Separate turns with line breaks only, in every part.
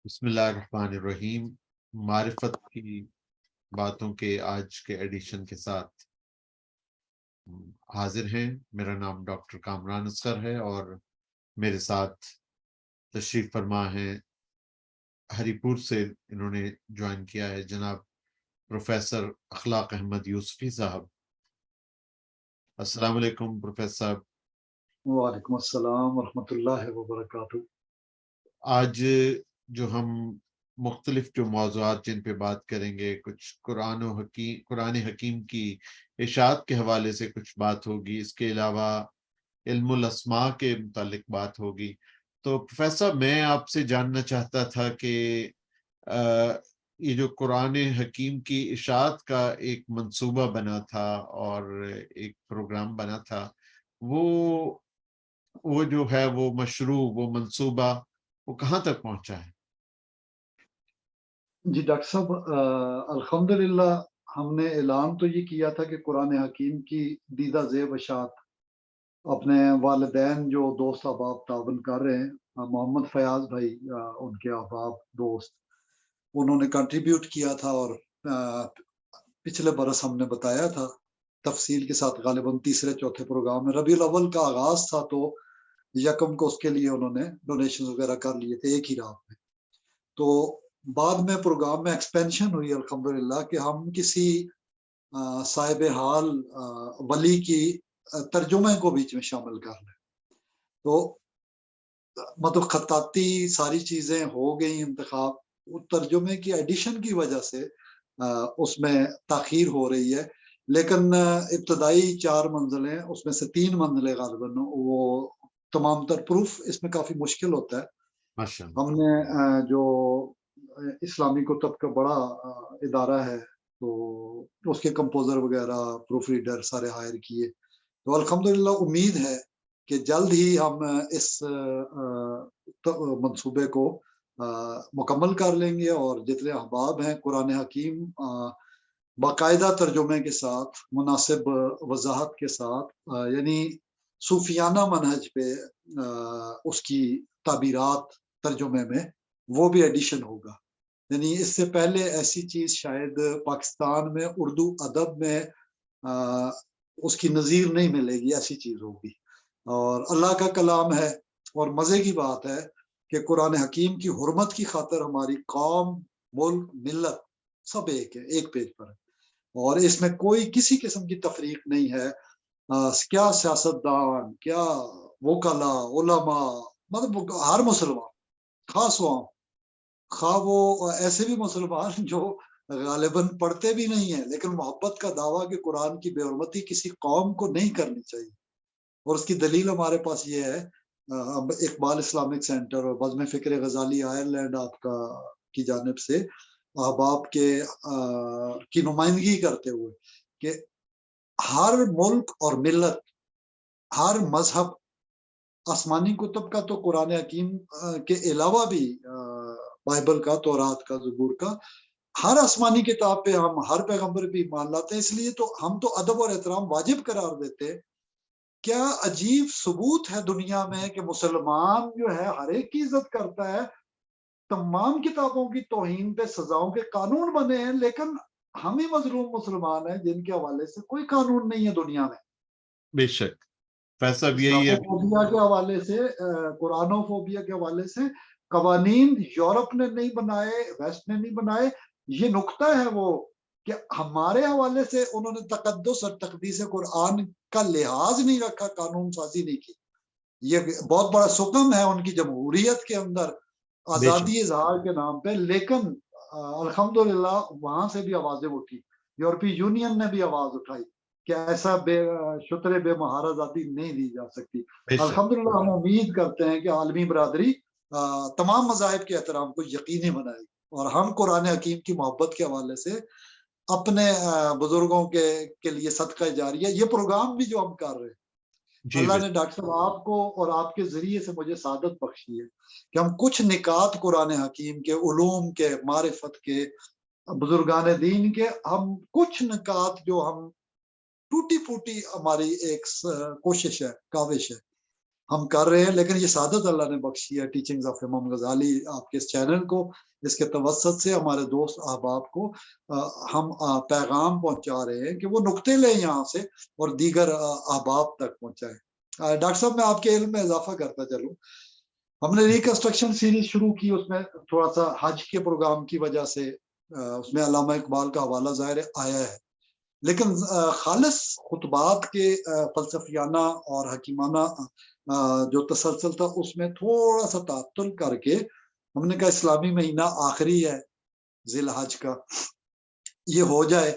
بسم اللہ الرحمن الرحیم۔ معرفت کی باتوں کے آج کے ایڈیشن کے ساتھ حاضر ہیں۔ میرا نام ڈاکٹر کامران اصغر ہے اور میرے ساتھ تشریف فرما ہیں ہری پور سے انہوں نے جوائن کیا ہے جناب پروفیسر اخلاق احمد یوسفی صاحب۔ السلام علیکم پروفیسر صاحب۔
وعلیکم السلام ورحمۃ اللہ وبرکاتہ۔
آج جو ہم مختلف جو موضوعات جن پہ بات کریں گے، کچھ قرآن حکیم کی اشاعت کے حوالے سے کچھ بات ہوگی، اس کے علاوہ علم الاسماء کے متعلق بات ہوگی۔ تو پروفیسر میں آپ سے جاننا چاہتا تھا کہ یہ جو قرآن حکیم کی اشاعت کا ایک منصوبہ بنا تھا اور ایک پروگرام بنا تھا، وہ جو ہے وہ مشروع، وہ منصوبہ وہ کہاں تک پہنچا ہے؟
جی ڈاکٹر صاحب، الحمدللہ ہم نے اعلان تو یہ کیا تھا کہ قرآن حکیم کی دیدہ زیب اشاعت اپنے والدین جو دوست احباب تعاون کر رہے ہیں، محمد فیاض بھائی ان کے احباب دوست، انہوں نے کنٹریبیوٹ کیا تھا اور پچھلے برس ہم نے بتایا تھا تفصیل کے ساتھ، غالباً تیسرے چوتھے پروگرام میں ربیع الاول کا آغاز تھا تو یکم کو اس کے لیے انہوں نے ڈونیشن وغیرہ کر لیے تھے ایک ہی رات میں۔ تو بعد میں پروگرام میں ایکسپینشن ہوئی الحمدللہ کہ ہم کسی صاحب حال ولی کی ترجمے کو بیچ میں شامل کر لیں۔ تو مطلب خطاطی ساری چیزیں ہو گئی، انتخاب ترجمے کی ایڈیشن کی وجہ سے اس میں تاخیر ہو رہی ہے، لیکن ابتدائی 4 منزلیں اس میں سے 3 منزلیں غالباً وہ تمام تر پروف اس میں کافی مشکل ہوتا ہے۔ ہم نے جو اسلامی کتب کا بڑا ادارہ ہے تو اس کے کمپوزر وغیرہ، پروف ریڈر سارے ہائر کیے، تو الحمدللہ امید ہے کہ جلد ہی ہم اس منصوبے کو مکمل کر لیں گے، اور جتنے احباب ہیں قرآن حکیم باقاعدہ ترجمے کے ساتھ، مناسب وضاحت کے ساتھ، یعنی صوفیانہ منہج پہ اس کی تعبیرات ترجمے میں وہ بھی ایڈیشن ہوگا۔ یعنی اس سے پہلے ایسی چیز شاید پاکستان میں اردو ادب میں اس کی نظیر نہیں ملے گی، ایسی چیز ہوگی۔ اور اللہ کا کلام ہے، اور مزے کی بات ہے کہ قرآن حکیم کی حرمت کی خاطر ہماری قوم، ملک، ملت سب ایک ہے، ایک پیج پر ہے، اور اس میں کوئی کسی قسم کی تفریق نہیں ہے۔ کیا سیاستدان، کیا وکلاء، علماء، مطلب ہر مسلمان، خاص خواہ وہ ایسے بھی مسلمان جو غالباً پڑھتے بھی نہیں ہیں لیکن محبت کا دعویٰ کہ قرآن کی بے حرمتی کسی قوم کو نہیں کرنی چاہیے۔ اور اس کی دلیل ہمارے پاس یہ ہے، اقبال اسلامک سینٹر اور بزم فکر غزالی آئرلینڈ آپ کی جانب سے احباب کی نمائندگی کرتے ہوئے کہ ہر ملک اور ملت، ہر مذہب، آسمانی کتب کا تو قرآن حکیم کے علاوہ بھی بائبل کا، تورات کا، زبور کا، ہر آسمانی کتاب پہ ہم ہر پیغمبر پہ ایمان لاتے ہیں۔ اس لیے تو ہم تو ادب اور احترام واجب قرار دیتے۔ کیا عجیب ثبوت ہے دنیا میں کہ مسلمان جو ہے ہر ایک کی عزت کرتا ہے، تمام کتابوں کی توہین پہ سزاؤں کے قانون بنے ہیں، لیکن ہم ہی مظلوم مسلمان ہیں جن کے حوالے سے کوئی قانون نہیں ہے دنیا میں۔
بے شک فیصلہ یہی ہے،
اسلاموفوبیا کے حوالے سے، قرآنوفوبیا کے حوالے سے قوانین یورپ نے نہیں بنائے، ویسٹ نے نہیں بنائے۔ یہ نقطہ ہے وہ کہ ہمارے حوالے سے انہوں نے تقدس اور تقدیس قرآن کا لحاظ نہیں رکھا، قانون سازی نہیں کی۔ یہ بہت بڑا سکم ہے ان کی جمہوریت کے اندر، آزادی اظہار کے نام پہ، لیکن الحمدللہ وہاں سے بھی آوازیں اٹھی، یورپی یونین نے بھی آواز اٹھائی کہ ایسا شتر بے مہارت آزادی نہیں دی جا سکتی۔ الحمدللہ ہم امید کرتے ہیں کہ عالمی برادری تمام مذاہب کے احترام کو یقینی بنائے گی، اور ہم قرآن حکیم کی محبت کے حوالے سے اپنے بزرگوں کے لیے صدقہ جاریہ، یہ پروگرام بھی جو ہم کر رہے ہیں، اللہ نے ڈاکٹر صاحب آپ کو اور آپ کے ذریعے سے مجھے سعادت بخشی ہے کہ ہم کچھ نکات قرآن حکیم کے، علوم کے، معرفت کے، بزرگان دین کے، ہم کچھ نکات جو ہم ٹوٹی پھوٹی ہماری ایک کوشش ہے، کاوش ہے، ہم کر رہے ہیں، لیکن یہ سعادت اللہ نے بخشی ہے ٹیچنگز آف امام غزالی آپ کے اس چینل کو، اس کے توسط سے ہمارے دوست احباب کو ہم پیغام پہنچا رہے ہیں کہ وہ نقطے لیں یہاں سے اور دیگر احباب تک پہنچائیں۔ ڈاکٹر صاحب میں آپ کے علم میں اضافہ کرتا چلوں، ہم نے ریکنسٹرکشن سیریز شروع کی، اس میں تھوڑا سا حج کے پروگرام کی وجہ سے اس میں علامہ اقبال کا حوالہ ظاہر آیا ہے، لیکن خالص خطبات کے فلسفیانہ اور حکیمانہ جو تسلسل تھا اس میں تھوڑا سا تعطل کر کے ہم نے کہا اسلامی مہینہ آخری ہے ذی الحج کا، یہ ہو جائے،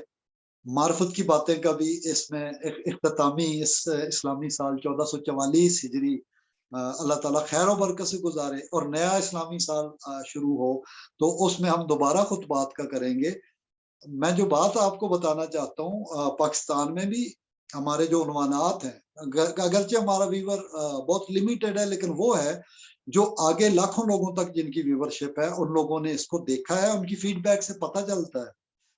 معرفت کی باتیں کا بھی اس میں اختتامی اس اسلامی سال 1444 ہجری اللہ تعالیٰ خیر و برکت سے گزارے اور نیا اسلامی سال شروع ہو، تو اس میں ہم دوبارہ خطبات کا کریں گے۔ میں جو بات آپ کو بتانا چاہتا ہوں، پاکستان میں بھی ہمارے جو عنوانات ہیں، اگرچہ ہمارا ویور بہت لیمیٹڈ ہے، لیکن وہ ہے جو آگے لاکھوں لوگوں تک جن کی ویورشپ ہے، ان لوگوں نے اس کو دیکھا ہے، ان کی فیڈ بیک سے پتہ چلتا ہے،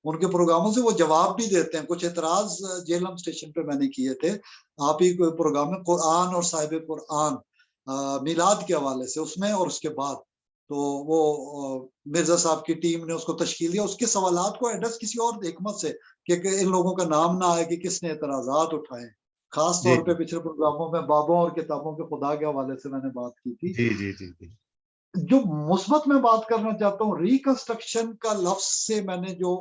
ان کے پروگراموں سے وہ جواب بھی دیتے ہیں۔ کچھ اعتراض جیلم اسٹیشن پہ میں نے کیے تھے، آپ ہی کوئی پروگرام میں قرآن اور صاحب قرآن میلاد کے حوالے سے، اس میں اور اس کے بعد تو وہ مرزا صاحب کی ٹیم نے اس کو تشکیل دیا، اس کے سوالات کو ایڈریس کسی اور حکمت سے کہ ان لوگوں کا نام نہ آئے کہ کس نے اعتراضات اٹھائے، خاص
جی
طور پہ پچھلے پروگراموں میں بابوں اور کتابوں کے خدا کے حوالے سے میں نے بات کی تھی۔
جی جی جی جی
جو مثبت میں بات کرنا چاہتا ہوں، ریکنسٹرکشن کا لفظ سے میں نے جو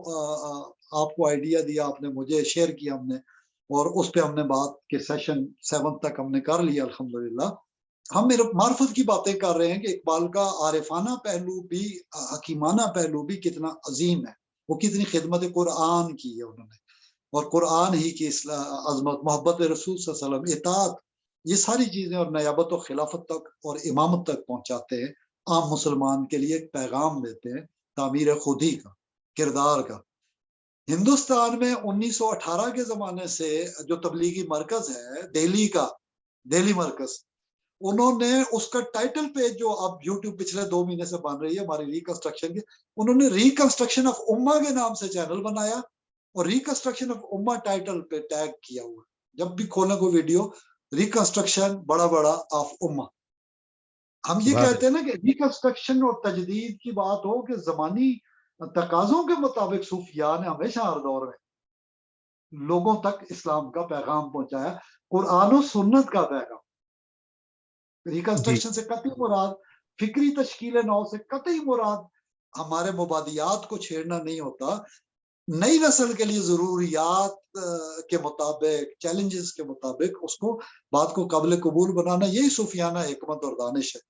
آپ کو آئیڈیا دیا، آپ نے مجھے شیئر کیا ہم نے، اور اس پہ ہم نے بات کے سیشن 7 تک ہم نے کر لیا الحمدللہ۔ ہم معرفت کی باتیں کر رہے ہیں کہ اقبال کا عارفانہ پہلو بھی، حکیمانہ پہلو بھی کتنا عظیم ہے، وہ کتنی خدمت قرآن کی ہے انہوں نے، اور قرآن ہی کی عظمت، محبت رسول صلی اللہ علیہ وسلم، اطاعت، یہ ساری چیزیں اور نیابت و خلافت تک اور امامت تک پہنچاتے ہیں، عام مسلمان کے لیے ایک پیغام دیتے ہیں تعمیر خودی کا، کردار کا۔ ہندوستان میں 1918 کے زمانے سے جو تبلیغی مرکز ہے دہلی کا، دہلی مرکز، انہوں نے اس کا ٹائٹل پیج جو اب یوٹیوب پچھلے 2 مہینے سے بن رہی ہے ہماری ریکنسٹرکشن کی، انہوں نے ریکنسٹرکشن آف امہ کے نام سے چینل بنایا اور ریکنسٹرکشن آف امہ ٹائٹل پہ ٹیگ کیا ہوا، جب بھی کھولیں کوئی ویڈیو ریکنسٹرکشن بڑا بڑا آف امہ۔ ہم یہ
سبحان
کہتے ہیں نا کہ ریکنسٹرکشن اور تجدید کی بات ہو کہ زمانی تقاضوں کے مطابق صوفیاء نے ہمیشہ ہر دور میں لوگوں تک اسلام کا پیغام پہنچایا، قرآن و سنت کا پیغام۔
جی
ریکنسٹرکشن سے قطعی مراد، فکری تشکیل نو سے قطعی مراد ہمارے مبادیات کو چھیڑنا نہیں ہوتا، نئی نسل کے لیے ضروریات کے مطابق، چیلنجز کے مطابق اس کو بات کو قابل قبول بنانا، یہی صوفیانہ حکمت اور دانش ہے۔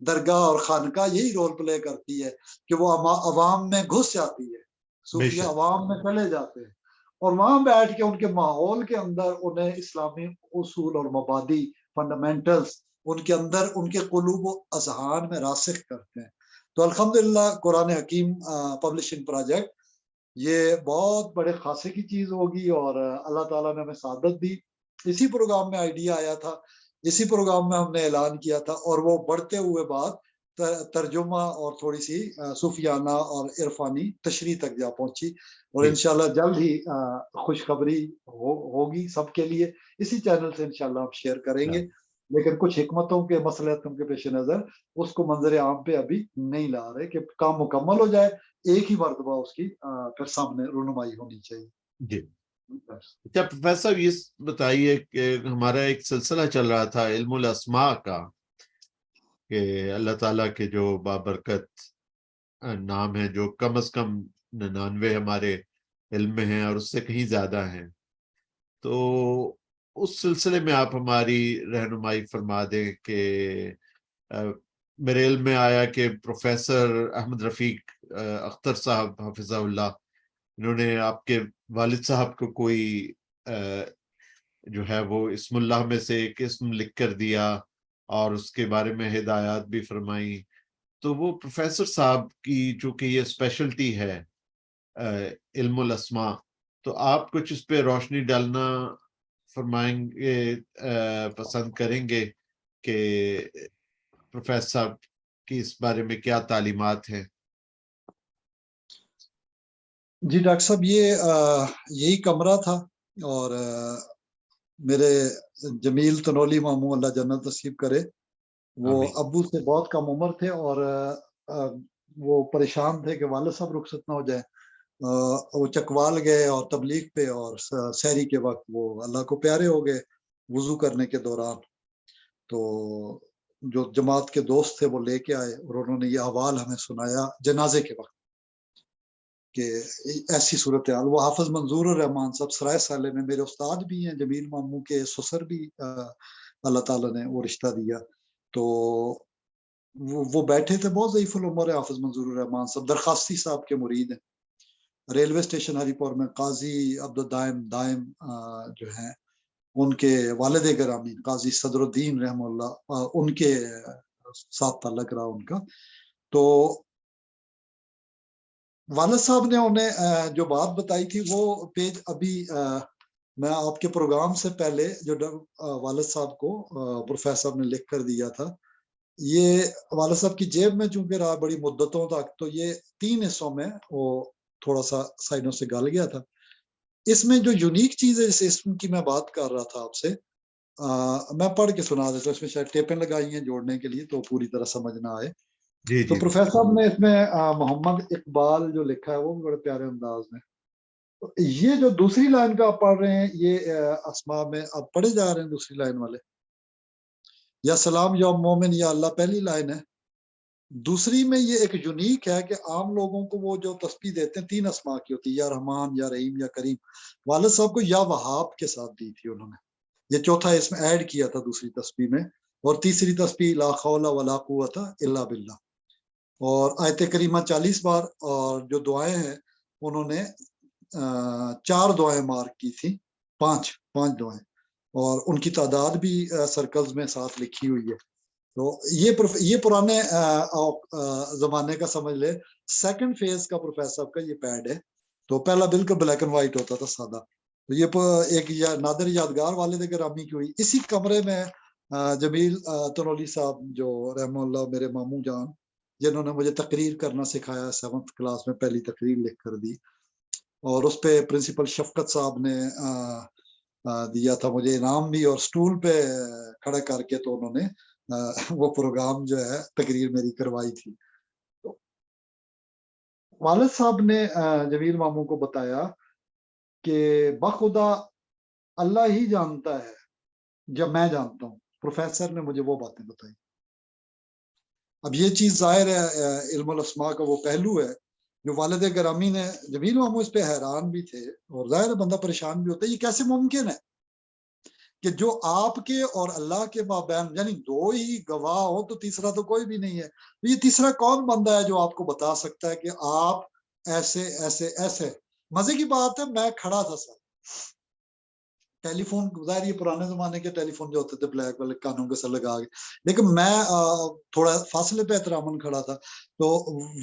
درگاہ اور خانقاہ یہی رول پلے کرتی ہے کہ وہ عوام میں گھس جاتی ہے،
بے
صوفیہ
شک
عوام میں چلے جاتے ہیں اور وہاں بیٹھ کے ان کے ماحول کے اندر انہیں اسلامی اصول اور مبادی، فنڈامنٹلز ان کے اندر، ان کے قلوب و اذہان میں راسخ کرتے ہیں۔ تو الحمدللہ قرآن حکیم پبلشنگ پروجیکٹ یہ بہت بڑے خاصے کی چیز ہوگی، اور اللہ تعالیٰ نے ہمیں سعادت دی۔ اسی پروگرام میں آئیڈیا آیا تھا، اسی پروگرام میں ہم نے اعلان کیا تھا، اور وہ بڑھتے ہوئے بات ترجمہ اور تھوڑی سی صوفیانہ اور عرفانی تشریح تک جا پہنچی، اور
جی
انشاءاللہ جلد ہی خوشخبری ہوگی سب کے لیے، اسی چینل سے انشاءاللہ ہم شیئر کریں گے، لیکن کچھ حکمتوں کے مصلحتوں کے پیش نظر اس کو منظر عام پہ ابھی نہیں لا رہے کہ کام مکمل ہو جائے، ایک ہی مرتبہ اس کی پھر سامنے رونمائی ہونی چاہیے۔
جی اچھا پروفیسر صاحب یہ بتائیے کہ ہمارا ایک سلسلہ چل رہا تھا علم الاسماء کا، کہ اللہ تعالیٰ کے جو بابرکت نام ہیں، جو کم از کم 99 ہمارے علم میں ہیں اور اس سے کہیں زیادہ ہیں، تو اس سلسلے میں آپ ہماری رہنمائی فرما دیں کہ میرے علم میں آیا کہ پروفیسر احمد رفیق اختر صاحب حفظہ اللہ، انہوں نے آپ کے والد صاحب کو کوئی جو ہے وہ اسم اللہ میں سے ایک اسم لکھ کر دیا اور اس کے بارے میں ہدایات بھی فرمائی، تو وہ پروفیسر صاحب کی چونکہ یہ اسپیشلٹی ہے علم الاسماء، تو آپ کچھ اس پہ روشنی ڈالنا فرمائیں گے، پسند کریں گے کہ پروفیسر صاحب کی اس بارے میں کیا تعلیمات ہیں؟
جی ڈاکٹر صاحب، یہ یہی کمرہ تھا، اور میرے جمیل تنولی ماموں اللہ جنت نصیب کرے، وہ
آمین
ابو سے بہت کم عمر تھے اور وہ پریشان تھے کہ والد صاحب رخصت نہ ہو جائے، وہ چکوال گئے اور تبلیغ پہ، اور سحری کے وقت وہ اللہ کو پیارے ہو گئے وضو کرنے کے دوران. تو جو جماعت کے دوست تھے وہ لے کے آئے اور انہوں نے یہ احوال ہمیں سنایا جنازے کے وقت کہ ایسی صورتحال. وہ حافظ منظور الرحمان صاحب سرائے سالے میں میرے استاد بھی ہیں، جمیل ماموں کے سسر بھی اللہ تعالیٰ نے وہ رشتہ دیا. تو وہ بیٹھے تھے، بہت ضعیف العمر ہے حافظ منظور الرحمان صاحب، درخواستی صاحب کے مرید ہیں. ریلوے اسٹیشن ہری پور میں قاضی عبد الدائم دائم جو ہیں، ان کے والد گرامی قاضی صدر الدین رحم اللہ، ان کے ساتھ تعلق رہا ان کا. تو والد صاحب نے انہیں جو بات بتائی تھی وہ پیج ابھی میں آپ کے پروگرام سے پہلے جو والد صاحب کو پروفیسر صاحب نے لکھ کر دیا تھا، یہ والد صاحب کی جیب میں چونکہ رہا بڑی مدتوں تک، تو یہ 3 حصوں میں وہ تھوڑا سا سائنوں سے گل گیا تھا. اس میں جو یونیک چیز ہے، جس اسم کی میں بات کر رہا تھا آپ سے، میں پڑھ کے سنا دیتا ہوں. اس میں شاید ٹیپیں لگائی ہیں جوڑنے کے لیے تو پوری طرح سمجھ نہ آئے.
جی
تو
جی
پروفیسر صاحب نے اس میں محمد اقبال جو لکھا ہے وہ بھی بڑے پیارے انداز میں. یہ جو دوسری لائن کا آپ پڑھ رہے ہیں، یہ اسماء میں آپ پڑھے جا رہے ہیں دوسری لائن والے، یا سلام یا مومن یا اللہ پہلی لائن ہے. دوسری میں یہ ایک یونیک ہے کہ عام لوگوں کو وہ جو تسبیح دیتے ہیں 3 اسماء کی ہوتی ہے، یا رحمان یا رحیم یا کریم. والد صاحب کو یا وہاب کے ساتھ دی تھی انہوں نے، یہ چوتھا اس میں ایڈ کیا تھا دوسری تسبیح میں. اور تیسری تسبیح لا حول ولا قوت الا باللہ. اور آیت کریمہ 40 بار، اور جو دعائیں ہیں انہوں نے 4 دعائیں مارک کی تھی، 5 دعائیں، اور ان کی تعداد بھی سرکلز میں ساتھ لکھی ہوئی ہے. تو یہ پرانے زمانے کا سمجھ لے سیکنڈ فیز کا پروفیسر صاحب کا یہ پیڈ ہے. تو پہلا بالکل بلیک اینڈ وائٹ ہوتا تھا، سادہ. تو یہ ایک نادر یادگار والد گرامی کی ہوئی. اسی کمرے میں جمیل تنولی صاحب جو رحمہ اللہ میرے ماموں جان، جنہوں نے مجھے تقریر کرنا سکھایا، 7th کلاس میں پہلی تقریر لکھ کر دی، اور اس پہ پرنسپل شفقت صاحب نے دیا تھا مجھے انعام بھی، اور سٹول پہ کھڑا کر کے تو انہوں نے وہ پروگرام جو ہے تقریر میری کروائی تھی. تو والد صاحب نے جمیل ماموں کو بتایا کہ بخدا اللہ ہی جانتا ہے جب میں جانتا ہوں. پروفیسر نے مجھے وہ باتیں بتائی. اب یہ چیز ظاہر ہے علم الاسماء کا وہ پہلو ہے جو والد گرامی نے، جمیل ماموں اس پہ حیران بھی تھے، اور ظاہر بندہ پریشان بھی ہوتا ہے. یہ کیسے ممکن ہے کہ جو آپ کے اور اللہ کے مابین، یعنی 2 ہی گواہ ہو تو تیسرا تو کوئی بھی نہیں ہے. تو یہ تیسرا کون بندہ ہے جو آپ کو بتا سکتا ہے کہ آپ ایسے ایسے ایسے. مزے کی بات ہے، میں کھڑا تھا سر، ٹیلی فون، ظاہر یہ پرانے زمانے کے ٹیلی فون جو ہوتے تھے بلیک والے کانوں کے سر لگا کے، لیکن میں تھوڑا فاصلے پہ احتراماً کھڑا تھا. تو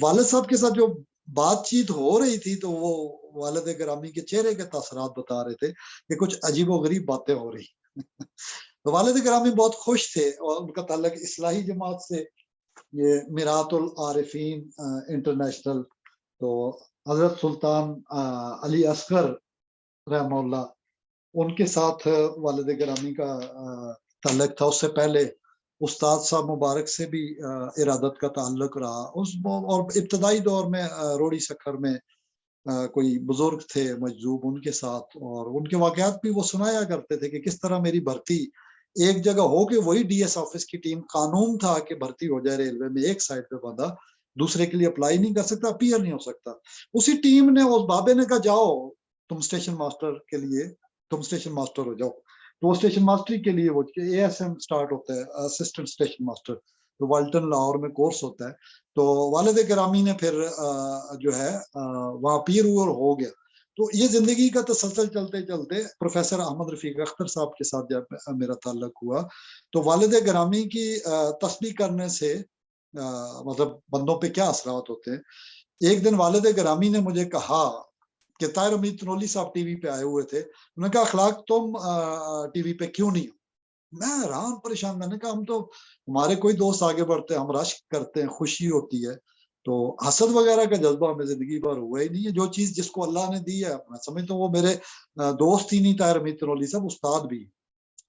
والد صاحب کے ساتھ جو بات چیت ہو رہی تھی تو وہ والد گرامی کے چہرے کے تاثرات بتا رہے تھے کہ کچھ عجیب و غریب باتیں ہو رہی. تو والد گرامی بہت خوش تھے، اور ان کا تعلق اصلاحی جماعت سے، یہ میرات العارفین انٹرنیشنل. تو حضرت سلطان علی اصغر رحمہ اللہ، ان کے ساتھ والد گرامی کا تعلق تھا. اس سے پہلے استاد صاحب مبارک سے بھی ارادت کا تعلق رہا. اور ابتدائی دور میں روڑی سکھر میں کوئی بزرگ تھے مجذوب، ان کے ساتھ، اور ان کے واقعات بھی وہ سنایا کرتے تھے کہ کس طرح میری بھرتی ایک جگہ ہو کے، وہی ڈی ایس آفس کی ٹیم، قانون تھا کہ بھرتی ہو جائے ریلوے میں، ایک سائڈ پہ بندہ دوسرے کے لیے اپلائی نہیں کر سکتا، اپیئر نہیں ہو سکتا. اسی ٹیم نے اس بابے نے کہا جاؤ تم اسٹیشن ماسٹر کے لیے، تم اسٹیشن ماسٹر ہو جاؤ. تو وہ اسٹیشن ماسٹری کے لیے وہ اے ایس ایم اسٹارٹ ہوتا ہے، اسسٹنٹ اسٹیشن ماسٹر، تو والٹن لاہور میں کورس ہوتا ہے. تو والد گرامی نے پھر جو ہے وہاں پیر ہو گیا. تو یہ زندگی کا تسلسل چلتے چلتے پروفیسر احمد رفیق اختر صاحب کے ساتھ جب میرا تعلق ہوا، تو والد گرامی کی تسبیح کرنے سے مطلب بندوں پہ کیا اثرات ہوتے ہیں. ایک دن والد گرامی نے مجھے کہا کہ طاہر امید تنولی صاحب ٹی وی پہ آئے ہوئے تھے، انہوں نے کہا اخلاق تم ٹی وی پہ کیوں نہیں ہو؟ میں حیران پریشان، میں نے کہا ہم تو، ہمارے کوئی دوست آگے بڑھتے ہیں، ہم رشک کرتے ہیں، خوشی ہوتی ہے، تو حسد وغیرہ کا جذبہ ہمیں زندگی بھر ہوا ہی نہیں ہے. جو چیز جس کو اللہ نے دی ہے، میں سمجھتا ہوں وہ میرے دوست ہی نہیں طاہر امید تنولی صاحب، استاد بھی.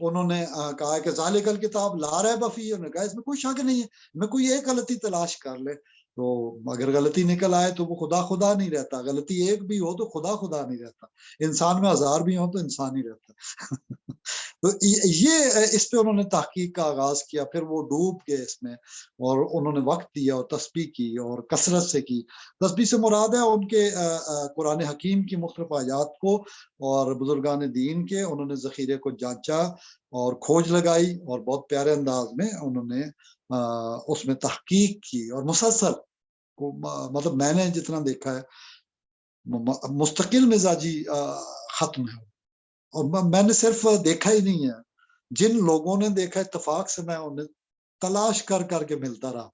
انہوں نے کہا کہ ذالک الکتاب لا ریب فیہ، انہوں نے کہا اس میں کوئی شک نہیں ہے، میں کوئی ایک غلطی تلاش کر لے تو اگر غلطی نکل آئے تو وہ خدا خدا نہیں رہتا، غلطی ایک بھی ہو تو خدا خدا نہیں رہتا، انسان میں ہزار بھی ہو تو انسان ہی رہتا تو یہ اس پہ انہوں نے تحقیق کا آغاز کیا، پھر وہ ڈوب گئے اس میں اور انہوں نے وقت دیا اور تسبیح کی اور کثرت سے کی۔ تسبیح سے مراد ہے ان کے قرآن حکیم کی مختلف آیات کو اور بزرگان دین کے انہوں نے ذخیرے کو جانچا اور کھوج لگائی اور بہت پیارے انداز میں انہوں نے اس میں تحقیق کی اور مسلسل، مطلب میں نے جتنا دیکھا ہے مستقل مزاجی ختم ہے، اور میں نے صرف دیکھا ہی نہیں ہے، جن لوگوں نے دیکھا اتفاق سے میں انہیں تلاش کر کر کے ملتا رہا،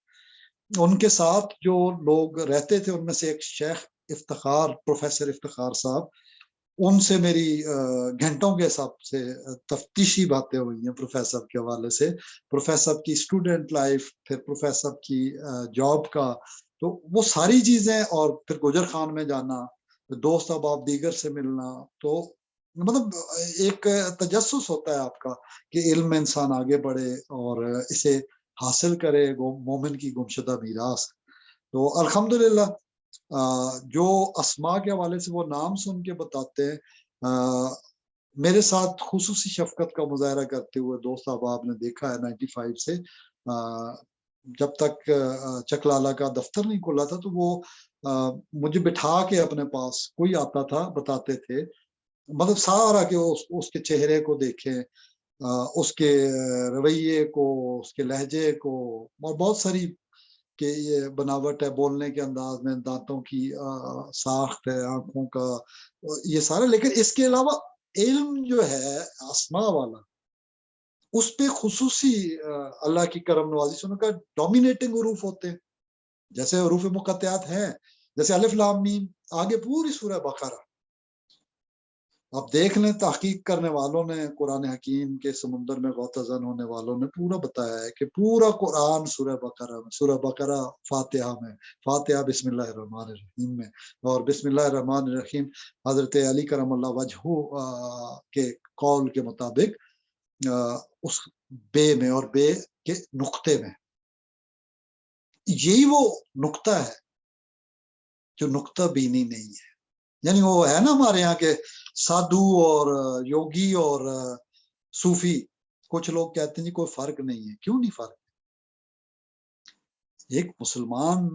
ان کے ساتھ جو لوگ رہتے تھے ان میں سے ایک شیخ افتخار، پروفیسر افتخار صاحب، ان سے میری گھنٹوں کے حساب سے تفتیشی باتیں ہوئی ہیں پروفیسر کے حوالے سے، پروفیسر کی اسٹوڈنٹ لائف، پھر پروفیسر کی جاب کا، تو وہ ساری چیزیں، اور پھر گجر خان میں جانا، دوست احباب دیگر سے ملنا، تو مطلب ایک تجسس ہوتا ہے آپ کا کہ علم میں انسان آگے بڑھے اور اسے حاصل کرے، مومن کی گمشدہ میراث۔ تو الحمدللہ جو اسماء کے حوالے سے وہ نام سن کے بتاتے ہیں، میرے ساتھ خصوصی شفقت کا مظاہرہ کرتے ہوئے دوست احباب نے دیکھا ہے 95 سے، جب تک چکلالہ کا دفتر نہیں کھلا تھا تو وہ مجھے بٹھا کے اپنے پاس کوئی آتا تھا بتاتے تھے، مطلب سارا کہ اس کے چہرے کو دیکھیں، اس کے رویے کو، اس کے لہجے کو، اور بہت ساری کہ یہ بناوٹ ہے بولنے کے انداز میں، دانتوں کی ساخت ہے، آنکھوں کا، یہ سارا، لیکن اس کے علاوہ علم جو ہے اسماء والا، اس پہ خصوصی اللہ کی کرم نوازی سے ان کا ڈومینیٹنگ حروف ہوتے ہیں، جیسے حروف مقطعات ہیں، جیسے الف لام میم، آگے پوری سورہ بقرہ آپ دیکھ لیں، تحقیق کرنے والوں نے، قرآن حکیم کے سمندر میں غوطہ-زن ہونے والوں نے پورا بتایا ہے کہ پورا قرآن سورہ بقرہ میں، سورہ بقرہ فاتحہ میں، فاتحہ بسم اللہ الرحمن الرحیم میں، اور بسم اللہ الرحمن الرحیم حضرت علی کرم اللہ وجہہ کے قول کے مطابق اس بے میں اور بے کے نقطے میں، یہی وہ نقطہ ہے جو نقطہ بینی نہیں ہے، یعنی وہ ہے نا ہمارے یہاں کے سادھو اور یوگی اور صوفی، کچھ لوگ کہتے ہیں جی کوئی فرق نہیں ہے، کیوں نہیں فرق؟ ایک مسلمان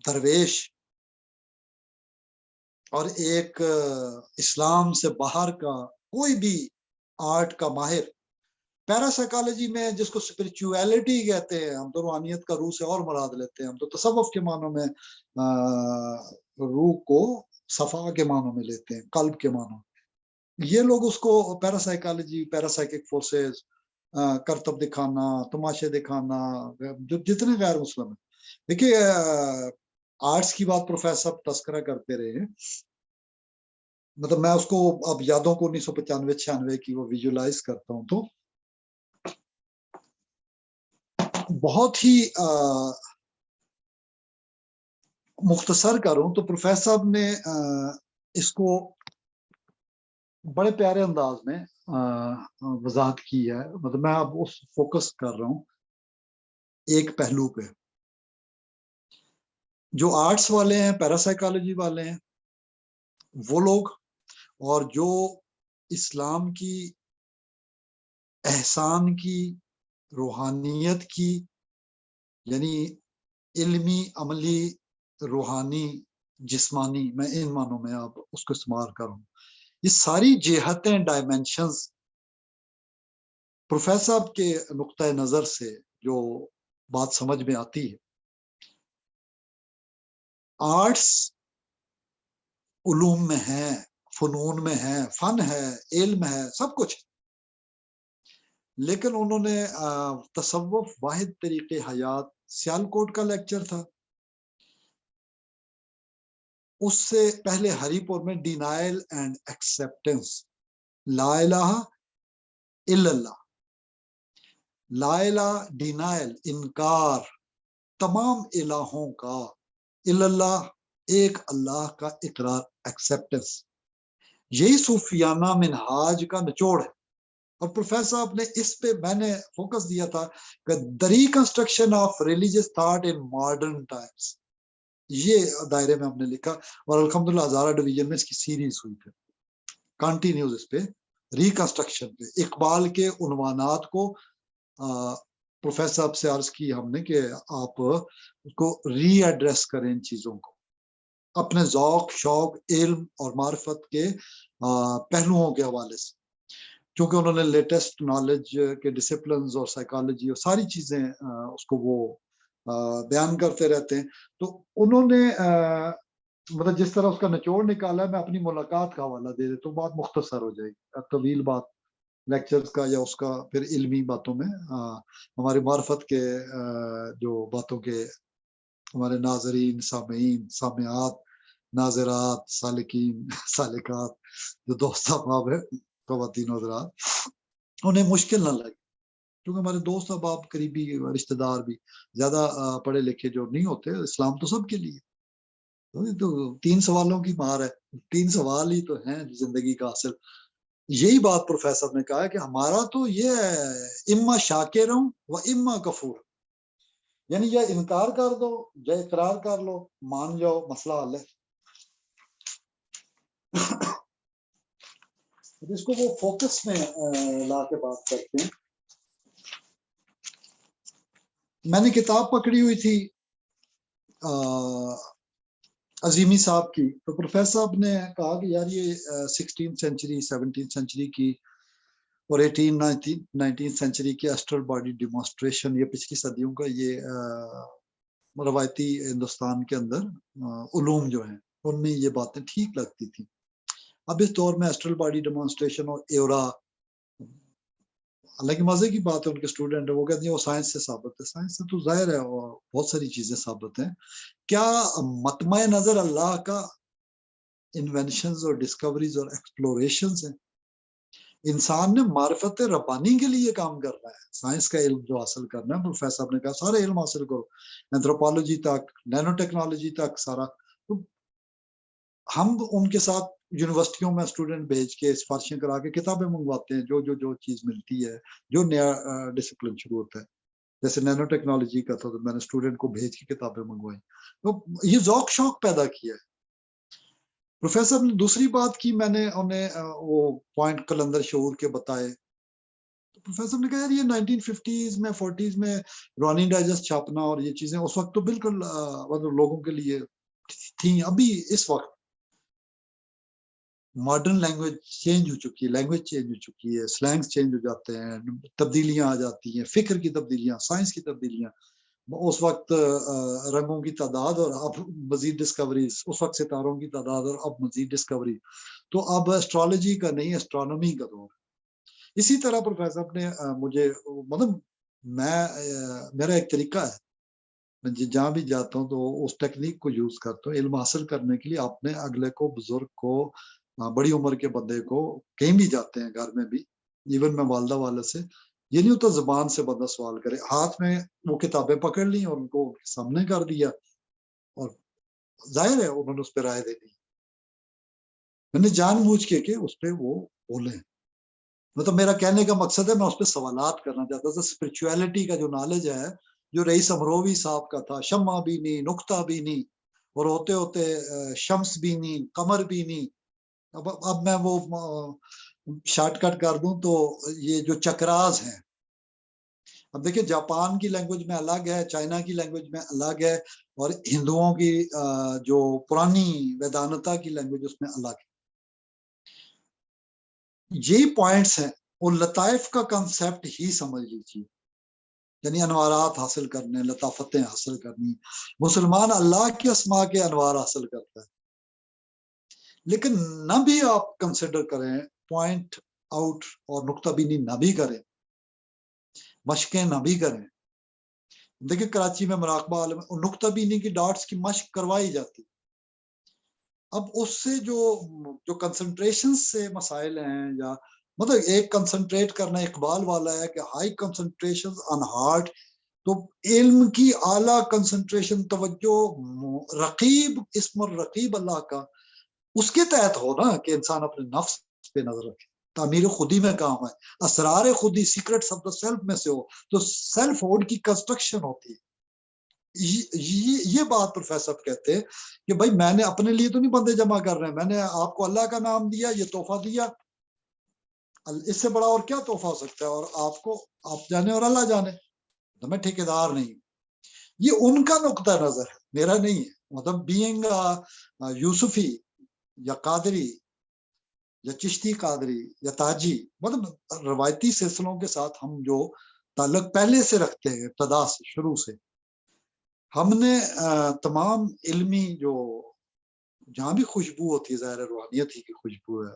درویش اور ایک اسلام سے باہر کا کوئی بھی آرٹ کا ماہر، پیرا سائیکالوجی میں جس کو اسپرچویلٹی کہتے ہیں، ہم تو روحانیت کا روح سے اور مراد لیتے ہیں، ہم تو تصوف کے معنوں میں روح کو صفا کے معنوں میں لیتے ہیں، قلب کے معنوں، یہ لوگ اس کو پیرا سائیکالوجی، پیرا سائیکک فورسز، کرتب دکھانا، تماشے دکھانا، جو جتنے غیر مسلم ہیں۔ دیکھیے آرٹس کی بات پروفیسر تذکرہ کرتے رہے ہیں، مطلب میں اس کو اب یادوں کو 1995-96 کی وہ ویژولائز کرتا ہوں تو بہت ہی مختصر کروں تو پروفیسر صاحب نے اس کو بڑے پیارے انداز میں وضاحت کی ہے، مطلب میں اب اس فوکس کر رہا ہوں ایک پہلو پہ، جو آرٹس والے ہیں، پیراسائیکالوجی والے ہیں وہ لوگ، اور جو اسلام کی احسان کی، روحانیت کی، یعنی علمی، عملی، روحانی، جسمانی، میں ان معنوں میں اب اس کو استعمال کروں، یہ ساری جہتیں، ڈائمینشنز پروفیسر صاحب کے نقطۂ نظر سے جو بات سمجھ میں آتی ہے، آرٹس علوم میں ہے، فنون میں ہے، فن ہے، علم ہے، سب کچھ، لیکن انہوں نے تصوف واحد طریقے حیات، سیالکوٹ کا لیکچر تھا، اس سے پہلے ہری پور میں ڈینائل اینڈ ایکسیپٹنس، لا الہ الا اللہ، لا الہ ڈینائل، انکار تمام الہوں کا، الا اللہ ایک اللہ کا اقرار، ایکسیپٹنس، یہی صوفیانہ منہاج کا نچوڑ ہے۔ اور پروفیسر صاحب نے اس پہ میں نے فوکس دیا تھا کہ the reconstruction of religious thought in modern times، یہ دائرے میں ہم نے لکھا، اور الحمدللہ ہزارہ ڈویژن میں اس کی سیریز ہوئی پھر کنٹینیوز اس پہ ریکنسٹرکشن پہ اقبال کے عنوانات کو پروفیسر صاحب سے عرض کی ہم نے کہ آپ اس کو ری ایڈریس کریں ان چیزوں کو اپنے ذوق شوق علم اور معرفت کے پہلوؤں کے حوالے سے، کیونکہ انہوں نے لیٹسٹ نالج کے ڈسپلنز اور سائیکالوجی اور ساری چیزیں اس کو وہ بیان کرتے رہتے ہیں. تو انہوں نے مطلب جس طرح اس کا نچوڑ نکالا ہے، میں اپنی ملاقات کا حوالہ دے دیتا ہوں، بات مختصر ہو جائے گی، طویل بات لیکچرز کا یا اس کا پھر علمی باتوں میں ہماری معرفت کے جو باتوں کے ہمارے ناظرین سامعین سامعات ناظرات سالکین سالکات جو دوست احباب ہیں خواتین حضرات انہیں مشکل نہ لگے، کیونکہ ہمارے دوست احباب قریبی رشتہ دار بھی زیادہ پڑھے لکھے جو نہیں ہوتے، اسلام تو سب کے لیے تو 3 سوالوں کی مار ہے، 3 سوال ہی تو ہیں زندگی کا حاصل. یہی بات پروفیسر نے کہا ہے کہ ہمارا تو یہ ہے اما شاکر ہوں و اما کفور، یعنی یا انکار کر دو یا اقرار کر لو، مان جاؤ، مسئلہ حل ہے. اس کو وہ فوکس میں لا کے بات کرتے ہیں. میں نے کتاب پکڑی ہوئی تھی عظیمی صاحب کی، تو پروفیسر صاحب نے کہا کہ یار یہ 16 سینچری 17 سینچری کی اور 19 سینچری کی ایسٹرل باڈی ڈیمونسٹریشن، یہ پچھلی صدیوں کا یہ روایتی ہندوستان کے اندر علوم جو ہیں ان میں یہ باتیں ٹھیک لگتی تھیں. اب اس دور میں ایسٹرل باڈی ڈیمونسٹریشن اور ایورا، حالانکہ مزے کی بات ہے، ان کے اسٹوڈنٹ وہ کہتے ہیں وہ سائنس سے ثابت ہے. سائنس سے تو ظاہر ہے اور بہت ساری چیزیں ثابت ہیں. کیا مطمع نظر اللہ کا انوینشنز اور ڈسکوریز اور ایکسپلوریشنز ہیں؟ انسان نے معرفت ربانی کے لیے کام کرنا ہے، سائنس کا علم جو حاصل کرنا ہے. پروفیسر صاحب نے کہا سارے علم حاصل کرو، اینتھروپولوجی تک نینو ٹیکنالوجی تک سارا. تو ہم ان کے ساتھ یونیورسٹیوں میں اسٹوڈنٹ بھیج کے سفارشیں کرا کے کتابیں منگواتے ہیں، جو چیز ملتی ہے، جو نیا ڈسپلن شروع ہوتا ہے. جیسے نینو ٹیکنالوجی کا تھا تو میں نے اسٹوڈنٹ کو بھیج کے کتابیں منگوائی. تو یہ ذوق شوق پیدا کیا ہے. پروفیسر نے دوسری بات کی، میں نے انہیں وہ پوائنٹ قلندر شعور کے بتائے. تو پروفیسر نے کہا یار یہ 1950s میں 40s میں روانی ڈائجسٹ چھاپنا اور یہ چیزیں اس وقت تو بالکل لوگوں کے لیے تھیں. ابھی اس وقت ماڈرن لینگویج چینج ہو چکی ہے، لینگویج چینج ہو چکی ہے، سلینگز چینج ہو جاتے ہیں، تبدیلیاں آ جاتی ہیں، فکر کی تبدیلیاں، سائنس کی تبدیلیاں. اس وقت رنگوں کی تعداد اور اب مزید ڈسکوریز، اس وقت ستاروں کی تعداد اور اب مزید ڈسکوری. تو اب اسٹرالوجی کا نہیں، اسٹرانومی کا دور. اسی طرح پروفیسر نے مجھے مطلب میرا ایک طریقہ ہے، میں جہاں بھی جاتا ہوں تو اس ٹیکنیک کو یوز کرتا ہوں علم حاصل کرنے کے لیے. اپنے اگلے کو، بزرگ کو، بڑی عمر کے بندے کو، کہیں بھی جاتے ہیں گھر میں بھی، ایون میں والدہ والد سے، یہ نہیں ہوتا زبان سے بندہ سوال کرے، ہاتھ میں وہ کتابیں پکڑ لی اور ان کو سامنے کر دیا، اور ظاہر ہے انہوں نے اس پہ رائے دے دی. میں نے جان بوجھ کے کہ اس پہ وہ بولیں. مطلب میرا کہنے کا مقصد ہے میں اس پہ سوالات کرنا چاہتا تھا. اسپرچویلٹی کا جو نالج ہے، جو رئیس امروی صاحب کا تھا، شمع بینی، نقطہ بینی، اور ہوتے ہوتے شمس بینی، قمر بینی. اب میں وہ شارٹ کٹ کر دوں تو یہ جو چکراز ہیں، اب دیکھیں جاپان کی لینگویج میں الگ ہے، چائنا کی لینگویج میں الگ ہے، اور ہندوؤں کی جو پرانی ویدانتا کی لینگویج اس میں الگ ہے. یہی پوائنٹس ہیں، وہ لطائف کا کنسیپٹ ہی سمجھ لیجیے، یعنی انوارات حاصل کرنے، لطافتیں حاصل کرنی. مسلمان اللہ کے اسماء کے انوار حاصل کرتا ہے، لیکن نہ بھی آپ کنسیڈر کریں، پوائنٹ آؤٹ اور نقطہ بینی نہ بھی کریں، مشقیں نہ بھی کریں. دیکھیں کراچی میں مراقبہ عالم نقطہ بینی کی ڈاٹس کی مشق کروائی جاتی. اب اس سے جو کنسنٹریشن سے مسائل ہیں، یا مطلب ایک کنسنٹریٹ کرنا اقبال والا ہے کہ ہائی کنسنٹریشن آن ہارٹ، تو علم کی اعلیٰ کنسنٹریشن توجہ رقیب، اسم الرقیب اللہ کا، اس کے تحت ہو نا کہ انسان اپنے نفس پہ نظر رکھے. تعمیر خودی میں کام ہے. اسرار خودی سیکرٹس آف دا سیلف میں سے ہو تو سیلف ہوڈ کی کنسٹرکشن ہوتی ہے. یہ بات پروفیسر صاحب کہتے ہیں کہ بھائی میں نے اپنے لیے تو نہیں بندے جمع کر رہے ہیں, میں نے آپ کو اللہ کا نام دیا, یہ تحفہ دیا, اس سے بڑا اور کیا تحفہ ہو سکتا ہے, اور آپ جانے اور اللہ جانے, تو میں ٹھیکیدار نہیں. یہ ان کا نقطہ نظر ہے, میرا نہیں ہے. مطلب بینگ یوسفی یا قادری یا چشتی قادری یا تاجی, مطلب روایتی سلسلوں کے ساتھ ہم جو تعلق پہلے سے رکھتے ہیں, ابتدا سے, شروع سے, ہم نے تمام علمی جو جہاں بھی خوشبو ہوتی ہے, ظاہر روحانیت ہی کی خوشبو ہے.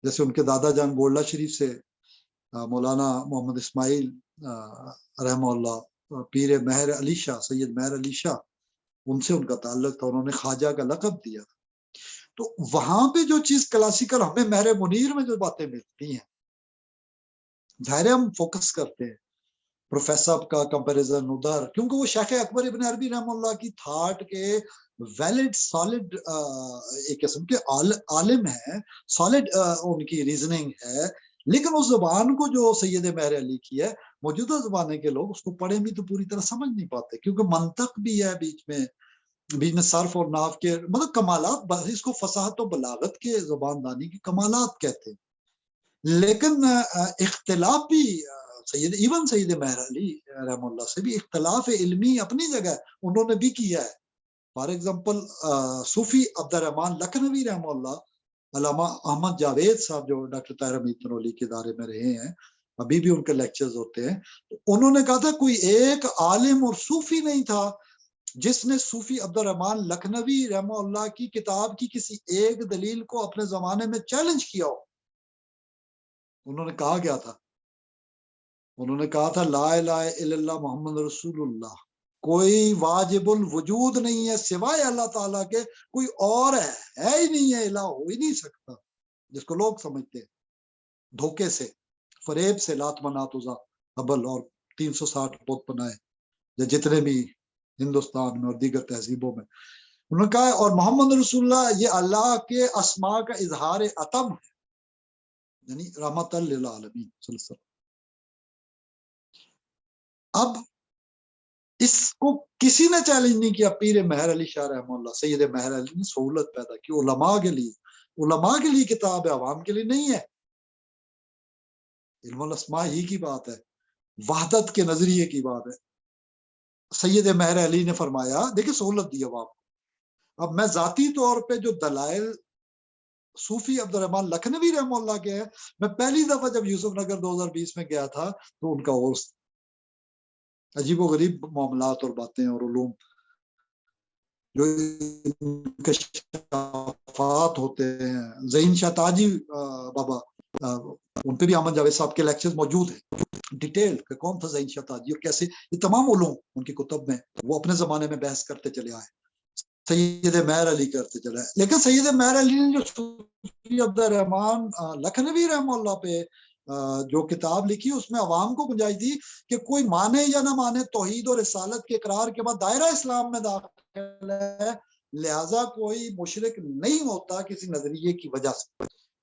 جیسے ان کے دادا جان گولڈا شریف سے مولانا محمد اسماعیل رحمہ اللہ, پیر مہر علی شاہ, سید مہر علی شاہ, ان سے ان کا تعلق تھا, انہوں نے خواجہ کا لقب دیا. تو وہاں پہ جو چیز کلاسیکل, ہمیں مہر منیر میں جو باتیں ملتی ہیں, ظاہر ہم فوکس کرتے ہیں پروفیسر صاحب کا کمپیریزن ادھر, کیونکہ وہ شیخ اکبر ابن عربی رحم اللہ کی تھاٹ کے ویلڈ سالڈ ایک قسم کے عالم ہیں, سالڈ ان کی ریزننگ ہے. لیکن اس زبان کو جو سید مہر علی کی ہے, موجودہ زمانے کے لوگ اس کو پڑھیں بھی تو پوری طرح سمجھ نہیں پاتے, کیونکہ منطق بھی ہے بیچ میں صرف اور ناف کے مطلب کمالات, اس کو فصاحت و بلاغت کے زبان دانی کے کمالات کہتے ہیں. لیکن اختلاف بھی سید مہر علی رحم اللہ سے بھی اختلاف علمی اپنی جگہ انہوں نے بھی کیا ہے. فار ایگزامپل صوفی عبد الرحمن لکھنوی رحم اللہ, علامہ احمد جاوید صاحب جو ڈاکٹر طاہر حمید تنولی کے ادارے میں رہے ہیں, ابھی بھی ان کے لیکچرز ہوتے ہیں, انہوں نے کہا تھا کوئی ایک عالم اور صوفی نہیں تھا جس نے صوفی عبد الرحمن لکھنوی رحمہ اللہ کی کتاب کی کسی ایک دلیل کو اپنے زمانے میں چیلنج کیا ہو. انہوں نے کہا کیا تھا, انہوں نے کہا تھا لا الہ الا اللہ محمد رسول اللہ, کوئی واجب الوجود نہیں ہے سوائے اللہ تعالیٰ کے, کوئی اور ہے ہی نہیں ہے, الہ ہو ہی نہیں سکتا, جس کو لوگ سمجھتے ہیں دھوکے سے, فریب سے, لات منات عزا حبل اور 360 بت بنائے یا جتنے بھی ہندوستان میں اور دیگر تہذیبوں میں. انہوں نے کہا اور محمد رسول اللہ یہ اللہ کے اسماء کا اظہار عتم ہے, یعنی رحمت للعالمین صلی اللہ علیہ وسلم. اب اس کو کسی نے چیلنج نہیں کیا. پیر مہر علی شاہ رحمہ اللہ, سید مہر علی نے سہولت پیدا کی علماء کے لیے کتاب ہے, عوام کے لیے نہیں ہے. علم الاسماء ہی کی بات ہے, وحدت کے نظریے کی بات ہے. سید مہر علی نے فرمایا, دیکھیں سہولت دی عوام کو. اب میں ذاتی طور پہ جو دلائل صوفی عبد الرحمن لکھنوی رحمہ اللہ کے ہیں, میں پہلی دفعہ جب یوسف نگر 2020 میں گیا تھا تو ان کا عرس, عجیب و غریب معاملات اور باتیں اور علوم جو انکشافات ہوتے ہیں. ذہین شاہ تاجی بابا, ان پہ بھی احمد جاوید صاحب کے لیکچرز موجود ہیں ڈیٹیل کہ کون تھا ذہین شاہ تاجی اور کیسے یہ تمام علوم ان کی کتب میں وہ اپنے زمانے میں بحث کرتے چلے آئے, سید مہر علی کرتے چلے آئے. لیکن سید مہر علی نے جو صوفی عبد الرحمن لکھنوی رحمہ اللہ پہ جو کتاب لکھی, اس میں عوام کو گنجائش دی کہ کوئی مانے یا نہ مانے توحید اور رسالت کے اقرار کے بعد دائرہ اسلام میں داخل ہے, لہذا کوئی مشرک نہیں ہوتا کسی نظریے کی وجہ سے.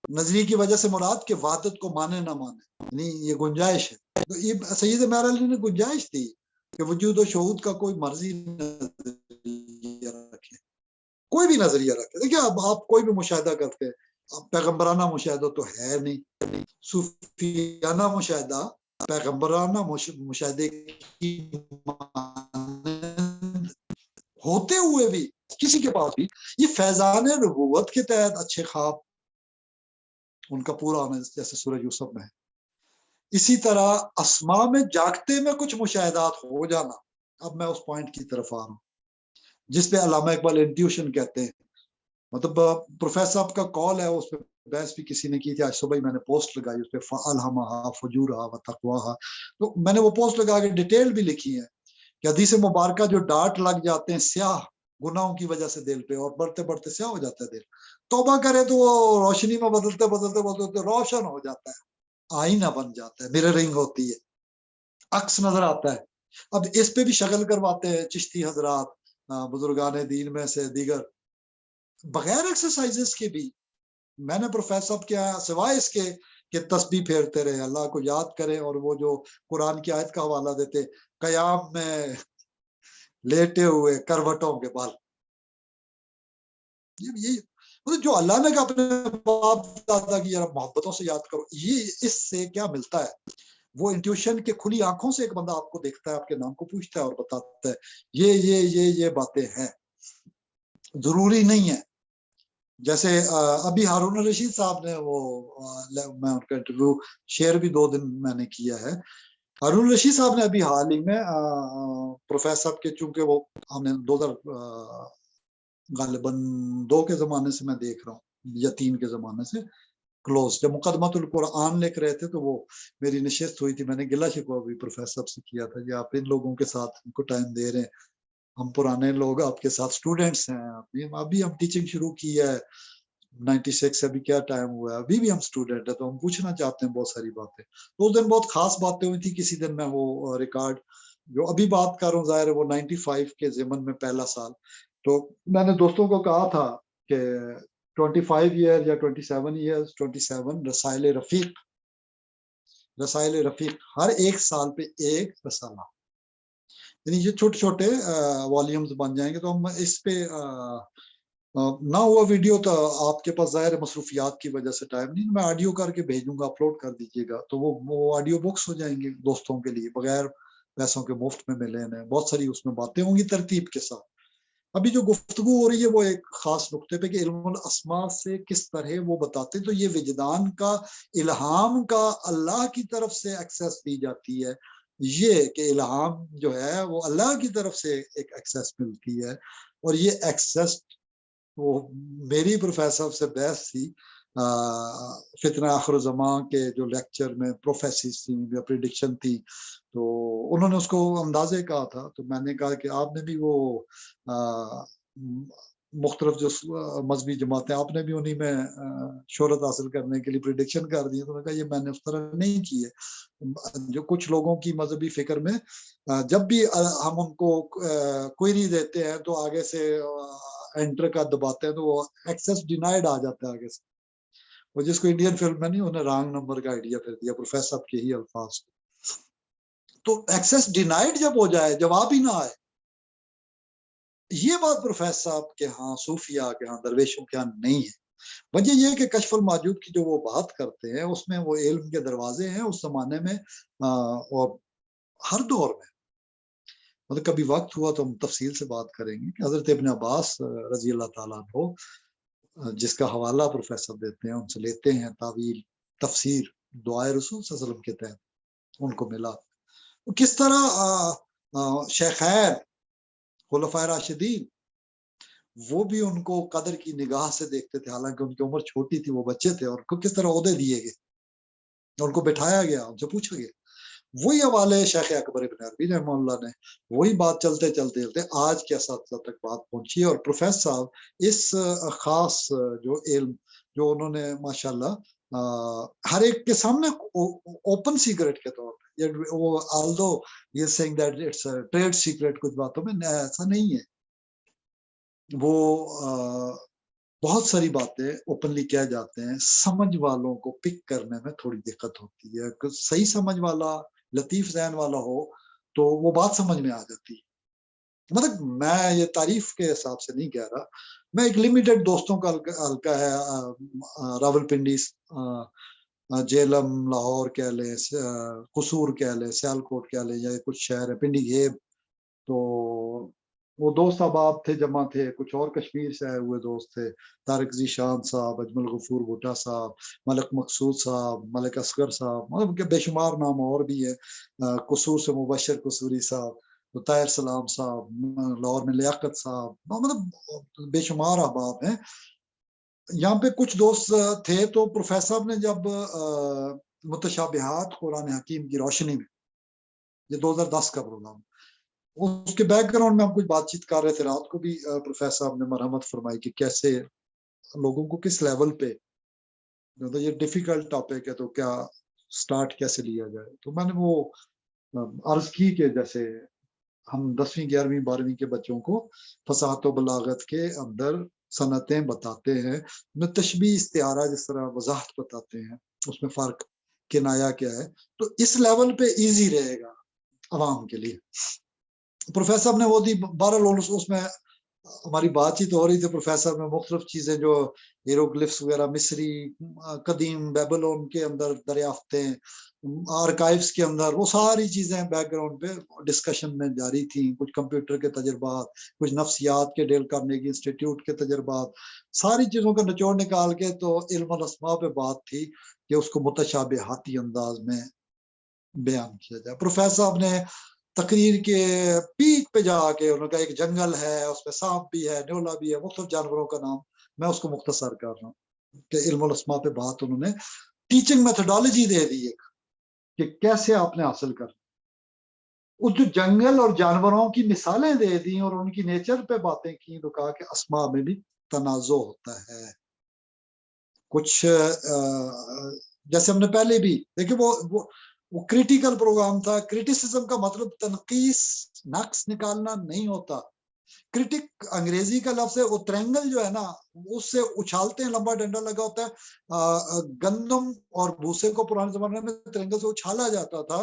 نظریے کی وجہ سے مراد کہ وحدت کو مانے نہ مانے, یعنی یہ گنجائش ہے. تو یہ سید مہر علی نے گنجائش دی کہ وجود و شہود کا کوئی مرضی نظریہ رکھے, کوئی بھی نظریہ رکھے. دیکھیں اب آپ کوئی بھی مشاہدہ کرتے ہیں, پیغمبرانہ مشاہدہ تو ہے نہیں, صوفیانہ مشاہدہ پیغمبرانہ مشاہدے کی ہوتے ہوئے بھی کسی کے پاس بھی یہ فیضان نبوت کے تحت اچھے خواب ان کا پورا آنا, جیسے سورہ یوسف میں ہے. اسی طرح اسماء میں جاگتے میں کچھ مشاہدات ہو جانا. اب میں اس پوائنٹ کی طرف آ رہا ہوں جس پہ علامہ اقبال انٹیوشن کہتے ہیں. مطلب پروفیسر صاحب کا کال ہے, اس پہ بحث بھی کسی نے کی تھی, آج صبح ہی میں نے پوسٹ لگائی اس پہ, فَأَلْهَمَهَا فُجُورَهَا وَتَقْوَاهَا. تو میں نے وہ پوسٹ لگا کے ڈیٹیل بھی لکھی ہے کہ حدیث مبارکہ جو ڈاٹ لگ جاتے ہیں سیاہ گناہوں کی وجہ سے دل پہ, اور بڑھتے بڑھتے سیاہ ہو جاتا ہے دل, توبہ کرے تو وہ روشنی میں بدلتے بدلتے بدلتے روشن ہو جاتا ہے, آئینہ بن جاتا ہے, مررنگ ہوتی ہے, عکس نظر آتا ہے. اب اس پہ بھی شغل کرواتے ہیں چشتی حضرات, بزرگان دین میں سے دیگر, بغیر ایکسرسائزز کے بھی. میں نے پروفیسر صاحب کے سوائے اس کے کہ تسبیح پھیرتے رہے، اللہ کو یاد کریں، اور وہ جو قرآن کی آیت کا حوالہ دیتے، قیام میں لیٹے ہوئے کروٹوں کے بال، یہ مطلب جو اللہ نے کہا اپنے باپ دادا کی یار محبتوں سے یاد کرو، یہ اس سے کیا ملتا ہے؟ وہ انٹیوشن کے کھلی آنکھوں سے ایک بندہ آپ کو دیکھتا ہے، آپ کے نام کو پوچھتا ہے اور بتاتا ہے یہ باتیں ہیں، ضروری نہیں ہے۔ جیسے ابھی ہارون الرشید صاحب نے میں ان کا انٹرویو شیئر بھی 2 دن میں نے کیا ہے۔ ہارون الرشید صاحب نے ابھی حال ہی میں پروفیسر صاحب کے، چونکہ وہ ہم نے 2000 غالباً 2 کے زمانے سے میں دیکھ رہا ہوں یا 3 کے زمانے سے کلوز، جب مقدمۃ القرآن لکھ رہے تھے تو وہ میری نشست ہوئی تھی، میں نے گلہ شکوہ بھی پروفیسر صاحب سے کیا تھا کہ آپ ان لوگوں کے ساتھ ان کو ٹائم دے رہے ہیں، ہم پرانے لوگ آپ کے ساتھ اسٹوڈنٹس ہیں، ابھی ہم ٹیچنگ شروع کی ہے 96 سے، ابھی کیا ٹائم ہوا ہے، ابھی بھی ہم اسٹوڈنٹ ہیں، تو ہم پوچھنا چاہتے ہیں بہت ساری باتیں۔ تو اس دن بہت خاص باتیں ہوئی تھی، کسی دن میں وہ ریکارڈ جو ابھی بات کر رہا ہوں، ظاہر ہے وہ 95 کے ضمن میں پہلا سال، تو میں نے دوستوں کو کہا تھا کہ 25 ایئر یا 27 ایئرز 27 رسائل رفیق ہر ایک سال پہ ایک رسالہ، یعنی یہ چھوٹے چھوٹے والیومز بن جائیں گے، تو ہم اس پہ نہ ہوا ویڈیو تو آپ کے پاس ظاہر مصروفیات کی وجہ سے ٹائم نہیں، میں آڈیو کر کے بھیجوں گا، اپلوڈ کر دیجیے گا، تو وہ آڈیو بکس ہو جائیں گے دوستوں کے لیے، بغیر پیسوں کے مفت میں ملے ہیں، بہت ساری اس میں باتیں ہوں گی ترتیب کے ساتھ۔ ابھی جو گفتگو ہو رہی ہے وہ ایک خاص نقطے پہ کہ علم الاسماء سے کس طرح وہ بتاتے ہیں، تو یہ وجدان کا الہام کا اللہ کی طرف سے ایکسیس دی جاتی ہے، یہ کہ الہام جو ہے وہ اللہ کی طرف سے ایک ایکسیس ملتی ہے، اور یہ ایکسیس وہ میری پروفیسر سے بحث تھی فتنہ آخر زمان کے جو لیکچر میں پروفیسیز تھی یا پریڈکشن تھی، تو انہوں نے اس کو اندازے کہا تھا، تو میں نے کہا کہ آپ نے بھی وہ مختلف جو مذہبی جماعتیں، آپ نے بھی انہی میں شہرت حاصل کرنے کے لیے پریڈکشن کر دی ہے، تو میں نے کہا یہ میں نے اس طرح نہیں کی ہے، جو کچھ لوگوں کی مذہبی فکر میں جب بھی ہم ان کو کوئری دیتے ہیں تو آگے سے انٹر کا دباتے ہیں تو وہ ایکسس ڈینائیڈ آ جاتا ہے آگے سے، وہ جس کو انڈین فلم میں نہیں انہیں رانگ نمبر کا آئیڈیا پھر دیا پروفیسر صاحب کے ہی الفاظ کو، تو ایکسس ڈینائیڈ جب ہو جائے، جواب ہی نہ آئے، یہ بات پروفیسر صاحب کے ہاں، صوفیاء کے ہاں، درویشوں کے ہاں نہیں ہے۔ وجہ یہ کہ کشف الموجود کی جو وہ بات کرتے ہیں اس میں وہ علم کے دروازے ہیں اس زمانے میں اور ہر دور میں، مطلب کبھی وقت ہوا تو ہم تفصیل سے بات کریں گے کہ حضرت ابن عباس رضی اللہ تعالیٰ عنہ جس کا حوالہ پروفیسر دیتے ہیں، ان سے لیتے ہیں تعویل تفسیر دعائے رسول صلی اللہ علیہ وسلم کے تحت ان کو ملا، کس طرح شیخین خلفائے راشدین وہ بھی ان کو قدر کی نگاہ سے دیکھتے تھے، حالانکہ ان کی عمر چھوٹی تھی، وہ بچے تھے، اور ان کو کس طرح عہدے دیے گئے، ان کو بٹھایا گیا، ان سے پوچھا گیا، وہی حوالے شیخ اکبر ابن عربی رحمہ اللہ نے، وہی بات چلتے چلتے چلتے آج کے اساتذہ تک بات پہنچی ہے، اور پروفیسر صاحب اس خاص جو علم جو انہوں نے ماشاءاللہ ہر ایک کے سامنے اوپن سیکرٹ کے طور پہ، وہ آلدو یہ saying that it's trade secret, کچھ باتوں میں ایسا نہیں ہے، وہ بہت ساری باتیں اوپنلی کہہ جاتے ہیں، سمجھ والوں کو پک کرنے میں تھوڑی دقت ہوتی ہے، صحیح سمجھ والا لطیف ذہن والا ہو تو وہ بات سمجھ میں آ جاتی ہے، مطلب میں یہ تعریف کے حساب سے نہیں کہہ رہا، میں ایک لمیٹڈ دوستوں کا حلقہ ہے، راول پنڈی، جیلم، لاہور کہہ لیں، قصور کہہ لیں، سیالکوٹ کہہ لیں، یا کچھ شہر ہے پنڈی گھیب، تو وہ دوست احباب تھے، جمع تھے، کچھ اور کشمیر سے آئے ہوئے دوست تھے، طارق ذیشان صاحب، اجمل غفور بھٹا صاحب، ملک مقصود صاحب، ملک اصغر صاحب، مطلب کہ بے شمار نام اور بھی ہے، قصور سے مبشر قصوری صاحب، طاہر سلام صاحب، لاہور میں لیاقت صاحب، مطلب بے شمار احباب ہیں یہاں پہ۔ کچھ دوست تھے تو پروفیسر صاحب نے جب متشابہات قرآن حکیم کی روشنی میں، یہ 2010 کا پروگرام، اس کے بیک گراؤنڈ میں ہم کچھ بات چیت کر رہے تھے، رات کو بھی پروفیسر صاحب نے مرحمت فرمائی کہ کیسے لوگوں کو کس لیول پہ، یہ ڈیفیکلٹ ٹاپک ہے تو کیا سٹارٹ کیسے لیا جائے، تو میں نے وہ عرض کی کہ جیسے ہم 10ویں 11ویں 12ویں کے بچوں کو فصاحت و بلاغت کے اندر صنعتیں بتاتے ہیں، تشبیہ استعارہ جس طرح وضاحت بتاتے ہیں، اس میں فرق کنایا کیا ہے. تو اس لیول پہ ایزی رہے گا عوام کے لیے. پروفیسر صاحب نے وہ دی. بہرحال اس میں ہماری بات چیت ہو رہی تھی پروفیسر میں مختلف چیزیں جو ہیروگلفس وغیرہ مصری قدیم بیبلون کے اندر دریافتیں آرکائیوز کے اندر وہ ساری چیزیں بیک گراؤنڈ پہ ڈسکشن میں جاری تھیں. کچھ کمپیوٹر کے تجربات, کچھ نفسیات کے ڈیل کارنیگی انسٹیٹیوٹ کے تجربات, ساری چیزوں کا نچوڑ نکال کے تو علم الاسماء پہ بات تھی کہ اس کو متشابہاتی انداز میں بیان کیا جائے. پروفیسر صاحب نے تقریر کے پیک پہ جا کے انہوں نے کہا ایک جنگل ہے, اس میں سانپ بھی ہے, نیولا بھی ہے, مختلف جانوروں کا نام. میں اس کو مختصر کر رہا ہوں کہ علم الاسماء پہ بات انہوں نے ٹیچنگ میتھڈالوجی دے دی ایک کہ کیسے آپ نے حاصل کر. اس جو جنگل اور جانوروں کی مثالیں دے دی اور ان کی نیچر پہ باتیں کی تو کہا کہ اسماء میں بھی تنازع ہوتا ہے. کچھ جیسے ہم نے پہلے بھی دیکھیں وہ کریٹیکل پروگرام تھا. کریٹیسزم کا مطلب تنقیص نقص نکالنا نہیں ہوتا. کرٹک انگریزی کا لفظ ہے. وہ ٹرینگل جو ہے نا اس سے اچھالتے ہیں, لمبا ڈنڈا لگا ہوتا ہے. گندم اور بھوسے کو پرانے زمانے میں ٹرینگل سے اچھالا جاتا تھا.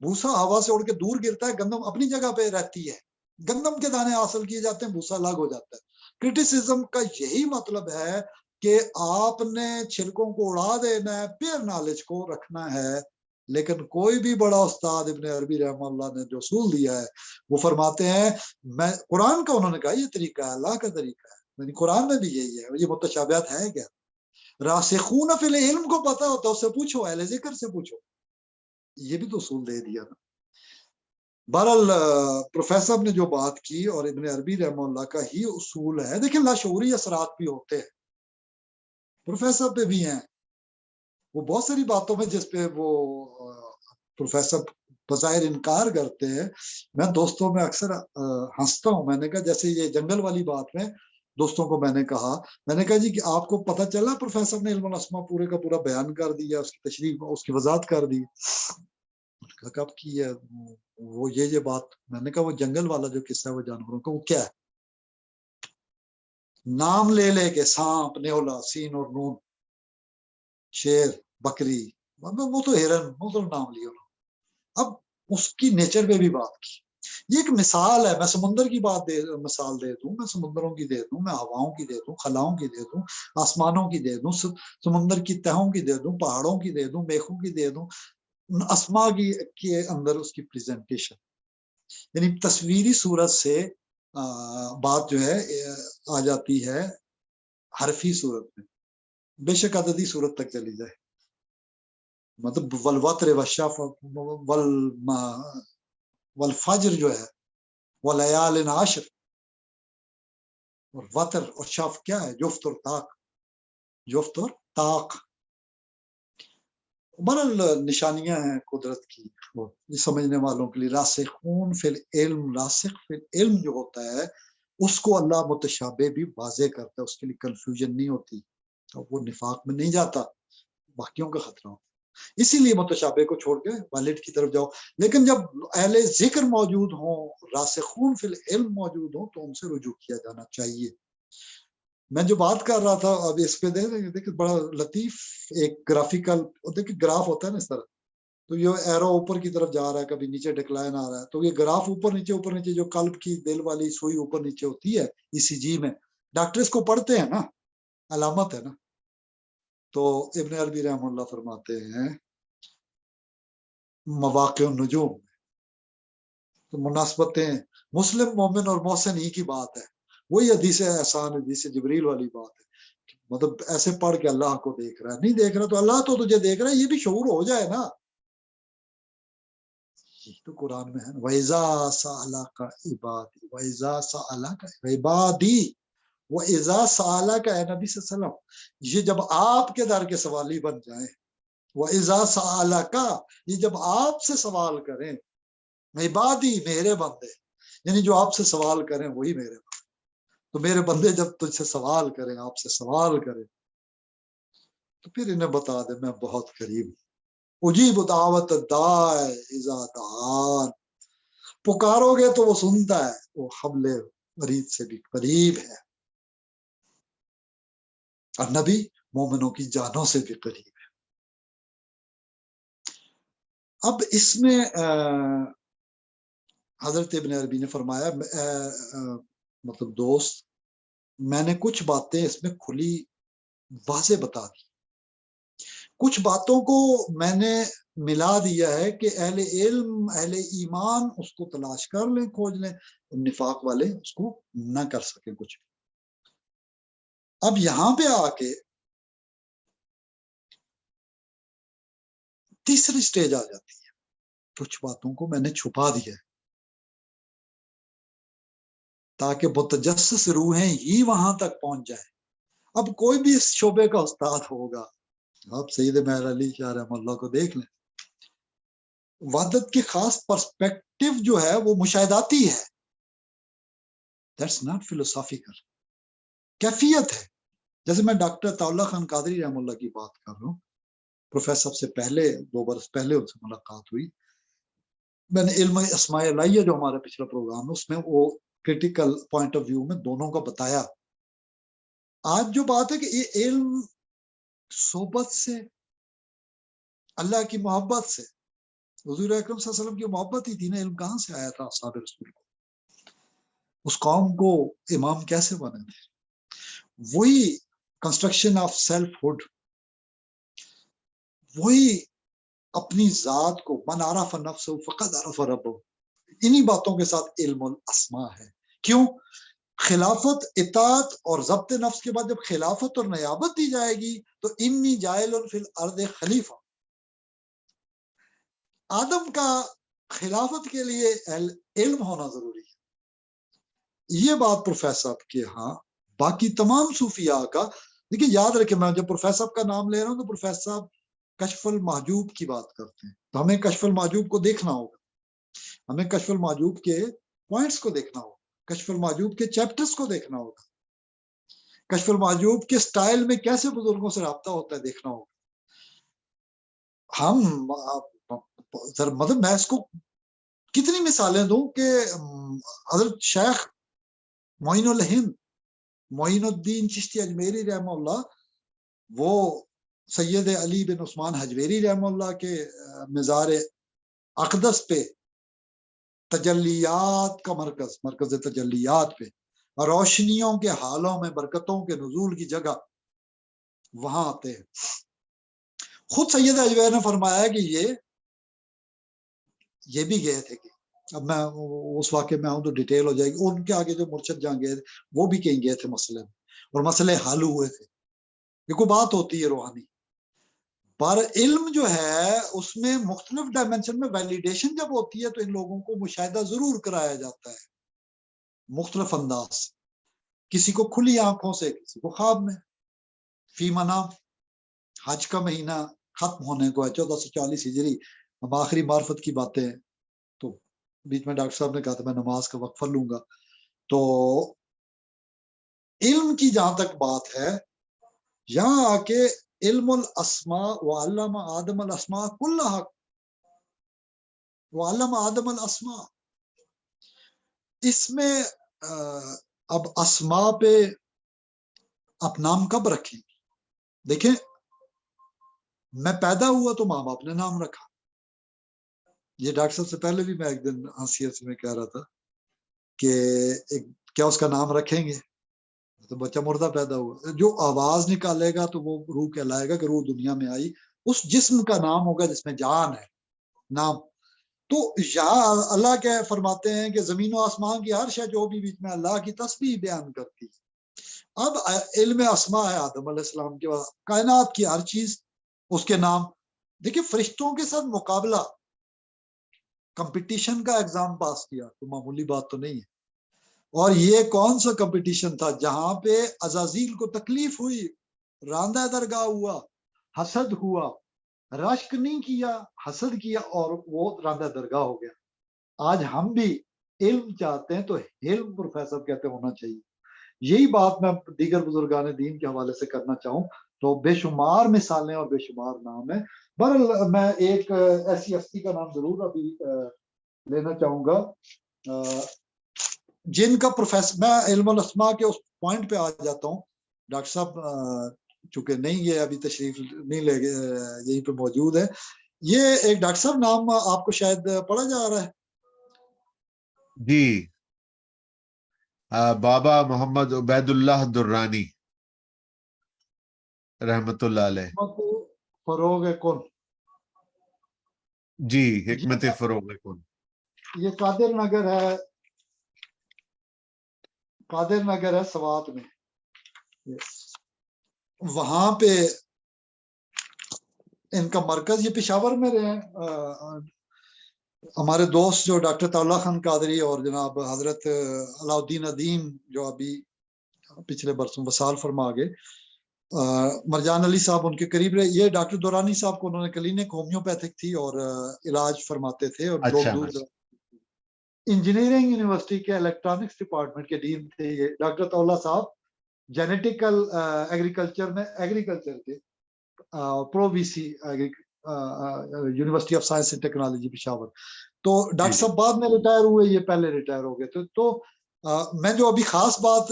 بھوسا ہوا سے اڑ کے دور گرتا ہے, گندم اپنی جگہ پہ رہتی ہے, گندم کے دانے حاصل کیے جاتے ہیں, بھوسا الگ ہو جاتا ہے. کرٹیسزم کا یہی مطلب ہے کہ آپ نے چھلکوں کو اڑا دینا ہے, پھر نالج کو رکھنا ہے. لیکن کوئی بھی بڑا استاد ابن عربی رحمہ اللہ نے جو اصول دیا ہے وہ فرماتے ہیں, میں قرآن کا انہوں نے کہا یہ طریقہ ہے, اللہ کا طریقہ ہے, یعنی قرآن میں بھی یہی ہے. یہ متشابہات ہے کیا؟ راسخون فی العلم کو پتا ہوتا ہے, اس سے پوچھو, اہل ذکر سے پوچھو. یہ بھی تو اصول دے دیا نا. بہرحال پروفیسر نے جو بات کی اور ابن عربی رحمہ اللہ کا ہی اصول ہے. دیکھیں لاشعوری اثرات بھی ہوتے ہیں, پروفیسر پہ بھی ہیں. وہ بہت ساری باتوں میں جس پہ وہ پروفیسر بظاہر انکار کرتے ہیں, میں دوستوں میں اکثر ہنستا ہوں. میں نے کہا جیسے یہ جنگل والی بات میں دوستوں کو میں نے کہا جی کہ آپ کو پتہ چلا پروفیسر نے علم الاسماء پورے کا پورا بیان کر دیا, اس کی تشریح اس کی وضاحت کر دی. کب کی ہے وہ یہ بات؟ میں نے کہا وہ جنگل والا جو قصہ ہے وہ جانوروں کا, وہ کیا ہے؟ نام لے لے کے سانپ, نیولا, سین اور نون, شیر, بکری, وہ تو ہرن, وہ تو نام لیا. اب اس کی نیچر پہ بھی بات کی. یہ ایک مثال ہے. میں سمندر کی مثال دے دوں, میں سمندروں کی دے دوں, میں ہواؤں کی دے دوں, خلاؤں کی دے دوں, آسمانوں کی دے دوں, سمندر کی تہوں کی دے دوں, پہاڑوں کی دے دوں, میخوں کی دے دوں. اسما کے اندر اس کی پریزنٹیشن یعنی تصویری صورت سے بات جو ہے آ جاتی ہے حرفی صورت میں, بے شک عددی صورت تک چلی جائے. مطلب والوتر والشفع والفجر جو ہے ولیال عشر, اور وتر اور شف کیا ہے؟ جفت اور طاق, جفت اور طاق. بہرحال نشانیاں ہیں قدرت کی سمجھنے والوں کے لیے. راسخون فی العلم, راسخ فی العلم جو ہوتا ہے اس کو اللہ متشابہ بھی واضح کرتا ہے, اس کے لیے کنفیوژن نہیں ہوتی, وہ نفاق میں نہیں جاتا, باقیوں کا خطرہ ہوتا. اسی لیے متشابہ کو چھوڑ کے والد کی طرف جاؤ. لیکن جب اہل ذکر موجود ہوں, راسخون فی العلم موجود ہوں, تو ان سے رجوع کیا جانا چاہیے. میں جو بات کر رہا تھا اب اس پہ دیکھیں بڑا لطیف ایک گرافیکل, دیکھیں گراف ہوتا ہے نا اس طرح, تو یہ ایرو اوپر کی طرف جا رہا ہے, کبھی نیچے ڈکلائن آ رہا ہے, تو یہ گراف اوپر نیچے جو قلب کی دل والی سوئی اوپر نیچے ہوتی ہے ECG میں, ڈاکٹر اس کو پڑھتے ہیں نا, علامت ہے نا. تو ابن عربی رحم اللہ فرماتے ہیں مواقع النجوم, تو مناسبتیں مسلم مومن اور محسن ہی کی بات ہے. وہی حدیث احسان, حدیث جبریل والی بات ہے. مطلب ایسے پڑھ کے اللہ کو دیکھ رہا ہے, نہیں دیکھ رہا تو اللہ تو تجھے دیکھ رہا ہے, یہ بھی شعور ہو جائے نا. یہ تو قرآن میں ہے نا, وَإِذَا سَأَلَكَ عِبَادِي وَإِذَا سَأَلَكَ عِبَادِي وَإِذَا سَأَلَكَ, اے نبی صلی اللہ علیہ وسلم یہ جب آپ کے در کے سوالی بن جائیں, وَإِذَا سَأَلَكَ یہ جب آپ سے سوال کریں, عبادی میرے بندے, یعنی جو آپ سے سوال کریں وہی میرے بندے. تو میرے بندے جب تجھ سے سوال کریں, آپ سے سوال کریں, تو پھر انہیں بتا دے میں بہت قریب ہوں. اجیب دعوت الداع اذا دعان, پکارو گے تو وہ سنتا ہے, وہ حبل ورید سے بھی قریب ہے. اور نبی مومنوں کی جانوں سے بھی قریب ہے. اب اس میں حضرت ابن عربی نے فرمایا مطلب دوست میں نے کچھ باتیں اس میں کھلی واضح بتا دی، کچھ باتوں کو میں نے ملا دیا ہے کہ اہل علم اہل ایمان اس کو تلاش کر لیں، کھوج لیں، نفاق والے اس کو نہ کر سکیں کچھ بھی۔ اب یہاں پہ آ کے تیسری سٹیج آ جاتی ہے، کچھ باتوں کو میں نے چھپا دیا ہے تاکہ متجسس روحیں ہی وہاں تک پہنچ جائے۔ اب کوئی بھی اس شعبے کا استاد ہوگا، آپ سید مہر علی شاہ رحمہ اللہ کو دیکھ لیں، وحدت کی خاص پرسپیکٹو جو ہے وہ مشاہداتی ہے، دیٹس ناٹ فلسافیکل، کیفیت ہے۔ جیسے میں ڈاکٹر عطا اللہ خان قادری رحمہ اللہ کی بات کر رہا ہوں، پروفیسر سے پہلے 2 برس پہلے ان سے ملاقات ہوئی، میں نے علم اسماء الہیہ جو ہمارا پچھلا پروگرام ہے اس میں وہ کریٹیکل پوائنٹ آف ویو میں دونوں کا بتایا۔ آج جو بات ہے کہ یہ علم صحبت سے، اللہ کی محبت سے، حضور اکرم صلی اللہ علیہ وسلم کی محبت ہی تھی نا، علم کہاں سے آیا تھا اصحاب رسول کو، اس قوم کو امام کیسے بنے تھے؟ وہی کنسٹرکشن آف سیلف ہوڈ، وہی اپنی ذات کو، من عرف نفسہ فقد عرف ربہ، انہی باتوں کے ساتھ علم الاسماء ہے۔ کیوں؟ خلافت، اطاعت اور ضبط نفس کے بعد جب خلافت اور نیابت دی جائے گی تو انی جاعل فی الارض خلیفہ، آدم کا خلافت کے لیے علم ہونا ضروری ہے۔ یہ بات پروفیسر صاحب کے ہاں باقی تمام صوفیاء کا، دیکھیے یاد رکھیں میں جب پروفیسر صاحب کا نام لے رہا ہوں تو پروفیسر صاحب کشف المحجوب کی بات کرتے ہیں، تو ہمیں کشف المحجوب کو دیکھنا ہوگا، ہمیں کشف المحجوب کے پوائنٹس کو دیکھنا ہوگا، کشف المحجوب کے چیپٹرز کو دیکھنا ہوگا، کشف المحجوب کے سٹائل میں کیسے بزرگوں سے رابطہ ہوتا ہے دیکھنا ہوگا۔ ہم مطلب میں اس کو کتنی مثالیں دوں کہ حضرت شیخ معین الہند معین الدین چشتی اجمیری رحمہ اللہ، وہ سید علی بن عثمان حجویری رحمہ اللہ کے مزار اقدس پہ، تجلیات کا مرکز تجلیات پہ، روشنیوں کے حالوں میں برکتوں کے نزول کی جگہ وہاں آتے ہیں۔ خود سید اجویر نے فرمایا کہ یہ بھی گئے تھے، کہ اب میں اس واقعے میں آؤں تو ڈیٹیل ہو جائے گی، ان کے آگے جو مرشد جہاں گئے وہ بھی کہیں گئے تھے مسئلے میں، اور مسئلے حل ہوئے تھے۔ یہ کوئی بات ہوتی ہے روحانی، پر علم جو ہے اس میں مختلف ڈائمنشن میں ویلیڈیشن جب ہوتی ہے تو ان لوگوں کو مشاہدہ ضرور کرایا جاتا ہے مختلف انداز سے، کسی کو کھلی آنکھوں سے، کسی کو خواب میں، فی منام۔ حج کا مہینہ ختم ہونے کو ہے، 1440 ہجری، اب آخری معرفت کی باتیں ہیں، تو بیچ میں ڈاکٹر صاحب نے کہا تھا میں نماز کا وقفہ لوں گا۔ تو علم کی جہاں تک بات ہے، یہاں آ کے علم الاسماء وعلم آدم الاسماء کلھا، وعلم آدم الاسماء، اس میں اب اسماء پہ آپ نام کب رکھیں؟ دیکھیں میں پیدا ہوا تو ماں باپ نے نام رکھا، یہ ڈاکٹر صاحب سے پہلے بھی میں ایک دن ہنسی میں کہہ رہا تھا کہ کیا اس کا نام رکھیں گے؟ تو بچہ مردہ پیدا ہوا، جو آواز نکالے گا تو وہ روح کہلائے گا کہ روح دنیا میں آئی، اس جسم کا نام ہوگا جس میں جان ہے، نام۔ تو یہاں اللہ کے فرماتے ہیں کہ زمین و آسمان کی ہر شے جو بھی بیچ میں اللہ کی تسبیح بیان کرتی ہے۔ اب علم اسماء ہے آدم علیہ السلام کے بعد، کائنات کی ہر چیز اس کے نام۔ دیکھیں فرشتوں کے ساتھ مقابلہ، کمپٹیشن کا ایگزام پاس کیا تو معمولی بات تو نہیں ہے، اور یہ کون سا کمپٹیشن تھا جہاں پہ عزازیل کو تکلیف ہوئی، راندہ درگاہ ہوا، حسد ہوا، رشک نہیں کیا، حسد کیا، اور وہ راندہ درگاہ ہو گیا۔ آج ہم بھی علم چاہتے ہیں تو علم پروفیسر کہتے ہونا چاہیے۔ یہی بات میں دیگر بزرگان دین کے حوالے سے کرنا چاہوں تو بے شمار مثالیں اور بے شمار نام ہیں۔ بہرحال میں ایک ایسی ہستی کا نام ضرور ابھی لینا چاہوں گا جن کا پروفیسر، میں علم الاسماء کے اس پوائنٹ پہ آ جاتا ہوں، ڈاکٹر صاحب چونکہ نہیں یہ ابھی تشریف نہیں لے گئے، یہیں پہ موجود ہے، یہ ایک ڈاکٹر صاحب نام آپ کو شاید پڑھا جا رہا ہے.
جی بابا محمد عبید اللہ درانی رحمت اللہ علیہ.
فروغ کن.
جی حکمت فروغ کن.
یہ قادر نگر ہے سوات میں. وہاں پہ ان کا مرکز یہ پشاور میں رہے ہیں. ہمارے دوست جو ڈاکٹر طاءاللہ خان قادری اور جناب حضرت علاء الدین ندیم جو ابھی پچھلے برسوں وصال فرما گئے، مرجان علی صاحب ان کے قریب رہے. یہ ڈاکٹر دورانی صاحب کو انہوں نے کلینک ہومیوپیتھک تھی اور علاج فرماتے تھے، اور لوگ دور انجینئرنگ یونیورسٹی کے الیکٹرانکس ڈپارٹمنٹ کے ڈین تھے. یہ ڈاکٹر طاءاللہ صاحب جینیٹیکل ایگریکلچر میں ایگریکلچر کے pro V C university of science and technology Peshawar. تو ڈاکٹر صاحب بعد میں ریٹائر ہوئے، یہ پہلے ریٹائر ہو گئے تھے. تو میں جو ابھی خاص بات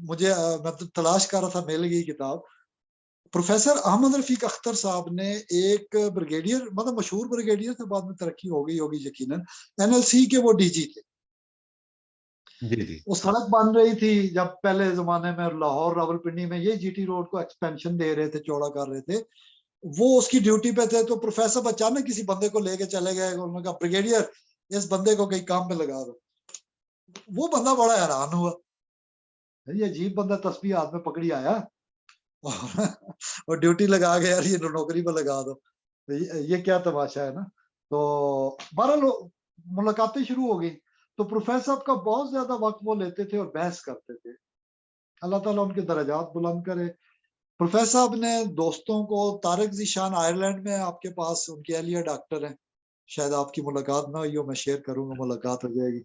مجھے میں تلاش کر رہا تھا، مل گئی کتاب. پروفیسر احمد رفیق اختر صاحب نے ایک بریگیڈیئر، مطلب مشہور بریگیڈیئر تھے، بعد میں ترقی ہو گئی ہوگی یقیناً، NLC کے وہ DG تھے. وہ سڑک بن رہی تھی جب پہلے زمانے میں لاہور راولپنڈی میں، یہ GT روڈ کو ایکسپینشن دے رہے تھے، چوڑا کر رہے تھے. وہ اس کی ڈیوٹی پہ تھے. تو پروفیسر اچانک کسی بندے کو لے کے چلے گئے. انہوں نے کہا بریگیڈیئر اس بندے کو کہیں کام پہ لگا دو. وہ بندہ بڑا حیران ہوا، یہ عجیب بندہ تسبیح ہاتھ میں پکڑی آیا اور ڈیوٹی لگا گیا، یہ نوکری پہ لگا دو. یہ کیا تماشا ہے نا. تو بہرحال ملاقاتیں شروع ہو گئی. تو پروفیسر صاحب کا بہت زیادہ وقت وہ لیتے تھے اور بحث کرتے تھے. اللہ تعالیٰ ان کے درجات بلند کرے. پروفیسر صاحب نے دوستوں کو، طارق ذیشان آئرلینڈ میں آپ کے پاس، ان کی اہلیہ ڈاکٹر ہیں، شاید آپ کی ملاقات نہ ہوئی ہو، میں شیئر کروں گا، ملاقات ہو جائے گی.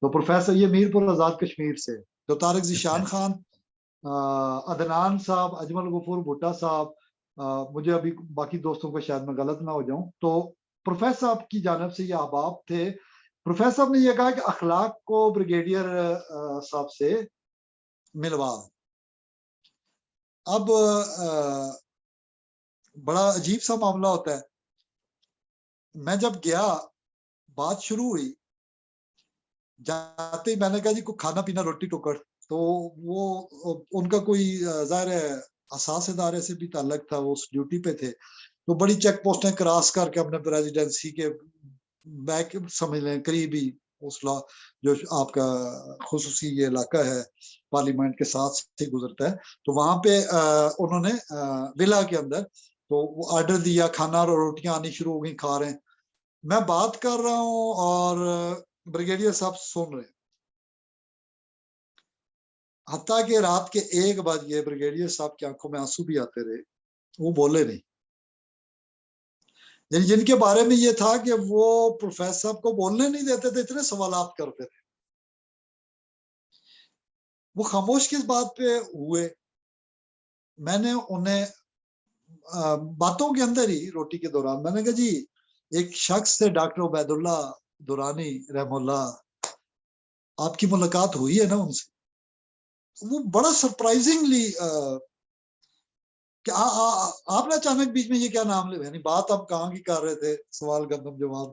تو پروفیسر یہ میر پور آزاد کشمیر سے. تو طارق ذیشان خان، عدنان صاحب، اجمل غفور بھٹا صاحب، مجھے ابھی باقی دوستوں کو شاید میں غلط نہ ہو جاؤں. تو پروفیسر صاحب کی جانب سے یہ احباب تھے. پروفیسر صاحب نے یہ کہا کہ اخلاق کو بریگیڈیئر صاحب سے ملوا. اب بڑا عجیب سا معاملہ ہوتا ہے. میں جب گیا، بات شروع ہوئی، جاتے ہی میں نے کہا جی کوئی کھانا پینا، روٹی ٹکڑ. تو وہ ان کا کوئی ظاہر ہے حساس ادارے سے بھی تعلق تھا، وہ اس ڈیوٹی پہ تھے. تو بڑی چیک پوسٹیں کراس کر کے اپنے پریزیڈنسی کے بیک سمجھ لیں قریبی اسلحہ جو آپ کا خصوصی یہ علاقہ ہے پارلیمنٹ کے ساتھ سے گزرتا ہے. تو وہاں پہ انہوں نے ولا کے اندر تو وہ آرڈر دیا، کھانا اور روٹیاں آنی شروع ہو گئی، کھا رہے ہیں. میں بات کر رہا ہوں اور بریگیڈیئر صاحب سن رہے ہیں. حتیٰ کہ رات کے 1 بج گئے، بریگیڈیئر صاحب کی آنکھوں میں آنسو بھی آتے رہے، وہ بولے نہیں. یعنی جن کے بارے میں یہ تھا کہ وہ پروفیسر صاحب کو بولنے نہیں دیتے تھے، اتنے سوالات کرتے تھے. وہ خاموش کس بات پہ ہوئے. میں نے انہیں باتوں کے اندر ہی روٹی کے دوران میں نے کہا جی ایک شخص سے ڈاکٹر عبید اللہ دورانی رحم اللہ، آپ کی ملاقات ہوئی ہے نا ان سے. وہ بڑا سرپرائزنگلی کہ آپ نے اچانک بیچ میں یہ کیا نام لے، یعنی بات آپ کہاں کی کر رہے تھے، سوال گندم جواب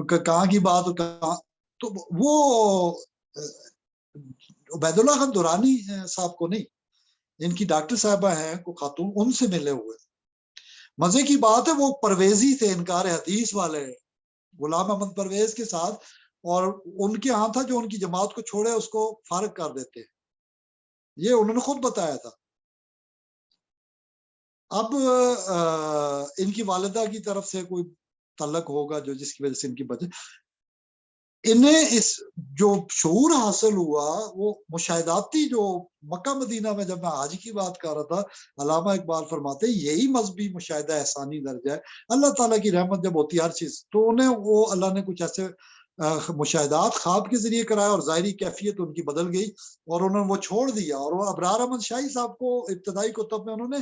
کہاں کی بات. تو وہ عبید اللہ خان دورانی صاحب کو نہیں، ان کی ڈاکٹر صاحبہ ہیں کو خاتون، ان سے ملے ہوئے. مزے کی بات ہے وہ پرویزی تھے، انکار حدیث والے، غلام احمد پرویز کے ساتھ. اور ان کے ہاں تھا جو ان کی جماعت کو چھوڑے اس کو فارغ کر دیتے، یہ انہوں نے خود بتایا تھا. اب ان کی والدہ کی طرف سے کوئی تعلق ہوگا جو جس کی وجہ سے ان کی بچے، انہیں اس جو شعور حاصل ہوا وہ مشاہداتی، جو مکہ مدینہ میں جب میں حج کی بات کر رہا تھا، علامہ اقبال فرماتے یہی مذہبی مشاہدہ احسانی درجہ ہے. اللہ تعالیٰ کی رحمت جب ہوتی ہے ہر چیز، تو انہیں وہ اللہ نے کچھ ایسے مشاہدات خواب کے ذریعے کرایا اور ظاہری کیفیت ان کی بدل گئی اور انہوں نے وہ چھوڑ دیا. اور وہ ابرار احمد شاہی صاحب کو ابتدائی کتب میں انہوں نے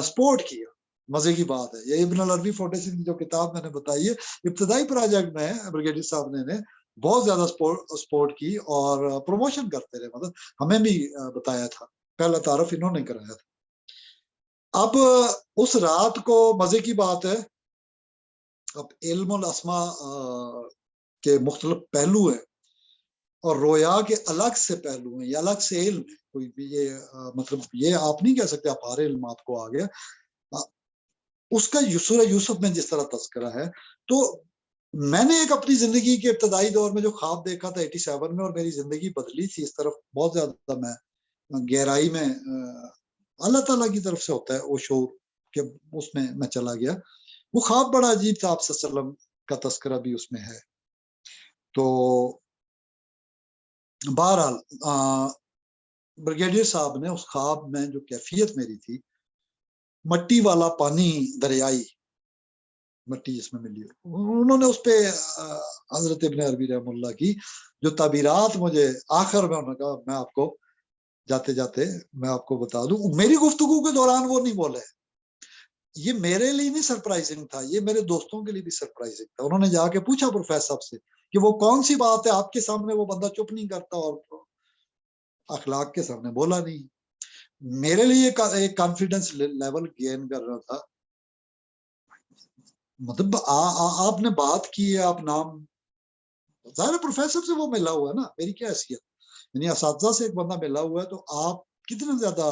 سپورٹ کیا. مزے کی بات ہے، یہ ابن العربی فاؤنڈیشن کی جو کتاب میں نے بتائی ہے، ابتدائی پروجیکٹ میں بریگیڈیئر صاحب نے بہت زیادہ سپورٹ کی اور پروموشن کرتے رہے. مطلب ہمیں بھی بتایا تھا، پہلا تعارف انہوں نے کرایا تھا. اب اس رات کو مزے کی بات ہے، اب علم الاسما کے مختلف پہلو ہیں اور رویا کے الگ سے پہلو ہیں، یہ الگ سے علم ہے، کوئی بھی یہ مطلب یہ آپ نہیں کہہ سکتے آپ ہر علم آپ کو آ گیا۔ اس کا سورہ یوسف میں جس طرح تذکرہ ہے، تو میں نے ایک اپنی زندگی کے ابتدائی دور میں جو خواب دیکھا تھا 87 میں، اور میری زندگی بدلی تھی اس طرف بہت زیادہ، میں گہرائی میں اللہ تعالیٰ کی طرف سے ہوتا ہے وہ شعور کہ اس میں چلا گیا۔ وہ خواب بڑا عجیب تھا، آپ صلی اللہ علیہ وسلم کا تذکرہ بھی اس میں ہے۔ تو بہرحال بریگیڈیئر صاحب نے اس خواب میں جو کیفیت میری تھی، مٹی والا پانی دریائی مٹی جس میں ملی، انہوں نے اس پہ حضرت ابن عربی رحم اللہ کی جو تعبیرات مجھے آخر میں انہوں نے کہا، میں آپ کو جاتے جاتے میں آپ کو بتا دوں، میری گفتگو کے دوران وہ نہیں بولے، یہ میرے لیے نہیں سرپرائزنگ تھا، یہ میرے دوستوں کے لیے بھی سرپرائزنگ تھا۔ انہوں نے جا کے پوچھا پروفیسر صاحب سے کہ وہ کون سی بات ہے، آپ کے سامنے وہ بندہ چپ نہیں کرتا اور اخلاق کے سامنے بولا نہیں۔ میرے لیے ایک کانفیڈنس لیول گین کر رہا تھا، مطلب آپ نے بات کی ہے، آپ نام ظاہر پروفیسر سے وہ ملا ہوا ہے نا، میری کیا حیثیت، یعنی اساتذہ سے ایک بندہ ملا ہوا ہے، تو آپ کتنا زیادہ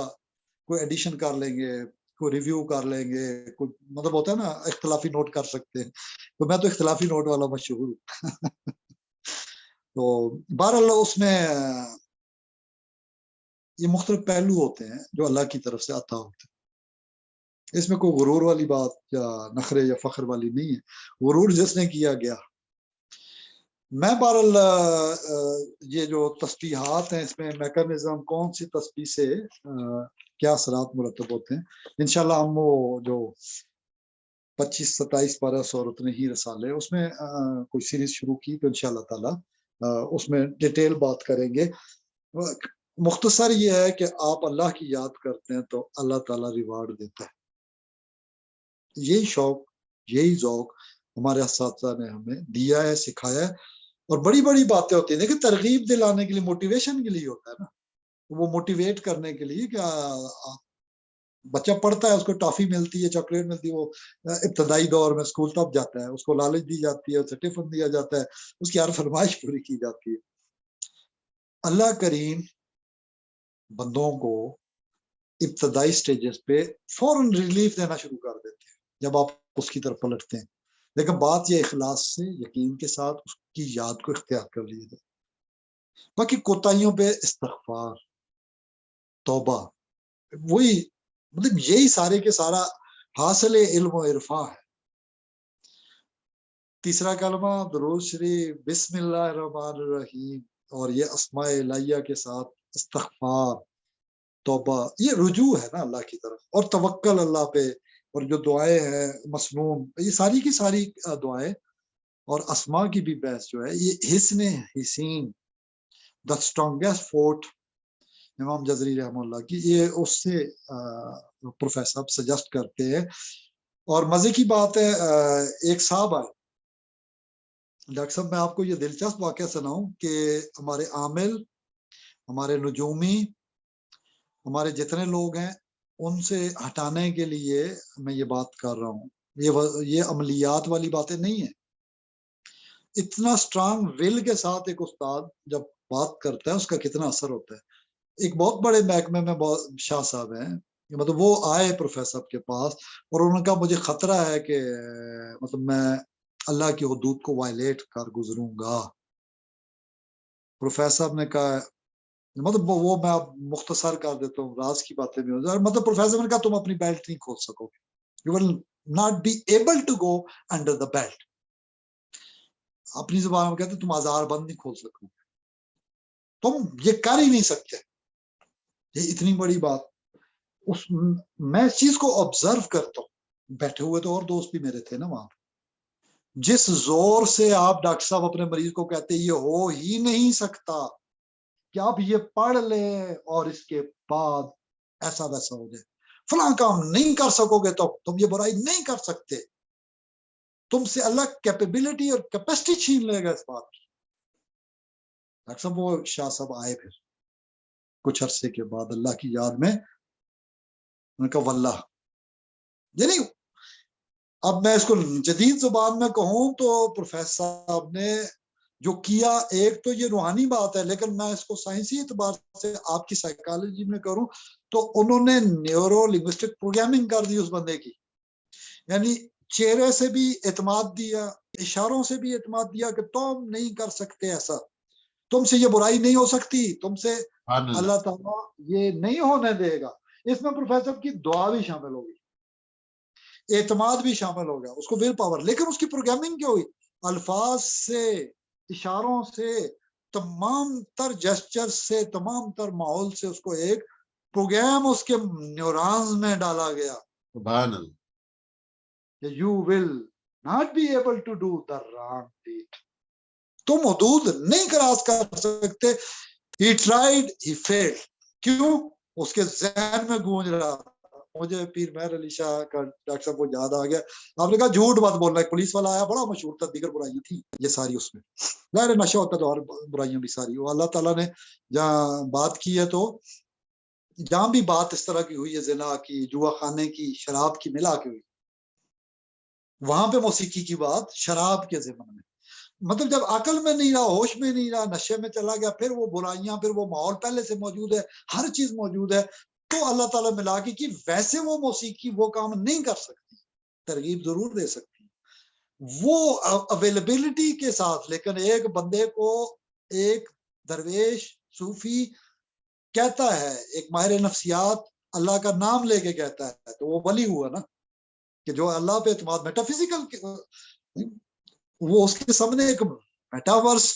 کوئی ایڈیشن کر لیں گے، کوئی ریویو کر لیں گے، کوئی مطلب ہوتا ہے نا اختلافی نوٹ کر سکتے ہیں، تو میں تو اختلافی نوٹ والا مشہور ہوں۔ تو بہرحال اس میں یہ مختلف پہلو ہوتے ہیں جو اللہ کی طرف سے عطا ہوتے ہیں، اس میں کوئی غرور والی بات یا نخرے یا فخر والی نہیں ہے، غرور جس نے کیا گیا۔ میں بہرحال یہ جو تسبیحات ہیں، اس میں میکانزم کون سی تسبیح سے کیا اثرات مرتب ہوتے ہیں، انشاءاللہ ہم وہ جو 25-27 پارہ سورۃ ہی رسالے اس میں کوئی سیریز شروع کی تو انشاءاللہ تعالی اس میں ڈیٹیل بات کریں گے۔ مختصر یہ ہے کہ آپ اللہ کی یاد کرتے ہیں تو اللہ تعالیٰ ریوارڈ دیتا ہے۔ یہی شوق، یہی ذوق ہمارے اساتذہ نے ہمیں دیا ہے، سکھایا ہے، اور بڑی بڑی باتیں ہوتی ہیں، دیکھیں ترغیب دلانے کے لیے، موٹیویشن کے لیے ہوتا ہے نا، وہ موٹیویٹ کرنے کے لیے کہ بچہ پڑھتا ہے، اس کو ٹافی ملتی ہے، چاکلیٹ ملتی ہے، وہ ابتدائی دور میں اسکول ٹاپ جاتا ہے، اس کو لالچ دی جاتی ہے، اسے ٹفن دیا جاتا ہے، اس کی ہر فرمائش پوری کی جاتی ہے۔ اللہ کریم بندوں کو ابتدائی سٹیجز پہ فوراً ریلیف دینا شروع کر دیتے ہیں جب آپ اس کی طرف پلٹتے ہیں، لیکن بات یہ اخلاص سے، یقین کے ساتھ اس کی یاد کو اختیار کر لیے جائے۔ باقی کوتاہیوں پہ استغفار، توبہ، وہی مطلب یہی سارے کے سارا حاصل علم و عرفان ہے۔ تیسرا کلمہ درود شریف، بسم اللہ الرحمن الرحیم، اور یہ اسماء الہیہ کے ساتھ استغفار، توبہ، یہ رجوع ہے نا اللہ کی طرف، اور توکل اللہ پہ، اور جو دعائیں ہیں مسنون، یہ ساری کی ساری دعائیں، اور اسماء کی بھی بحث جو ہے، یہ حسن حسین، the strongest fort، امام جزری رحمہ اللہ کی، یہ اس سے پروفیسر صاحب سجیسٹ کرتے ہیں۔ اور مزے کی بات ہے، ایک صاحب آئے، ڈاکٹر صاحب میں آپ کو یہ دلچسپ واقعہ سناؤں کہ ہمارے عامل، ہمارے نجومی، ہمارے جتنے لوگ ہیں، ان سے ہٹانے کے لیے میں یہ بات کر رہا ہوں، یہ عملیات والی باتیں نہیں ہیں۔ اتنا سٹرانگ ول کے ساتھ ایک استاد جب بات کرتا ہے، اس کا کتنا اثر ہوتا ہے۔ ایک بہت بڑے محکمے میں شاہ صاحب ہیں، مطلب وہ آئے پروفیسر صاحب کے پاس، اور انہوں نے کہا مجھے خطرہ ہے کہ مطلب میں اللہ کی حدود کو وائلیٹ کر گزروں گا۔ پروفیسر صاحب نے کہا، مطلب وہ میں اب مختصر کر دیتا ہوں، راز کی باتیں بھی ہو جائیں، مطلب پروفیسر نے کہا تم اپنی بیلٹ نہیں کھول سکو گے، you will not be able to go under the belt، اپنی زبان میں کہتے تم آزار بند نہیں کھول سکو گے، تم یہ کر ہی نہیں سکتے۔ یہ اتنی بڑی بات، میں اس چیز کو آبزرو کرتا ہوں، بیٹھے ہوئے تو اور دوست بھی میرے تھے نا وہاں، جس زور سے آپ ڈاکٹر صاحب اپنے مریض کو کہتے یہ ہو ہی نہیں سکتا کہ آپ یہ پڑھ لیں اور اس کے بعد ایسا ویسا ہو جائے، فلاں کام نہیں کر سکو گے تو تم یہ برائی نہیں کر سکتے، تم سے اللہ کیپیبلٹی اور کیپیسٹی چھین لے گا اس بات کی۔ ڈاکٹر صاحب وہ شاہ صاحب آئے پھر کچھ عرصے کے بعد اللہ کی یاد میں، انہوں نے کہا واللہ یعنی اب میں اس کو جدید زبان میں کہوں تو پروفیسر صاحب نے جو کیا، ایک تو یہ روحانی بات ہے، لیکن میں اس کو سائنسی اعتبار سے آپ کی سائیکالوجی میں کروں تو انہوں نے نیورو لنگوسٹک پروگرامنگ کر دی اس بندے کی. یعنی چہرے سے بھی اعتماد دیا، اشاروں سے بھی اعتماد دیا کہ تم نہیں کر سکتے ایسا، تم سے یہ برائی نہیں ہو سکتی، تم سے
سبحان اللہ.
اللہ تعالیٰ یہ نہیں ہونے دے گا. اس میں پروفیسر کی دعا بھی شامل ہوگی، اعتماد بھی شامل ہو گیا، اس کو ول پاور. لیکن اس کی پروگرامنگ کیا ہوئی؟ الفاظ سے، اشاروں سے، تمام تر جسچر سے، تمام تر ماحول سے اس کو ایک پروگرام اس کے نیورانز میں ڈالا گیا
سبحان اللہ.
کہ you will not be able to do the wrong deed. تم حدود نہیں کراس کر سکتے. He tried he failed. کیوں؟ اس کے ذہن میں گونج رہا. مجھے پیر مہر علی شاہ کا ڈاکٹر صاحب وہ یاد آ گیا. آپ نے کہا جھوٹ بات بولنا. ایک پولیس والا آیا، بڑا مشہور تھا، دیگر برائی تھی یہ ساری اس میں، ظاہر نشہ ہوتا تو اور برائیاں بھی ساری. وہ اللہ تعالیٰ نے جہاں بات کی ہے، تو جہاں بھی بات اس طرح کی ہوئی ہے، زنا کی، جوا خانے کی، شراب کی ملا کے ہوئی، وہاں پہ موسیقی کی بات شراب کے ضمن میں. مطلب جب عقل میں نہیں رہا، ہوش میں نہیں رہا، نشے میں چلا گیا، پھر وہ برائیاں، پھر وہ ماحول پہلے سے موجود ہے، ہر چیز موجود ہے، تو اللہ تعالیٰ ملا کے کی ویسے وہ موسیقی وہ کام نہیں کر سکتی، ترغیب ضرور دے سکتی وہ اویلیبلٹی کے ساتھ. لیکن ایک بندے کو ایک درویش صوفی کہتا ہے، ایک ماہر نفسیات اللہ کا نام لے کے کہتا ہے، تو وہ ولی ہوا نا، کہ جو اللہ پہ اعتماد، میٹا فزیکل، وہ اس کے سامنے ایک میٹاورس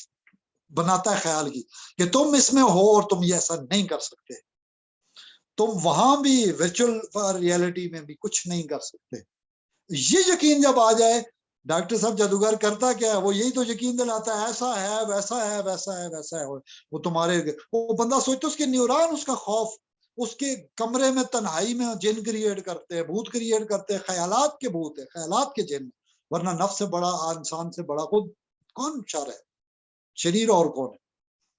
بناتا ہے خیال کی کہ تم اس میں ہو اور تم یہ ایسا نہیں کر سکتے. تم وہاں بھی ورچوئل ریئلٹی میں بھی کچھ نہیں کر سکتے. یہ یقین جب آ جائے، ڈاکٹر صاحب جادوگر کرتا کیا ہے؟ وہ یہی تو یقین دلاتا ہے، ایسا ہے، ویسا ہے، ویسا ہے، ویسا ہے. وہ تمہارے، وہ بندہ سوچتا اس کے نیوران، اس کا خوف، اس کے کمرے میں تنہائی میں جن کریٹ کرتے ہیں، بھوت کریٹ کرتے ہیں، خیالات کے بھوت ہے، خیالات کے جن. ورنہ نفس سے بڑا، انسان سے بڑا خود کون شر ہے؟ شریر اور کون ہے؟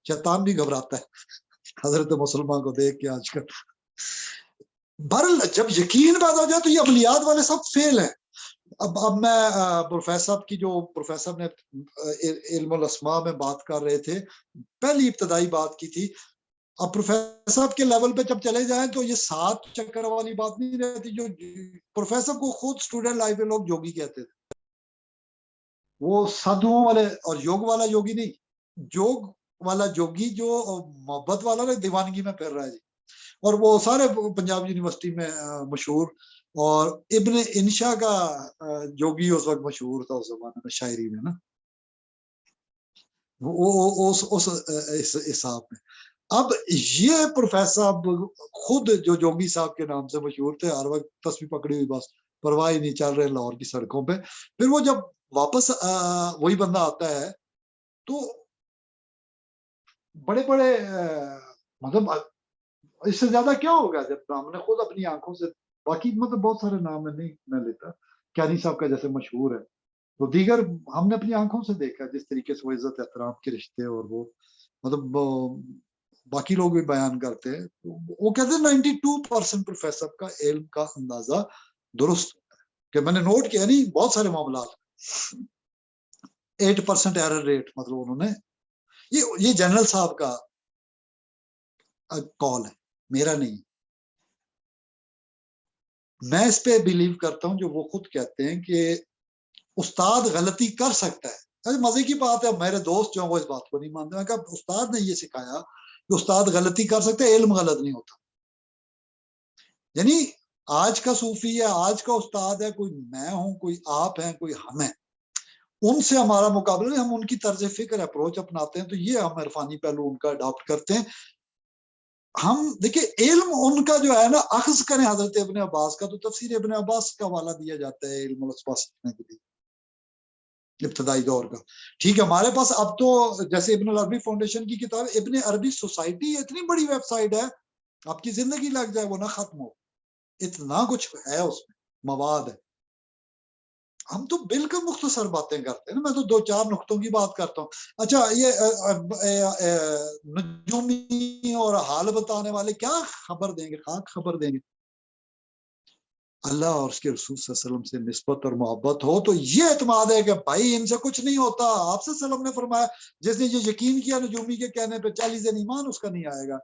شیطان بھی گھبراتا ہے حضرت مسلمان کو دیکھ کے آج کل. بہرحال جب یقین پیدا ہو جائے تو یہ عملیات والے سب فیل ہیں. اب میں پروفیسر صاحب کی، جو پروفیسر نے علم الاسماء میں بات کر رہے تھے، پہلی ابتدائی بات کی تھی. اب پروفیسر صاحب کے لیول پہ جب چلے جائیں تو یہ 7 چکر والی بات نہیں رہتی. جو پروفیسر کو خود اسٹوڈنٹ لائف میں لوگ جوگی کہتے تھے، وہ سادھوؤں والے، اور یوگ والا یوگی نہیں، جوگ والا جوگی جو محبت والا نا، دیوانگی میں پھر رہا ہے جی. اور وہ سارے پنجاب یونیورسٹی میں مشہور، اور ابن انشا کا جوگی اس وقت مشہور تھا اس زمانے میں، شاعری میں نا، اس حساب میں. اب یہ پروفیسر صاحب خود جو جوگی صاحب کے نام سے مشہور تھے، ہر وقت تسبیح پکڑی ہوئی، بس پرواہ نہیں، چل رہے لاہور کی سڑکوں پہ. پھر وہ جب واپس وہی بندہ آتا ہے تو بڑے بڑے، مطلب اس سے زیادہ کیا ہوگا جب ہم نے خود اپنی آنکھوں سے، باقی مطلب بہت سارے نام نہیں میں لیتا، کیانی صاحب کا جیسے مشہور ہے، تو دیگر ہم نے اپنی آنکھوں سے دیکھا جس طریقے سے وہ عزت احترام کے رشتے، اور وہ مطلب باقی لوگ بھی بیان کرتے ہیں. وہ کہتے ہیں 92% پروفیسر کا علم کا اندازہ درست ہوتا ہے، کہ میں نے نوٹ کیا نہیں بہت سارے معاملات، 8% ایرر ریٹ، مطلب انہوں نے، یہ جنرل صاحب کا کال ہے، میرا نہیں. میں اس پہ بلیو کرتا ہوں جو وہ خود کہتے ہیں کہ استاد غلطی کر سکتا ہے. مزے کی بات ہے، میرے دوست جو ہیں وہ اس بات کو نہیں مانتے. میں کہا استاد نے یہ سکھایا کہ استاد غلطی کر سکتے، علم غلط نہیں ہوتا. یعنی آج کا صوفی ہے، آج کا استاد ہے، کوئی میں ہوں، کوئی آپ ہیں، کوئی ہم ہیں، ان سے ہمارا مقابلہ نہیں. ہم ان کی طرز فکر، اپروچ اپناتے ہیں، تو یہ ہم عرفانی پہلو ان کا اڈاپٹ کرتے ہیں. ہم دیکھیں علم ان کا جو ہے نا، اخذ کریں حضرت ابن عباس کا، تو تفسیر ابن عباس کا حوالہ دیا جاتا ہے علم الاسماء سیکھنے کے لیے ابتدائی دور کا. ٹھیک ہے، ہمارے پاس اب تو جیسے ابن العربی فاؤنڈیشن کی کتاب ابن عربی سوسائٹی، اتنی بڑی ویب سائٹ ہے، آپ کی زندگی لگ جائے وہ نہ ختم ہو، اتنا کچھ ہے اس میں، مواد ہے. ہم تو بالکل مختصر باتیں کرتے ہیں نا، میں تو 2-4 نقطوں کی بات کرتا ہوں. اچھا، یہ نجومی اور حال بتانے والے کیا خبر دیں گے، خاک خبر دیں گے. اللہ اور اس کے رسول صلی اللہ علیہ وسلم سے نسبت اور محبت ہو تو یہ اعتماد ہے کہ بھائی ان سے کچھ نہیں ہوتا. آپ صلی اللہ علیہ وسلم نے فرمایا جس نے یہ یقین کیا نجومی کے کہنے پہ 40 دن ایمان اس کا نہیں آئے گا,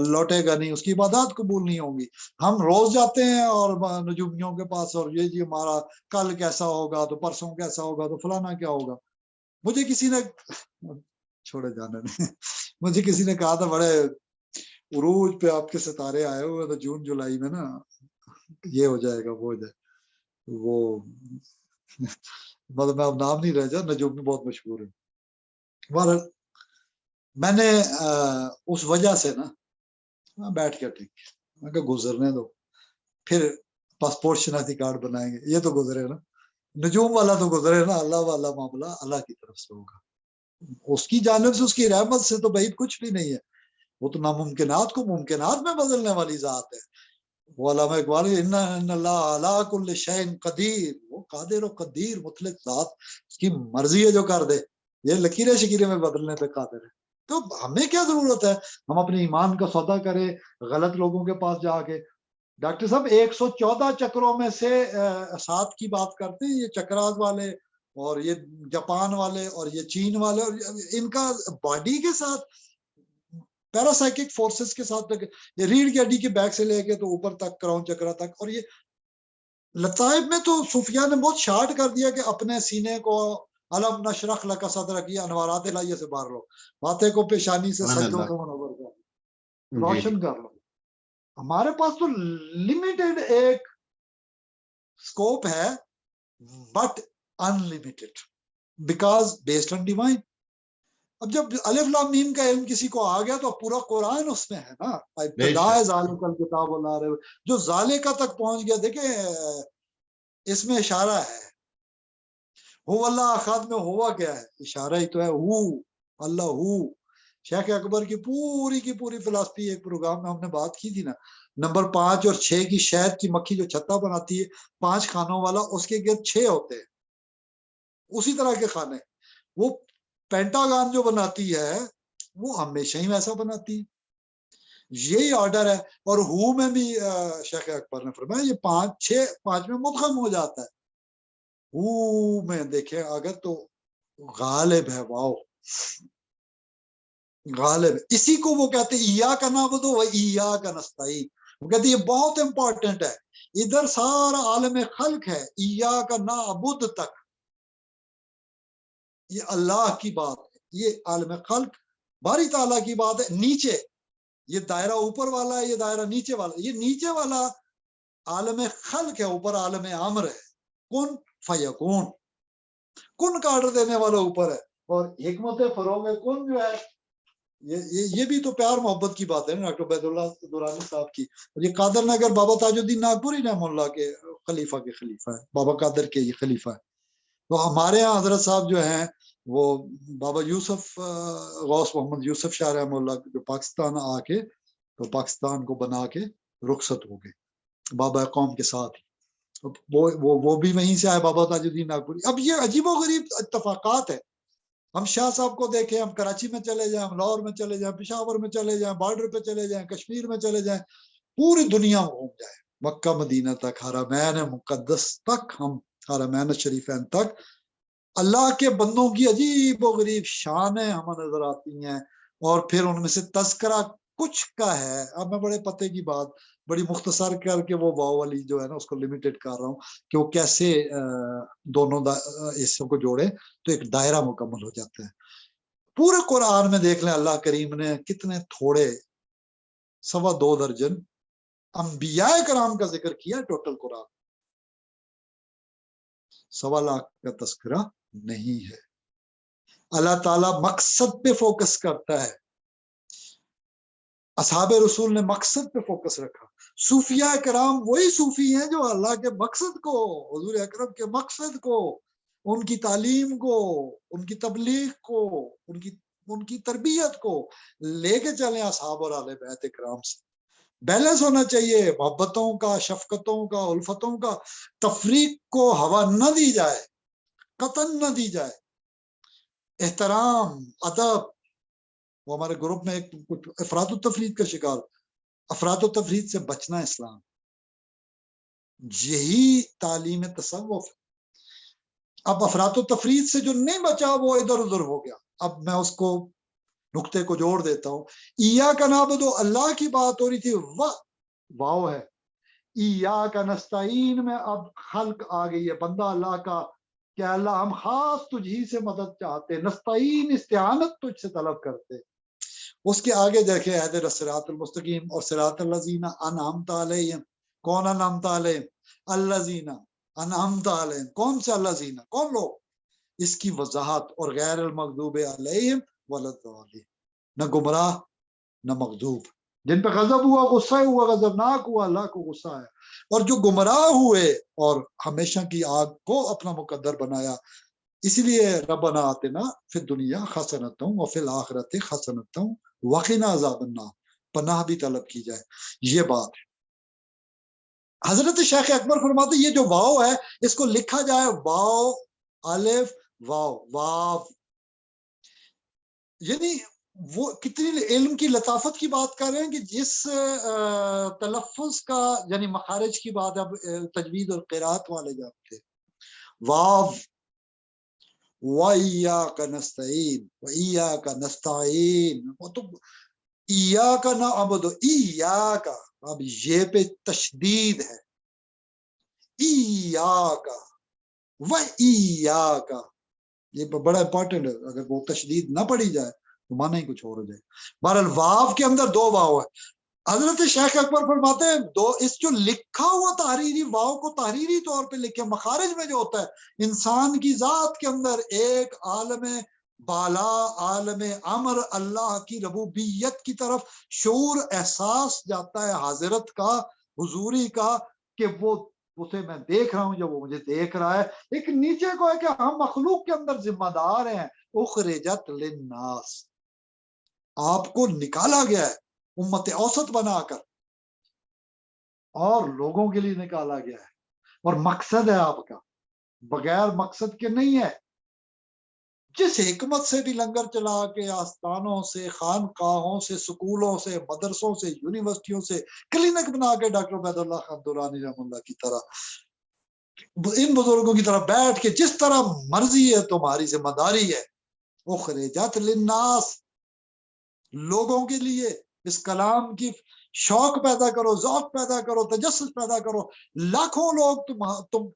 لوٹے گا نہیں, اس کی عبادات قبول نہیں ہوں گی. ہم روز جاتے ہیں اور نجومیوں کے پاس اور یہ جی ہمارا کل کیسا ہوگا تو پرسوں کیسا ہوگا تو فلانا کیا ہوگا. مجھے کسی نے چھوڑے جانے نہیں, مجھے کسی نے کہا تھا بڑے عروج پہ آپ کے ستارے آئے ہوئے تو جون جولائی میں نا یہ ہو جائے گا وہ ہو جائے وہ مطلب میں اب نام نہیں رہ جا, نجومی بہت مشہور ہے. بہرحال میں نے اس وجہ سے نا بیٹھ کے ٹھیک میں کہ گزرنے دو, پھر پاسپورٹ شناختی کارڈ بنائیں گے, یہ تو گزرے نا, نجوم والا تو گزرے نا, اللہ والا معاملہ اللہ کی طرف سے ہوگا, اس کی جانب سے اس کی رحمت سے تو بعید کچھ بھی نہیں ہے. وہ تو ناممکنات کو ممکنات میں بدلنے والی ذات ہے. وہ علامہ اقبال ان اللہ علی کل شیء قدیر, وہ قادر و قدیر مطلق ذات, اس کی مرضی ہے جو کر دے, یہ لکیریں شکیریں میں بدلنے پہ قادر ہے. تو ہمیں کیا ضرورت ہے ہم اپنے ایمان کا سودا کریں غلط لوگوں کے پاس جا کے. ڈاکٹر صاحب 114 چکروں میں سے 7 کی بات کرتے ہیں, یہ چکراز والے اور یہ جاپان والے اور یہ چین والے, اور ان کا باڈی کے ساتھ پیراسائکک فورسز کے ساتھ یہ ریڑھ کی ہڈی کے بیک سے لے کے تو اوپر تک کراؤن چکرا تک. اور یہ لطائف میں تو صوفیاء نے بہت شارٹ کر دیا کہ اپنے سینے کو علم نشرح لک صدرک کی انوارات الہیہ سے باہر لو, باتیں کو پیشانی سے سجدوں سے منور کر لو, روشن کر لو. ہمارے پاس تو لمیٹڈ ایک سکوپ ہے but unlimited because based on divine. اب جب الف لام میم کا علم کسی کو آ گیا تو پورا قرآن اس میں ہے نا, ابتداء ذالک الکتاب لا ریب, جو ذالکہ تک پہنچ گیا. دیکھیں اس میں اشارہ ہے, ہو اللہ احد میں ہوا کیا ہے, اشارہ ہی تو ہے, ہو اللہ ہو. شیخ اکبر کی پوری فلسفی ایک پروگرام میں ہم نے بات کی تھی نا, نمبر 5 اور 6 کی شہد کی مکھی جو چھتا بناتی ہے 5 خانوں والا, اس کے گرد 6 ہوتے ہیں اسی طرح کے خانے. وہ پینٹاگان جو بناتی ہے وہ ہمیشہ ہی ویسا بناتی ہے, یہی آرڈر ہے. اور ہو میں بھی شیخ اکبر نے فرمایا یہ 5 میں مدغم ہو جاتا ہے. ہو میں دیکھیں اگر تو غالب ہے, واؤ غالب ہے. اسی کو وہ کہتے ہیں ایاک نعبد و ایاک نستعین, وہ کہتے ہیں یہ بہت امپورٹنٹ ہے. ادھر سارا عالم خلق ہے, ایاک نعبد تک یہ اللہ کی بات ہے, یہ عالم خلق باری تعالیٰ کی بات ہے. نیچے یہ دائرہ اوپر والا ہے, یہ دائرہ نیچے والا, یہ نیچے والا عالم خلق ہے, اوپر عالم امر ہے. کن فیکون, کن کا آرڈر دینے والا اوپر ہے. اور حکمت فروغ کن جو ہے یہ بھی تو پیار محبت کی بات ہے ڈاکٹر عبید اللہ دورانی صاحب کی. یہ قادر نگر بابا تاج الدین ناگپوری رحمہ اللہ کے خلیفہ ہے, بابا قادر کے یہ خلیفہ ہے. تو ہمارے ہاں حضرت صاحب جو ہیں وہ بابا یوسف غوث محمد یوسف شاہ رحمہ اللہ جو پاکستان آ کے تو پاکستان کو بنا کے رخصت ہو گئے بابا قوم کے ساتھ. وہ بھی وہیں سے آئے بابا تاج الدین ناگپوری. اب یہ عجیب و غریب اتفاقات ہے. ہم شاہ صاحب کو دیکھیں, ہم کراچی میں چلے جائیں, ہم لاہور میں چلے جائیں, پشاور میں چلے جائیں, بارڈر پہ چلے جائیں, کشمیر میں چلے جائیں, پوری دنیا میں گھوم جائیں, مکہ مدینہ تک, حرمین مقدس تک, ہم حرمین شریفین تک, اللہ کے بندوں کی عجیب و غریب شانیں ہمیں نظر آتی ہیں. اور پھر ان میں سے تذکرہ کچھ کا ہے. اب میں بڑے پتے کی بات بڑی مختصر کر کے وہ واو والی جو ہے نا اس کو لمیٹڈ کر رہا ہوں کہ وہ کیسے دونوں حصوں کو جوڑے تو ایک دائرہ مکمل ہو جاتا ہے. پورے قرآن میں دیکھ لیں اللہ کریم نے کتنے تھوڑے 2.25 درجن انبیاء کرام کا ذکر کیا. ٹوٹل قرآن 1.25 لاکھ کا تذکرہ نہیں ہے. اللہ تعالیٰ مقصد پہ فوکس کرتا ہے. اصحاب رسول نے مقصد پہ فوکس رکھا. صوفیاء کرام وہی صوفی ہیں جو اللہ کے مقصد کو, حضور اکرم کے مقصد کو, ان کی تعلیم کو, ان کی تبلیغ کو, ان کی تربیت کو لے کے چلیں اصحاب اور اہل بیت کرام سے. بیلنس ہونا چاہیے, محبتوں کا, شفقتوں کا, الفتوں کا. تفریق کو ہوا نہ دی جائے, قطن نہ دی جائے. احترام, ادب. وہ ہمارے گروپ میں ایک افراط و تفرید کا شکار, افراط و تفرید سے بچنا اسلام. یہی تعلیم تصوف ہے۔ اب افراط و تفرید سے جو نہیں بچا وہ ادھر ادھر ہو گیا۔ اب میں اس کو نقطے کو جوڑ دیتا ہوں۔ ایاک نعبد، اللہ کی بات ہو رہی تھی، واو ہے۔ ایاک نستعین میں اب خلق آ گئی ہے، بندہ اللہ کا، کہ اللہ ہم خاص تجھی سے مدد چاہتے، نستعین استعانت تجھ سے طلب کرتے۔ اس کے آگے دیکھے اہدر الصراط المستقیم اور صراط الذین انعمت علیہم، کون انعمت علیہم؟ الذین انعمت علیہم، کون سے الذین، کون لوگ؟ اس کی وضاحت، اور غیر المغضوب علیہم ولا الضالین، نہ گمراہ نہ مغضوب، جن پہ غضب ہوا، غصہ ہوا، غضبناک ہوا، اللہ کو غصہ ہے، اور جو گمراہ ہوئے اور ہمیشہ کی آگ کو اپنا مقدر بنایا۔ اسی لیے ربنا آتنا فی الدنیا حسنۃ وفی الآخرۃ حسنۃ وقنا عذاب النار، پناہ بھی طلب کی جائے، یہ بات ہے۔ حضرت شیخ اکبر فرماتے یہ جو واو ہے اس کو لکھا جائے واو الف واو واو، یعنی وہ کتنی علم کی لطافت کی بات کر رہے ہیں کہ جس تلفظ کا، یعنی مخارج کی بات اب تجوید اور قرات والے جانتے ہیں۔ واو وَإِيَّاكَ نَسْتَعِينُ وَإِيَّاكَ نَسْتَعِينُ، وہ تو ایاک نعبد، ایاک، اب یہ پہ تشدید ہے، ایاک وَإِيَّاكَ، یہ بڑا امپورٹنٹ ہے، اگر وہ تشدید نہ پڑی جائے تو معنی ہی کچھ اور ہو جائے۔ بہرحال واو کے اندر دو واو ہے۔ حضرت شیخ اکبر فرماتے ہیں دو، اس جو لکھا ہوا تحریری واو کو تحریری طور پہ لکھے، مخارج میں جو ہوتا ہے انسان کی ذات کے اندر ایک عالم بالا، عالم امر، اللہ کی ربوبیت کی طرف شعور، احساس جاتا ہے حاضرت کا، حضوری کا، کہ وہ اسے میں دیکھ رہا ہوں یا وہ مجھے دیکھ رہا ہے۔ ایک نیچے کو ہے کہ ہم مخلوق کے اندر ذمہ دار ہیں، اخرجت للناس، آپ کو نکالا گیا ہے امت اوسط بنا کر، اور لوگوں کے لیے نکالا گیا ہے، اور مقصد ہے آپ کا، بغیر مقصد کے نہیں ہے۔ جس حکمت سے بھی لنگر چلا کے آستانوں سے، خانقاہوں سے، سکولوں سے، مدرسوں سے، یونیورسٹیوں سے کلینک بنا کے ڈاکٹر عبید اللہ خان درانی رحمہ اللہ کی طرح، ان بزرگوں کی طرح بیٹھ کے جس طرح مرضی ہے تمہاری ذمہ داری ہے، اخرجت للناس، لوگوں کے لیے اس کلام کی شوق پیدا کرو، ذوق پیدا کرو، تجسس پیدا کرو۔ لاکھوں لوگ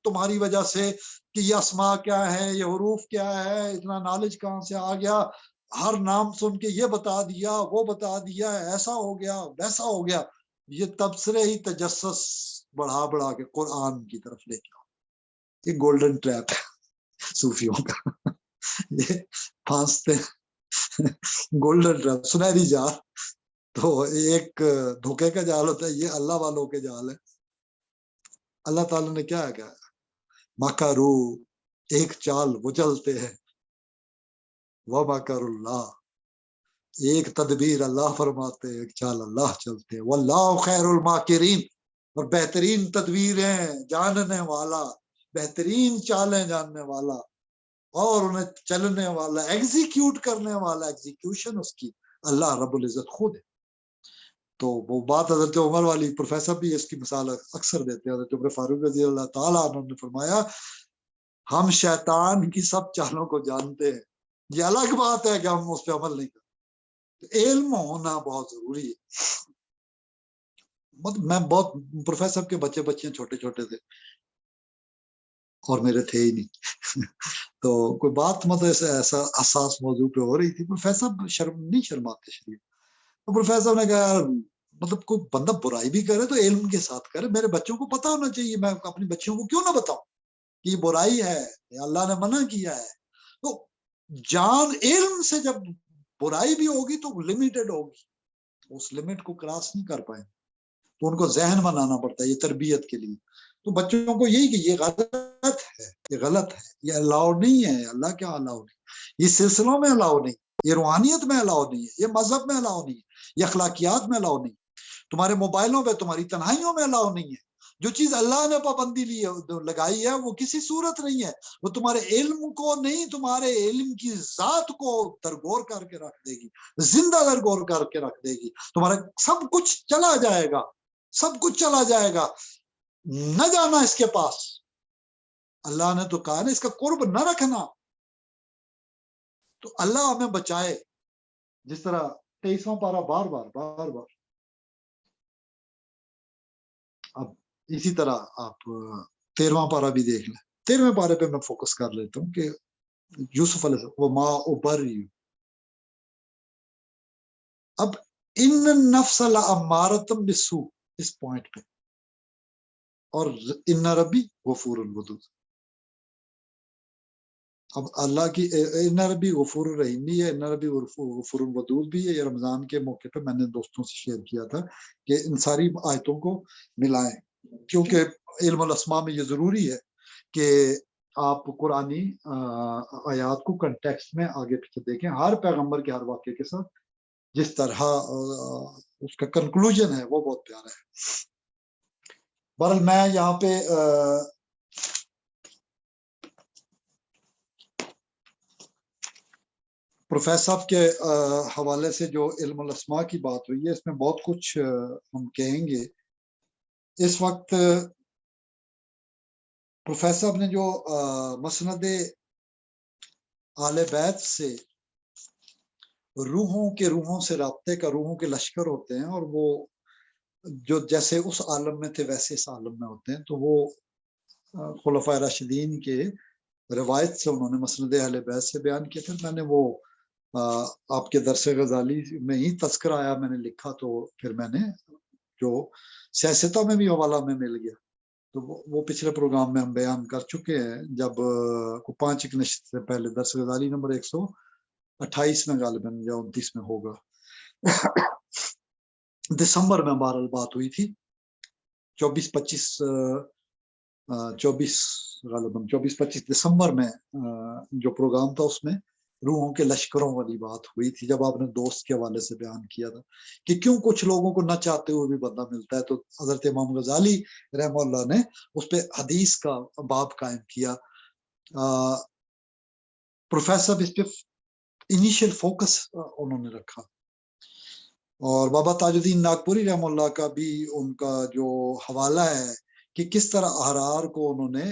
تمہاری وجہ سے کہ یہ اسماء کیا ہے، یہ حروف کیا ہے، اتنا نالج کہاں سے آ گیا، ہر نام سن کے یہ بتا دیا، وہ بتا دیا، ایسا ہو گیا، ویسا ہو گیا، یہ تبصرے ہی تجسس بڑھا بڑھا کے قرآن کی طرف لے کے آؤ۔ یہ گولڈن ٹریپ ہے صوفیوں کا، یہ پھانستے گولڈن ٹریپ، سنہری جال۔ تو ایک دھوکے کا جال ہوتا ہے، یہ اللہ والوں کے جال ہے۔ اللہ تعالیٰ نے کیا کہا، مکرو، ایک چال وہ چلتے ہیں، ومکر اللہ، ایک تدبیر اللہ فرماتے ہیں، ایک چال اللہ چلتے ہیں، واللہ خیر الماکرین، اور بہترین تدبیریں جاننے والا، بہترین چالیں جاننے والا، اور انہیں چلنے والا، ایگزیکیوٹ کرنے والا، ایگزیکیوشن اس کی اللہ رب العزت خود ہے۔ تو وہ بات حضرت عمر والی، پروفیسر بھی اس کی مثال اکثر دیتے ہیں، حضرت عمر فاروق رضی اللہ تعالیٰ عنہ نے فرمایا ہم شیطان کی سب چالوں کو جانتے ہیں، یہ الگ بات ہے کہ ہم اس پہ عمل نہیں کرتے۔ علم ہونا بہت ضروری ہے۔ میں بہت، پروفیسر کے بچے چھوٹے چھوٹے تھے اور میرے تھے ہی نہیں تو کوئی بات مطلب ایسا حساس موضوع پہ ہو رہی تھی، پروفیسر نہیں شرماتے شریف، تو پروفیسر نے کہا یار مطلب کوئی بندہ برائی بھی کرے تو علم کے ساتھ کرے، میرے بچوں کو پتا ہونا چاہیے، میں اپنی بچیوں کو کیوں نہ بتاؤں کہ یہ برائی ہے، اللہ نے منع کیا ہے۔ تو جان علم سے جب برائی بھی ہوگی تو لمیٹڈ ہوگی، اس لمٹ کو کراس نہیں کر پائیں، تو ان کو ذہن بنانا پڑتا ہے یہ تربیت کے لیے۔ تو بچوں کو یہی کہ یہ غلط ہے، یہ غلط ہے، یہ الاؤ نہیں ہے، اللہ کیا الاؤ نہیں، یہ سلسلوں میں الاؤ نہیں، یہ روحانیت میں الاؤ نہیں ہے، یہ مذہب میں الاؤ نہیں ہے، یہ اخلاقیات میں الاؤ نہیں، تمہارے موبائلوں پہ، تمہاری تنہائیوں میں الاؤ نہیں ہے۔ جو چیز اللہ نے پابندی لی ہے، لگائی ہے، وہ کسی صورت نہیں ہے، وہ تمہارے علم کو نہیں، تمہارے علم کی ذات کو درگور کر کے رکھ دے گی، زندہ درگور کر کے رکھ دے گی، تمہارا سب کچھ چلا جائے گا، سب کچھ چلا جائے گا۔ نہ جانا اس کے پاس. اللہ نے تو کہا نا اس کا قرب نہ رکھنا. تو اللہ ہمیں بچائے. جس طرح 23واں پارہ بار بار اب اسی طرح آپ 13واں پارہ بھی دیکھ لیں. 13ویں پارے پہ میں فوکس کر لیتا ہوں کہ یوسف علیہ السلام وما ابری. اب ان النفس لامارۃ بالسوء اس پوائنٹ پہ، اور ان ربی غفور الودود. اب اللہ کی ان ربی غفور الرحیم بھی ہے، ان ربی غفور الودود بھی ہے. یہ رمضان کے موقع پہ میں نے دوستوں سے شیئر کیا تھا کہ ان ساری آیتوں کو ملائیں، کیونکہ علم الاسماء میں یہ ضروری ہے کہ آپ قرآنی آیات کو کنٹیکسٹ میں آگے پیچھے دیکھیں. ہر پیغمبر کے ہر واقعے کے ساتھ جس طرح اس کا کنکلوژن ہے وہ بہت پیارا ہے. بہرحال میں یہاں پہ پروفیسر صاحب کے حوالے سے جو علم الاسماء کی بات ہوئی ہے اس میں بہت کچھ ہم کہیں گے. اس وقت پروفیسر صاحب نے جو مسند آل بیت سے روحوں سے رابطے کا، روحوں کے لشکر ہوتے ہیں، اور وہ جو جیسے اس عالم میں تھے ویسے اس عالم میں ہوتے ہیں، تو وہ خلفائے راشدین کے روایت سے انہوں نے مسند اہل بیت سے بیان کیا تھا. میں نے وہ آپ کے درس غزالی میں ہی تذکرہ آیا، میں نے لکھا، تو پھر میں نے جو سیاستہ میں بھی حوالہ میں مل گیا، تو وہ پچھلے پروگرام میں ہم بیان کر چکے ہیں جب 5 نشست سے پہلے. درس غزالی نمبر 128 میں غالباً یا 29 میں ہوگا. دسمبر میں بہرحال بات ہوئی تھی، 24-25 دسمبر میں جو پروگرام تھا اس میں روحوں کے لشکروں والی بات ہوئی تھی، جب آپ نے دوست کے حوالے سے بیان کیا تھا کہ کیوں کچھ لوگوں کو نہ چاہتے ہوئے بھی بندہ ملتا ہے. تو حضرت امام غزالی رحمہ اللہ نے اس پہ حدیث کا باب قائم کیا. پروفیسر اس پہ انیشیل فوکس انہوں نے رکھا، اور بابا تاج الدین ناگپوری رحمہ اللہ کا بھی ان کا جو حوالہ ہے کہ کس طرح احرار کو انہوں نے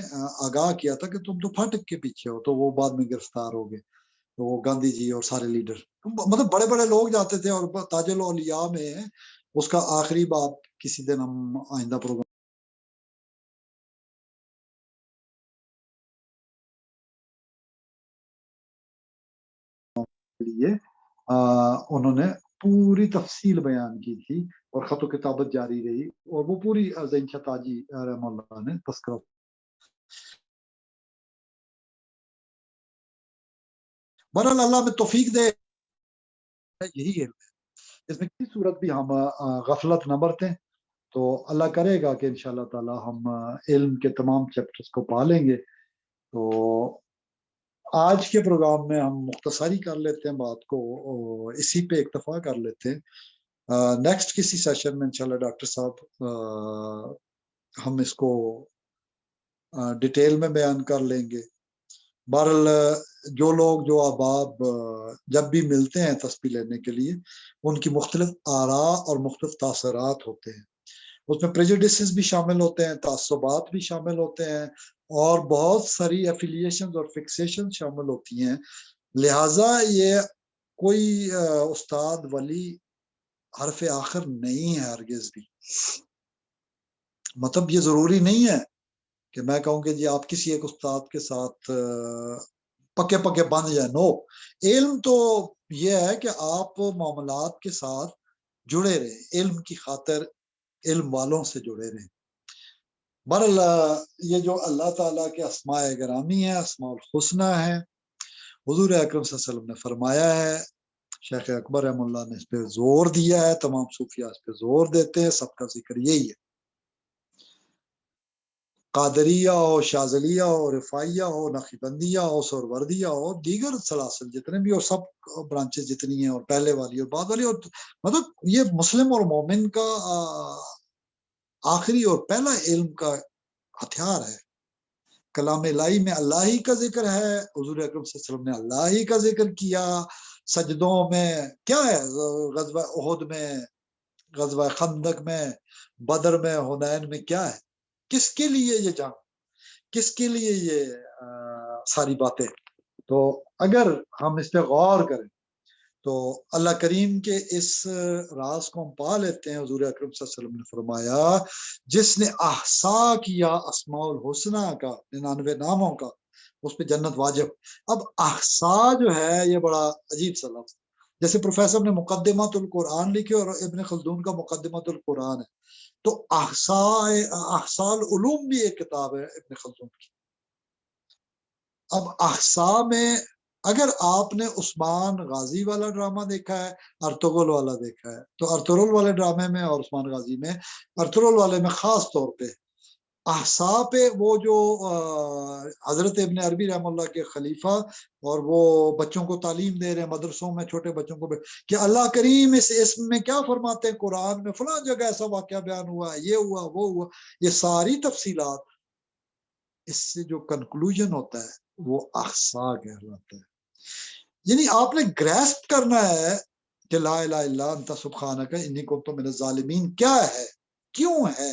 آگاہ کیا تھا کہ تم تو پھاٹک کے پیچھے ہو، تو وہ بعد میں گرفتار ہو گئے. تو وہ گاندھی جی اور سارے لیڈر، مطلب بڑے بڑے لوگ جاتے تھے. اور تاج الاولیاء میں اس کا آخری باب کسی دن ہم آئندہ پروگرام کے لیے انہوں نے پوری تفصیل بیان کی تھی، اور خط و کتابت جاری رہی، اور وہ پوری زین شاہ تاجی رحمہ اللہ نے تذکرہ. بہرحال اللہ میں توفیق دے، یہی ہے اس میں کسی صورت بھی ہم غفلت نہ برتیں، تو اللہ کرے گا کہ انشاءاللہ تعالی ہم علم کے تمام چیپٹرز کو پا لیں گے. تو آج کے پروگرام میں ہم مختصری کر لیتے ہیں بات کو، اسی پہ اکتفا کر لیتے ہیں. نیکسٹ کسی سیشن میں انشاءاللہ ڈاکٹر صاحب ہم اس کو ڈیٹیل میں بیان کر لیں گے. بہرحال جو لوگ جو احباب جب بھی ملتے ہیں تسبیح لینے کے لیے، ان کی مختلف آراء اور مختلف تاثرات ہوتے ہیں. اس میں پریجوڈسز بھی شامل ہوتے ہیں، تعصبات بھی شامل ہوتے ہیں، اور بہت ساری ایفیلیشنز اور فکسیشن شامل ہوتی ہیں. لہٰذا یہ کوئی استاد ولی حرف آخر نہیں ہے ہرگز بھی. مطلب یہ ضروری نہیں ہے کہ میں کہوں کہ جی آپ کسی ایک استاد کے ساتھ پکے پکے بند جائیں. نو، علم تو یہ ہے کہ آپ معاملات کے ساتھ جڑے رہیں، علم کی خاطر علم والوں سے جڑے رہیں. بہرحال یہ جو اللہ تعالیٰ کے اسماء گرامی ہیں، اسماء الحسنہ ہیں، حضور اکرم صلی اللہ علیہ وسلم نے فرمایا ہے، شیخ اکبر رحمہ اللہ نے اس پہ زور دیا ہے، تمام صوفیاء اس پہ زور دیتے ہیں، سب کا ذکر یہی ہے. قادریہ ہو، شاذلیہ ہو، رفاعیہ ہو، نقشبندیہ ہو، سہروردیہ ہو، دیگر سلاسل جتنے بھی، اور سب برانچز جتنی ہیں، اور پہلے والی اور بعد والی، اور مطلب یہ مسلم اور مومن کا آخری اور پہلا علم کا ہتھیار ہے. کلام الہی میں اللہ ہی کا ذکر ہے، حضور اکرم صلی اللہ علیہ وسلم نے اللہ ہی کا ذکر کیا. سجدوں میں کیا ہے، غزوہ احد میں، غزوہ خندق میں، بدر میں، حنین میں کیا ہے کس کے لیے یہ جنگ, کس کے لیے یہ ساری باتیں. تو اگر ہم اس پہ غور کریں تو اللہ کریم کے اس راز کو ہم پا لیتے ہیں. حضور اکرم صلی اللہ علیہ وسلم نے فرمایا جس نے احصا کیا اسماء الحسنہ کا 99 ناموں کا, اس پہ جنت واجب. اب احصا جو ہے یہ بڑا عجیب سا لفظ, جیسے پروفیسر نے مقدمۃ القرآن لکھی اور ابن خلدون کا مقدمۃ القرآن ہے, تو احصا العلوم بھی ایک کتاب ہے ابن خلدون کی. اب احصا میں اگر آپ نے عثمان غازی والا ڈرامہ دیکھا ہے, ارطغرل والا دیکھا ہے, تو ارطغرل والے ڈرامے میں اور عثمان غازی میں, ارطغرل والے میں خاص طور پہ احصا پہ وہ جو حضرت ابن عربی رحم اللہ کے خلیفہ اور وہ بچوں کو تعلیم دے رہے ہیں مدرسوں میں چھوٹے بچوں کو کہ اللہ کریم اس اسم میں کیا فرماتے ہیں, قرآن میں فلاں جگہ ایسا واقعہ بیان ہوا ہے, یہ ہوا وہ ہوا, یہ ساری تفصیلات, اس سے جو کنکلوژن ہوتا ہے وہ احصا کہلاتا ہے. یعنی آپ نے گریسپ کرنا ہے کہ لا الہ الا انت سبحانک انی کنت من الظالمین کیا ہے, کیوں ہے,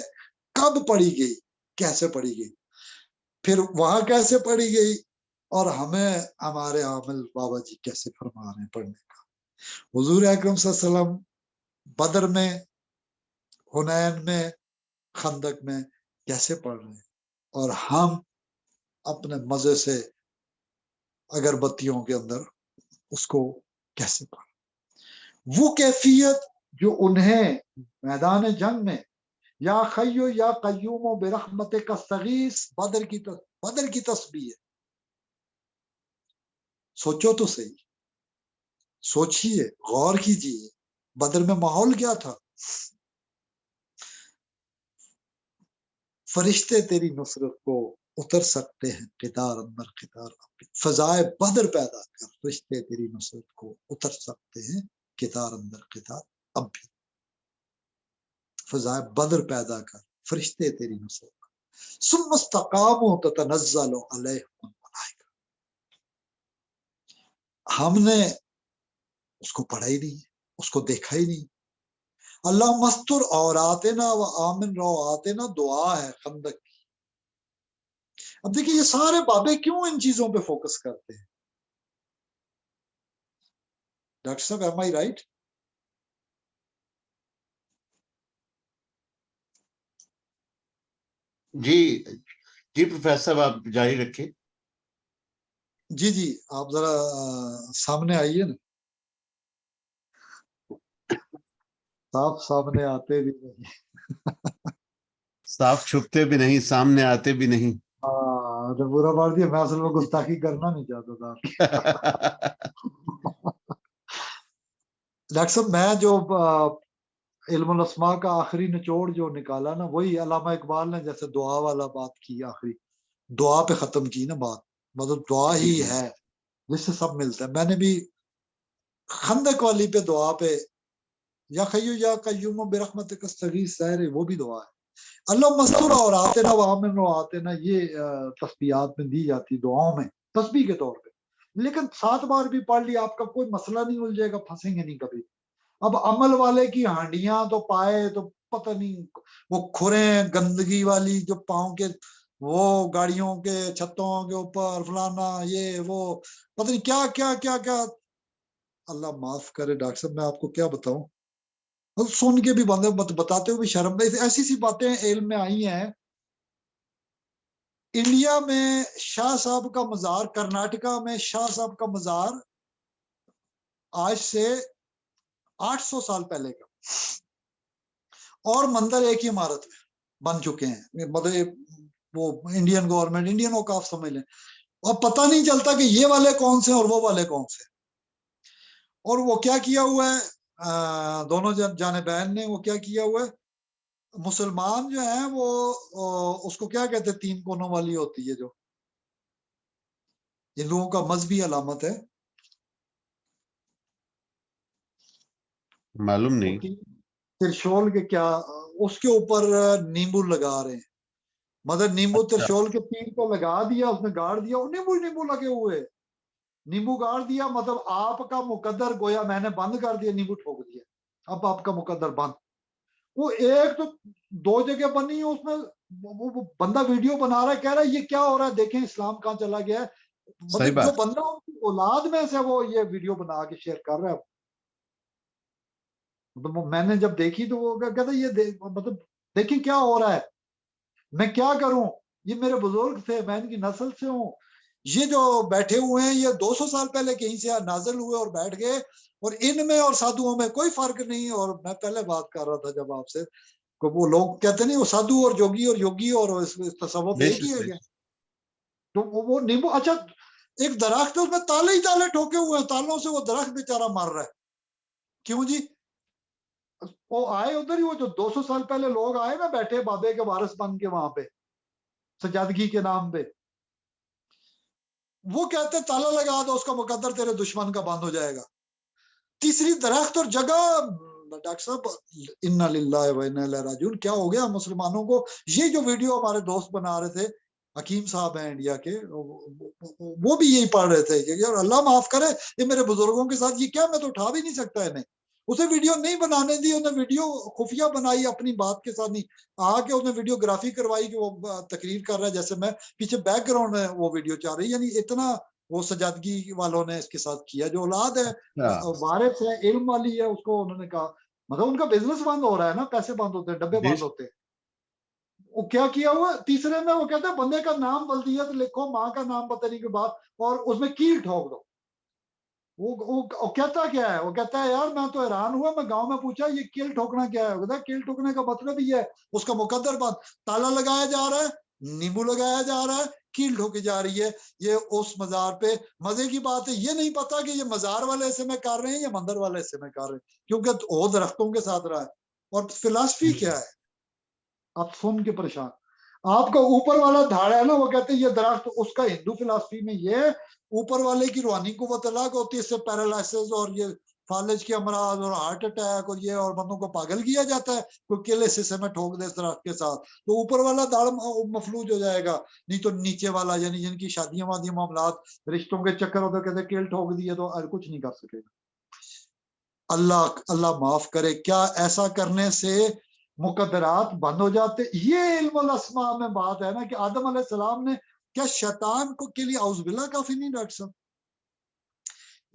کب پڑھی گئی, کیسے پڑھی گئی, پھر وہاں کیسے پڑھی گئی, اور ہمیں ہمارے عامل بابا جی کیسے فرما رہے ہیں پڑھنے کا. حضور اکرم صلی اللہ علیہ وسلم بدر میں, حنین میں, خندق میں کیسے پڑھ رہے ہیں, اور ہم اپنے مزے سے اگربتیوں کے اندر اس کو کیسے پڑھ. وہ کیفیت جو انہیں میدان جنگ میں یا خیو یا قیوم و برحمتک استغیث بدر کی تسبیح ہے. سوچو تو صحیح, سوچیے, غور کیجیے, بدر میں ماحول کیا تھا. فرشتے تیری نصرت کو اتر سکتے ہیں قطار اندر قطار, فضائے بدر پیدا کر, فرشتے تیری نصرت کو اتر سکتے ہیں قطار اندر قطار اب بھی. فضائے بدر پیدا کر, فرشتے تیری نصرت کو, ثم استقاموا تتنزل علیہم الملائکہ. ہم نے اس کو پڑھا ہی نہیں, اس کو دیکھا ہی نہیں. اللہ مستر عوراتنا و آمن رواتنا دعا ہے خندق کی. اب دیکھیے یہ سارے بابے کیوں ان چیزوں پہ فوکس کرتے ہیں. ڈاکٹر صاحب ایم آئی رائٹ؟
جی جی پروفیسر صاحب آپ جاری رکھیں.
جی جی آپ ذرا سامنے آئیے نا, صاف سامنے آتے بھی نہیں.
صاف چھپتے بھی نہیں, سامنے آتے بھی نہیں.
ہاں جو برا مار دیا, میں اصل میں گستاخی کرنا نہیں چاہتا تھا. ڈاکٹر صاحب میں جو علم الاسماء کا آخری نچوڑ جو نکالا نا, وہی علامہ اقبال نے جیسے دعا والا بات کی, آخری دعا پہ ختم کی نا بات, مطلب دعا ہی ہے جس سے سب ملتا ہے. میں نے بھی خندق والی پہ دعا پہ یا خیو یا قیوم برحمتک استغیث ظاہر وہ بھی دعا ہے. اللہ مستور اور آتے نا وامن و آتے نا, یہ تسبیحات میں دی جاتی دعاؤں میں تسبیح کے طور پہ. لیکن 7 بار بھی پڑھ لی آپ کا کوئی مسئلہ نہیں الجھے گا, پھنسیں گے نہیں کبھی. اب عمل والے کی ہانڈیاں تو پائے تو پتہ نہیں, وہ کھریں گندگی والی جو پاؤں کے, وہ گاڑیوں کے چھتوں کے اوپر فلانا یہ وہ پتہ نہیں کیا کیا کیا کیا. اللہ معاف کرے ڈاکٹر صاحب, میں آپ کو کیا بتاؤں, سن کے بھی بندے بتاتے ہوئے بھی شرم. ایسی سی باتیں علم میں آئی ہیں. انڈیا میں شاہ صاحب کا مزار, کرناٹکا میں شاہ صاحب کا مزار آج سے 800 سال پہلے کا, اور مندر ایک ہی عمارت میں بن چکے ہیں. مطلب وہ انڈین گورنمنٹ, انڈین اوقاف سمجھ لیں, اور پتہ نہیں چلتا کہ یہ والے کون سے اور وہ والے کون سے. اور وہ کیا کیا ہوا ہے دونوں جانبین نے, وہ کیا کیا ہوا ہے, مسلمان جو ہیں وہ اس کو کیا کہتے ہیں, 3 کونوں والی ہوتی ہے جو ہندوؤں کا مذہبی علامت ہے,
معلوم نہیں.
ترشول کے کیا, اس کے اوپر نیمبو لگا رہے ہیں. مطلب نیمبو ترشول کے پیر کو لگا دیا, اس نے گاڑ دیا, نیمبو لگے ہوئے, نیمبو گاڑ دیا. مطلب آپ کا مقدر گویا میں نے بند کر دیا, نیمبو ٹھوک دیا, اب آپ کا مقدر بند. وہ ایک تو 2 جگہ بنی ہے, اس میں وہ بندہ ویڈیو بنا رہا ہے, کہہ رہا ہے یہ کیا ہو رہا ہے, دیکھیں اسلام کہاں چلا گیا ہے.
صحیح
جو
بات.
بندہ ان کی اولاد میں سے وہ یہ ویڈیو بنا کے شیئر کر رہا ہے. میں نے جب دیکھی تو وہ کہتا یہ مطلب دیکھیں کیا ہو رہا ہے, میں کیا کروں, یہ میرے بزرگ تھے, میں ان کی نسل سے ہوں, یہ جو بیٹھے ہوئے ہیں یہ 200 سال پہلے کہیں سے نازل ہوئے اور بیٹھ گئے, اور ان میں اور سادھوؤں میں کوئی فرق نہیں. اور میں پہلے بات کر رہا تھا جب آپ سے, وہ لوگ کہتے نہیں وہ سادھو اور یوگی اور تصوف ایک ہی ہے. تو وہ نیمبو, اچھا ایک درخت ہے اس میں تالے ہی تالے ٹھوکے ہوئے ہیں, تالوں سے وہ درخت بیچارہ مر رہا ہے. کیوں جی؟ وہ آئے ادھر ہی, وہ جو 200 سال پہلے لوگ آئے نا بیٹھے بابے کے وارث بن کے وہاں پہ سجادگی کے نام پہ, وہ کہتے تالا لگا دو اس کا مقدر تیرے دشمن کا بند ہو جائے گا. تیسری درخت اور جگہ. ڈاکٹر صاحب انا للہ و انا الیہ راجعون, کیا ہو گیا مسلمانوں کو؟ یہ جو ویڈیو ہمارے دوست بنا رہے تھے, حکیم صاحب ہیں انڈیا کے, وہ بھی یہی پڑھ رہے تھے کہ اللہ معاف کرے یہ میرے بزرگوں کے ساتھ یہ کیا, میں تو اٹھا بھی نہیں سکتا انہیں. اسے ویڈیو نہیں بنانے دی, انہیں ویڈیو خفیہ بنائی اپنی بات کے ساتھ, نہیں آ کے انہیں ویڈیو گرافی کروائی کہ وہ تقریر کر رہا ہے جیسے میں, پیچھے بیک گراؤنڈ میں وہ ویڈیو چل رہی ہے. یعنی اتنا وہ سجادگی والوں نے اس کے ساتھ کیا. جو اولاد ہے وارث ہے علم والی ہے, اس کو انہوں نے کہا مطلب ان کا بزنس بند ہو رہا ہے نا, پیسے بند ہوتے ہیں, ڈبے بند ہوتے ہیں. وہ کیا ہوا تیسرے میں, وہ کہتا ہے بندے کا نام بلدیت لکھو, ماں کا نام پتہ نہیں کے بعد, اور اس میں کیل ٹھوک دو. وہ کہتا کیا ہے, وہ کہتا ہے یار میں تو حیران ہوا, میں گاؤں میں پوچھا یہ کیل ٹھوکنا کیا ہے, وہ کہتا ہے کیل ٹھوکنے کا مطلب یہ ہے اس کا مقدر بند, تالا لگایا جا رہا ہے, نیمبو لگایا جا رہا ہے, کیل ٹھوکی جا رہی ہے. یہ اس مزار پہ مزے کی بات ہے, یہ نہیں پتا کہ یہ مزار والے حصے میں کر رہے ہیں یا مندر والے حصے میں کر رہے ہیں, کیونکہ وہ درختوں کے ساتھ رہا ہے. اور فلسفی کیا ہے, آپ سن کے پریشان. آپ کا اوپر والا دھاڑا ہے نا, وہ کہتے ہیں یہ درخت, اس کا ہندو فلسفی میں یہ اوپر والے کی روحانی قوت الگ ہوتی ہے, اس سے پیرالائسس اور یہ فالج کے امراض اور ہارٹ اٹیک اور یہ اور بندوں کو پاگل کیا جاتا ہے. کوئی کیلے سے میں ٹھوک دے اس درخت کے ساتھ تو اوپر والا داڑ مفلوج ہو جائے گا, نہیں تو نیچے والا یعنی جن کی شادیاں وادیاں معاملات رشتوں کے چکر ہوتے کہتے کیل ٹھوک دیے تو کچھ نہیں کر سکے گا. اللہ معاف کرے, کیا ایسا کرنے سے مقدرات بند ہو جاتے؟ یہ علم الاسماء میں بات ہے نا کہ آدم علیہ السلام نے, کیا شیطان کو کے لیے اعوذ باللہ کافی نہیں ڈاکٹر صاحب؟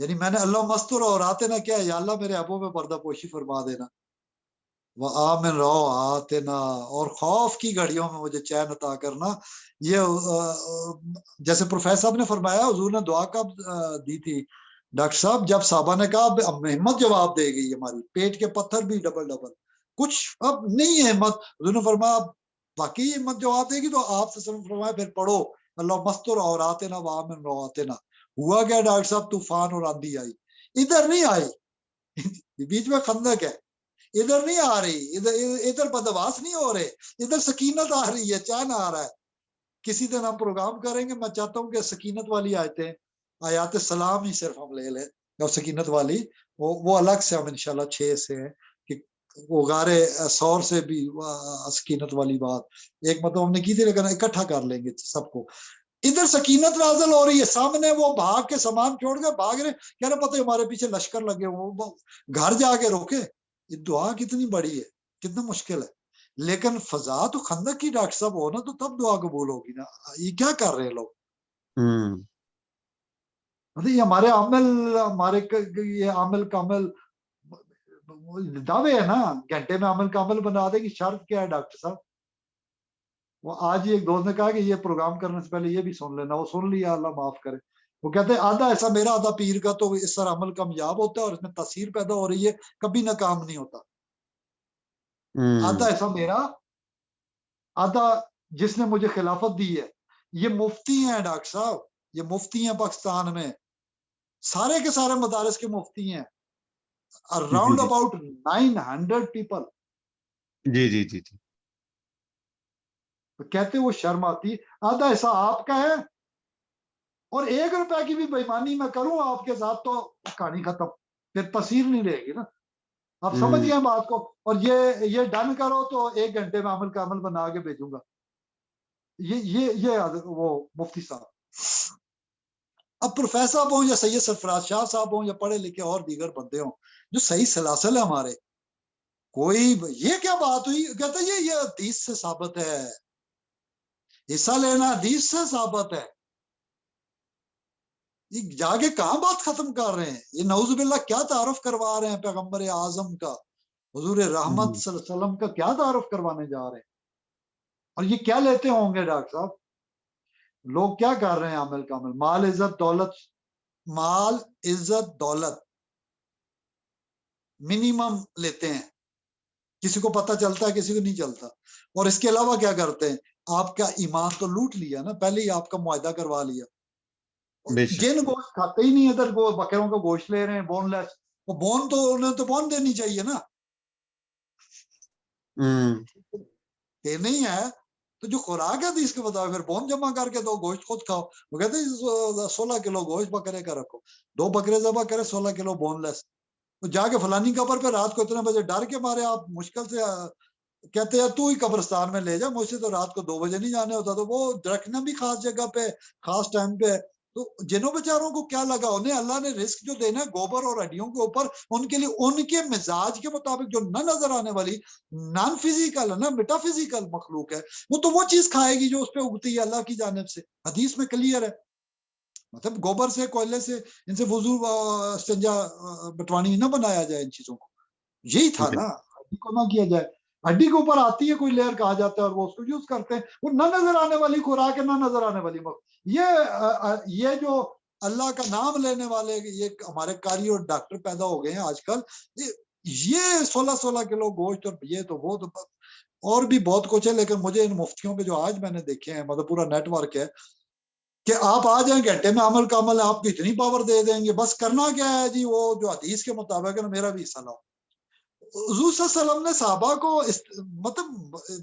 یعنی میں نے اللہ مستور اور آتے نا کیا, یا اللہ میرے ابوں میں پردہ پوشی فرما دینا, وہ آمن رہو آتے نا, اور خوف کی گھڑیوں میں مجھے چین عطا کرنا. یہ جیسے پروفیسر صاحب نے فرمایا, حضور نے دعا کب دی تھی ڈاکٹر صاحب؟ جب صحابہ نے کہا اب ہمت جواب دے گئی ہماری, پیٹ کے پتھر بھی ڈبل ڈبل, کچھ اب نہیں ہے ہمت. حضور نے فرمایا باقی ہمت جواب دے گی تو آپ سے فرمایا پھر پڑھو اللہ مستور اور آتے نا وامن رو آتے نا. ہوا کیا ڈاکٹر صاحب؟ طوفان اور آندھی آئی, ادھر نہیں آئی, بیچ میں خندق ہے, ادھر نہیں آ رہی, ادھر بدواس نہیں ہو رہے, ادھر سکینت آ رہی ہے, چین آ رہا ہے. کسی دن ہم پروگرام کریں گے, میں چاہتا ہوں کہ سکینت والی آیتیں, آیات سلام ہی صرف ہم لے لیں, اور سکینت والی وہ الگ سے ہم انشاءاللہ 6 سے ہیں کہ وہ غارے سور سے بھی سکینت والی بات ایک مطلب ہم نے کی تھی, لیکن اکٹھا کر لیں گے سب کو. ادھر سکینت نازل ہو رہی ہے, سامنے وہ بھاگ کے سامان چھوڑ کے بھاگ رہے, کہہ رہے پتہ ہمارے پیچھے لشکر لگے ہوئے, گھر جا کے روکے. یہ دعا کتنی بڑی ہے, کتنا مشکل ہے, لیکن فضا تو خندق کی ڈاکٹر صاحب ہونا تو تب دعا قبول ہوگی نا. یہ کیا کر رہے ہیں لوگ؟ یہ ہمارے عمل, ہمارے یہ عمل کامل دعوے ہے نا, گھنٹے میں عمل کامل بنا دے گی. شرط کیا ہے ڈاکٹر صاحب؟ وہ آج ہی ایک دوست نے کہا کہ یہ پروگرام کرنے سے پہلے یہ بھی سن لینا, وہ سن لیا, اللہ معاف کرے. وہ کہتے ہیں آدھا ایسا میرا آدھا پیر کا, تو اس طرح عمل کامیاب ہوتا ہے اور اس میں تاثیر پیدا ہو رہی ہے, کبھی ناکام نہیں ہوتا. آدھا ایسا میرا, آدھا جس نے مجھے خلافت دی ہے. یہ مفتی ہیں ڈاکٹر صاحب, یہ مفتی ہیں پاکستان میں, سارے کے سارے مدارس کے مفتی ہیں, اراؤنڈ اباؤٹ 900 پیپل.
جی جی جی جی.
کہتے وہ شرم آتی, آدھا ایسا آپ کا ہے, اور 1 روپے کی بھی بےمانی میں کروں آپ کے ساتھ تو کہانی ختم, پھر تاثیر نہیں رہے گی نا. آپ سمجھ گئے بات کو, اور یہ ڈن کرو تو 1 گھنٹے میں عمل کا عمل بنا کے بھیجوں گا. یہ وہ مفتی صاحب. اب پروفیسر صاحب ہوں یا سید سرفراز شاہ صاحب ہوں یا پڑھے لکھے اور دیگر بندے ہوں جو صحیح سلاسل ہے ہمارے, کوئی یہ کیا بات ہوئی, کہتا یہ حدیث سے ثابت ہے, حصہ لینا حدیث سے ثابت ہے. یہ جا کے کہاں بات ختم کر رہے ہیں؟ یہ نعوذ باللہ کیا تعارف کروا رہے ہیں پیغمبر اعظم کا، حضور رحمت صلی اللہ علیہ وسلم کا کیا تعارف کروانے جا رہے ہیں؟ اور یہ کیا لیتے ہوں گے ڈاکٹر صاحب؟ لوگ کیا کر رہے ہیں عامل کامل؟ مال عزت دولت، مال عزت دولت منیمم لیتے ہیں، کسی کو پتہ چلتا ہے کسی کو نہیں چلتا. اور اس کے علاوہ کیا کرتے ہیں؟ آپ کا ایمان تو لوٹ لیا نا، پہلے ہی آپ کا معاہدہ کروا لیا.
بے شک.
جن گوشت کھاتے ہی نہیں ادھر بکروں کا گوشت لے رہے ہیں بون لیس، وہ بون تو انہیں تو بون دینی چاہیے نا. یہ نہیں ہے تو جو خوراک ہے حدیث کے بتاؤ، پھر بون جمع کر کے دو، گوشت خود کھاؤ. وہ کہتے ہیں 16 کلو گوشت بکرے کا رکھو، 2 بکرے ذبح کرے 16 کلو بون لیس. تو جا کے فلانی قبر پہ رات کو اتنے بجے ڈر کے مارے آپ مشکل سے کہتے ہیں تو ہی قبرستان میں لے جا، مجھ سے تو رات کو 2 بجے نہیں جانے ہوتا. تو وہ رکھنا بھی خاص جگہ پہ خاص ٹائم پہ. تو جنوں بیچاروں کو کیا لگا، انہیں اللہ نے رزق جو دینا ہے گوبر اور ہڈیوں کے اوپر، ان کے لیے ان کے مزاج کے مطابق جو نہ نظر آنے والی نان فزیکل ہے نا میٹا فزیکل مخلوق ہے، وہ تو وہ چیز کھائے گی جو اس پہ اگتی ہے اللہ کی جانب سے. حدیث میں کلیئر ہے. مطلب گوبر سے کوئلے سے ان سے وضو استنجا بٹوانی نہ بنایا جائے، ان چیزوں کو یہی تھا نا، ہڈی کو نہ کیا جائے. ہڈی کے اوپر آتی ہے کوئی لیئر کہا جاتا ہے اور وہ اس کو یوز کرتے ہیں. وہ نہ نظر آنے والی خوراک ہے، نہ نظر آنے والی یہ جو اللہ کا نام لینے والے یہ ہمارے قاری اور ڈاکٹر پیدا ہو گئے ہیں آج کل، یہ 16 کلو گوشت اور یہ تو وہ تو اور بھی بہت کچھ ہے. لیکن مجھے ان مفتیوں پہ جو آج میں نے دیکھے ہیں، مطلب پورا نیٹ ورک ہے کہ آپ آ جائیں گھنٹے میں عمل کا عمل آپ کو اتنی پاور دے دیں گے، بس کرنا کیا ہے جی، وہ جو حدیث کے مطابق ہے نا میرا بھی حصہ لاؤ. حضور صلی اللہ علیہ وسلم نے صحابہ کو مطلب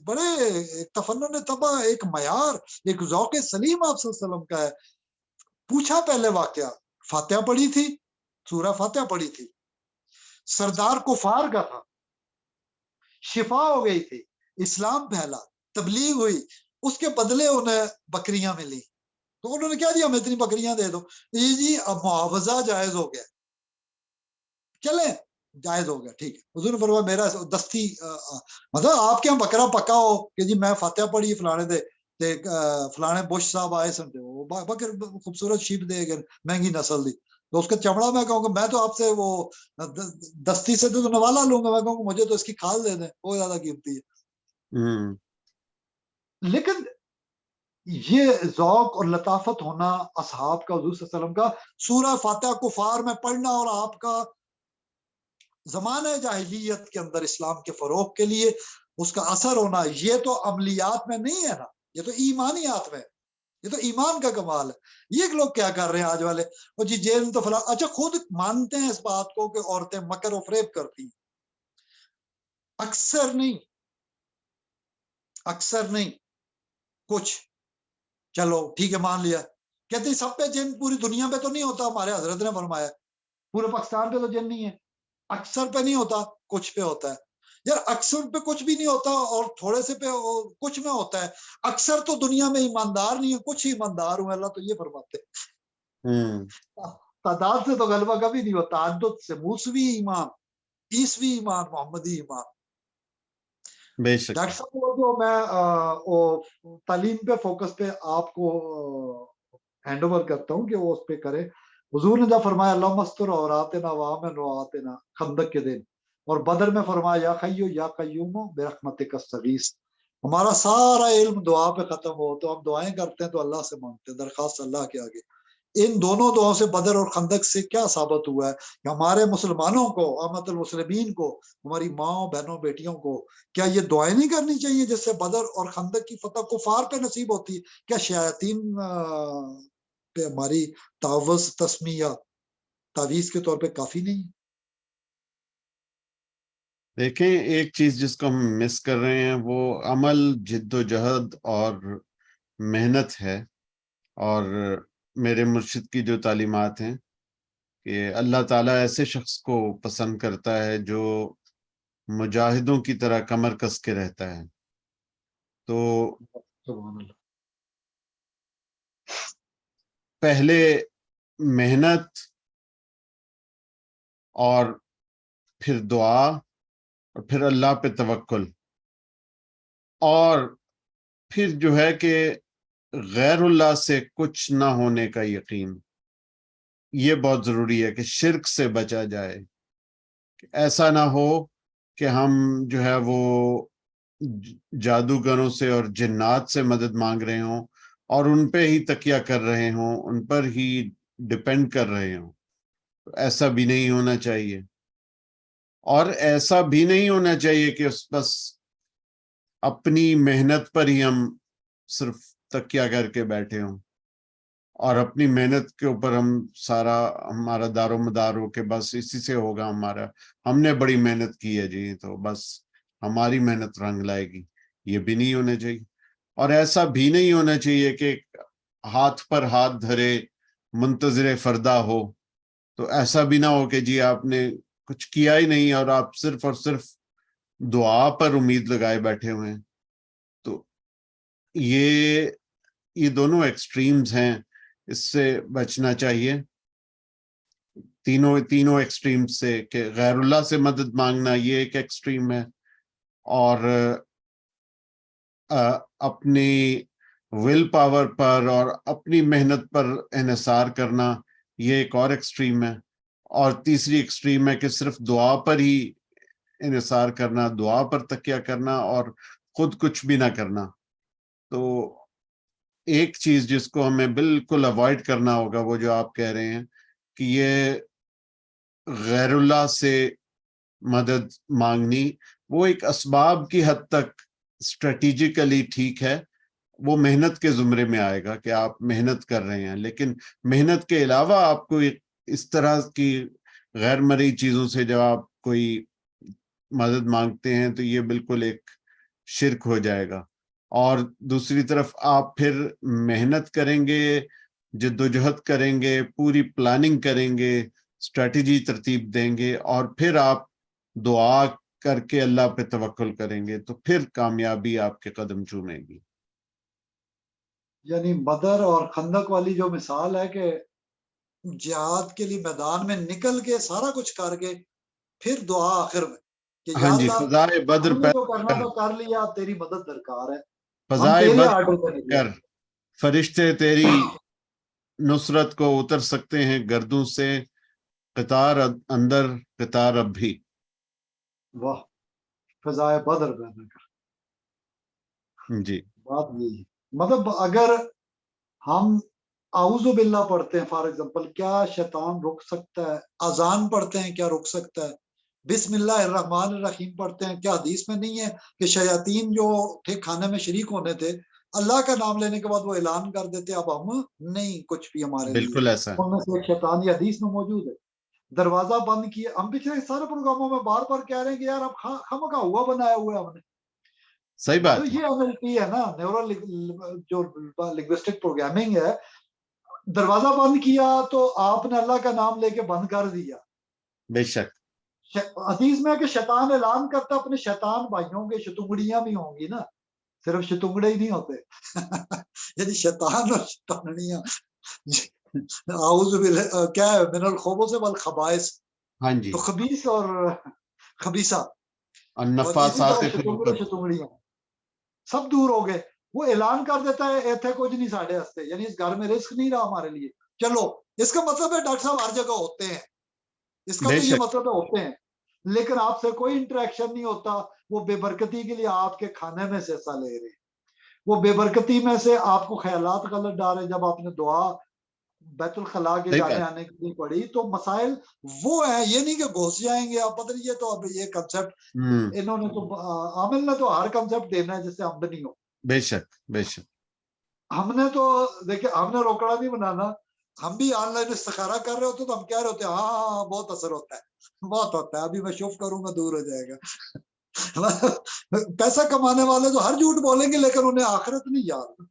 بڑے تفنن طبع ایک معیار، ایک ذوق سلیم آپ صلی اللہ علیہ وسلم کا ہے. پوچھا پہلے واقعہ، فاتحہ پڑھی تھی، سورہ فاتحہ پڑھی تھی، سردار کفار کا تھا، شفا ہو گئی تھی، اسلام پھیلا، تبلیغ ہوئی، اس کے بدلے انہیں بکریاں ملی. تو انہوں نے کیا دیا، ہمیں اتنی بکریاں دے دو. جی اب معاوضہ جائز ہو گیا، چلیں جائز ہو گیا، ٹھیک ہے. حضور نے فرمایا میرا دستی مطلب آپ کے یہاں بکرا پکا ہو کہ جی میں فاتحہ پڑھی فلانے دے فلانے بش صاحب آئے سمجھے وہ بکر خوبصورت شیپ دے گئے مہنگی نسل دی، تو اس کا چمڑا میں کہوں گا میں تو آپ سے وہ دستی سے تو نوالا لوں گا، میں کہوں گا مجھے تو اس کی کھال دے دیں، وہ زیادہ قیمتی ہے. لیکن یہ ذوق اور لطافت ہونا اصحاب کا، حضور صلی اللہ علیہ وسلم کا سورہ فاتحہ کفار میں پڑھنا، اور آپ کا زمانہ جاہلیت کے اندر اسلام کے فروغ کے لیے اس کا اثر ہونا، یہ تو عملیات میں نہیں ہے نا، یہ تو ایمانیات میں، یہ تو ایمان کا کمال ہے. یہ لوگ کیا کر رہے ہیں آج والے، اور جی جیل تو فلاں، اچھا خود مانتے ہیں اس بات کو کہ عورتیں مکر و فریب کرتی ہیں، اکثر نہیں کچھ، چلو ٹھیک ہے مان لیا. کہتے ہیں سب پہ جن پوری دنیا پہ تو نہیں ہوتا، ہمارے حضرت نے فرمایا پورے پاکستان پہ تو جن نہیں ہے، اکثر پہ نہیں ہوتا کچھ پہ ہوتا ہے. یار اکثر پہ کچھ بھی نہیں ہوتا اور تھوڑے سے پہ کچھ میں ہوتا ہے. اکثر تو دنیا میں ایماندار نہیں ہے، کچھ ایماندار ہوئے، اللہ تو یہ فرماتے ہیں. تعداد سے تو غلبہ کبھی نہیں ہوتا، تعدد سے موسوی ایمان، عیسوی ایمان، محمدی ایمان. ڈاکٹر صاحب وہ جو میں تعلیم پہ فوکس پہ آپ کو ہینڈ اوور کرتا ہوں کہ وہ اس پہ کرے. حضور نے جب فرمایا اللہ مستر اور آتے نا وامن رو آتے نا خندق کے دن، اور بدر میں فرمایا یا خیو یا قیوم برحمتک استغیث. ہمارا سارا علم دعا پہ ختم ہو تو ہم دعائیں کرتے ہیں تو اللہ سے مانگتے ہیں، درخواست اللہ کے آگے. ان دونوں دعاؤں سے بدر اور خندق سے کیا ثابت ہوا ہے کہ ہمارے مسلمانوں کو، عامت المسلمین کو، ہماری ماں بہنوں بیٹیوں کو کیا یہ دعائیں نہیں کرنی چاہیے جس سے بدر اور خندق کی فتح کفار پہ نصیب ہوتی ہے؟ کیا شیاطین پہ ہماری تعوذ تسمیہ تعویذ کے طور پہ کافی نہیں؟
دیکھیں ایک چیز جس کو ہم مس کر رہے ہیں وہ عمل، جد و جہد اور محنت ہے. اور میرے مرشد کی جو تعلیمات ہیں کہ اللہ تعالیٰ ایسے شخص کو پسند کرتا ہے جو مجاہدوں کی طرح کمر کس کے رہتا ہے. تو پہلے محنت اور پھر دعا اور پھر اللہ پہ توکل، اور پھر جو ہے کہ غیر اللہ سے کچھ نہ ہونے کا یقین، یہ بہت ضروری ہے کہ شرک سے بچا جائے. ایسا نہ ہو کہ ہم جو ہے وہ جادوگروں سے اور جنات سے مدد مانگ رہے ہوں اور ان پہ ہی تکیہ کر رہے ہوں، ان پر ہی ڈپینڈ کر رہے ہوں. ایسا بھی نہیں ہونا چاہیے. اور ایسا بھی نہیں ہونا چاہیے کہ بس اپنی محنت پر ہی ہم صرف تکیہ کر کے بیٹھے ہوں اور اپنی محنت کے اوپر ہم سارا ہمارا دار و مدار ہو کہ بس اسی سے ہوگا ہمارا، ہم نے بڑی محنت کی ہے جی تو بس ہماری محنت رنگ لائے گی. یہ بھی نہیں ہونا چاہیے. اور ایسا بھی نہیں ہونا چاہیے کہ ہاتھ پر ہاتھ دھرے منتظر فردا ہو. تو ایسا بھی نہ ہو کہ جی آپ نے کچھ کیا ہی نہیں اور آپ صرف اور صرف دعا پر امید لگائے بیٹھے ہوئے ہیں. تو یہ دونوں ایکسٹریمز ہیں، اس سے بچنا چاہیے. تینوں ایکسٹریم سے کہ غیر اللہ سے مدد مانگنا یہ ایک ایکسٹریم ہے، اور اپنی ول پاور پر اور اپنی محنت پر انحصار کرنا یہ ایک اور ایکسٹریم ہے. اور تیسری ایکسٹریم ہے کہ صرف دعا پر ہی انحصار کرنا، دعا پر تکیہ کرنا اور خود کچھ بھی نہ کرنا. تو ایک چیز جس کو ہمیں بالکل اوائڈ کرنا ہوگا وہ جو آپ کہہ رہے ہیں کہ یہ غیر اللہ سے مدد مانگنی، وہ ایک اسباب کی حد تک اسٹریٹجیکلی ٹھیک ہے، وہ محنت کے زمرے میں آئے گا کہ آپ محنت کر رہے ہیں. لیکن محنت کے علاوہ آپ کو اس طرح کی غیر مرئی چیزوں سے جب آپ کوئی مدد مانگتے ہیں تو یہ بالکل ایک شرک ہو جائے گا. اور دوسری طرف آپ پھر محنت کریں گے، جدوجہد کریں گے، پوری پلاننگ کریں گے، اسٹریٹجی ترتیب دیں گے، اور پھر آپ دعا کر کے اللہ پہ توکل کریں گے تو پھر کامیابی آپ کے قدم چومے گی.
یعنی بدر اور خندق والی جو مثال ہے کہ جہاد کے لیے میدان میں نکل کے سارا کچھ کر کے پھر دعا آخر میں کہ یا
ہاں جی،
اللہ
فضائے بدر
ہم نے
پہ
جو کرنا
کر،
تو کر لیا، تیری مدد درکار ہے، ہم
فضائے
تیرے
بدر
آرڈر پہ نکلے.
کر، فرشتے تیری نصرت کو اتر سکتے ہیں گردوں سے، قطار اندر قطار اب بھی.
واہ، فضائے بدر پیدا کر.
جی
بات یہی ہے. مطلب اگر ہم اعوذ باللہ پڑھتے ہیں فار ایگزامپل، کیا شیطان رک سکتا ہے؟ اذان پڑھتے ہیں، کیا رک سکتا ہے؟ بسم اللہ الرحمن الرحیم پڑھتے ہیں، کیا حدیث میں نہیں ہے کہ شیاطین جو تھے کھانے میں شریک ہونے تھے، اللہ کا نام لینے کے بعد وہ اعلان کر دیتے اب ہم نہیں کچھ بھی ہمارے لیے.
بالکل ایسا ہے.
ان میں سے ایک شیطان، یہ حدیث میں موجود ہے. دروازہ بند کیا، ہم پچھلے سارے پروگراموں میں بار بار کہہ رہے ہیں کہ یار اب خامخواہ ہوا بنایا ہوا ہے ہم نے.
صحیح
تو
بات ہے.
یہ NLP ہے نا، نیورو جو لنگوسٹک پروگرامنگ ہے. دروازہ بند کیا تو آپ نے اللہ کا نام لے کے بند کر دیا.
بے شک.
حدیث میں ہے کہ شیطان اعلان کرتا اپنے شیطان بھائیوں کے، شتنگڑیاں بھی ہوں گی نا، صرف شتنگڑے ہی نہیں ہوتے. یعنی شیطان اور شیطانیاں. اعوذ باللہ کیا ہے، من الخبث والخبائث،
ہاں جی.
تو خبیث اور خبیثہ اور اسی
النفاثات
طرح
فی
شتنگڑے
العقد.
شتنگڑیاں سب دور ہو گئے. وہ اعلان کر دیتا ہے ایتھے کچھ نہیں ساڑھے ہستے، یعنی اس گھر میں رزق نہیں رہا ہمارے لیے. چلو اس کا مطلب ہے ڈاکٹر صاحب ہر جگہ ہوتے ہیں، اس کا
بے
تو یہ
شک.
مطلب ہے ہوتے ہیں، لیکن آپ سے کوئی انٹریکشن نہیں ہوتا. وہ بے برکتی کے لیے آپ کے کھانے میں سے حصہ لے رہے ہیں، وہ بے برکتی میں سے آپ کو خیالات غلط ڈالے. جب آپ نے دعا بیت الخلاء کے
صحیح
جانے
بات.
آنے کی پڑی تو مسائل وہ ہیں، یہ نہیں کہ گھس جائیں گے آپ. پتہ نہیں یہ تو اب یہ کنسپٹ انہوں نے تو عامل نے تو ہر کنسپٹ دینا ہے جس سے آمدنی ہو.
بے شک بے شک.
ہم نے تو دیکھیں، ہم نے روکڑا نہیں بنانا. ہم بھی آن لائن استخارہ کر رہے ہوتے تو ہم کہہ رہے ہوتے ہاں بہت اثر ہوتا ہے، بہت ہوتا ہے، ابھی میں شف کروں گا دور ہو جائے گا. پیسہ کمانے والے تو ہر جھوٹ بولیں گے لیکن انہیں آخرت نہیں یاد،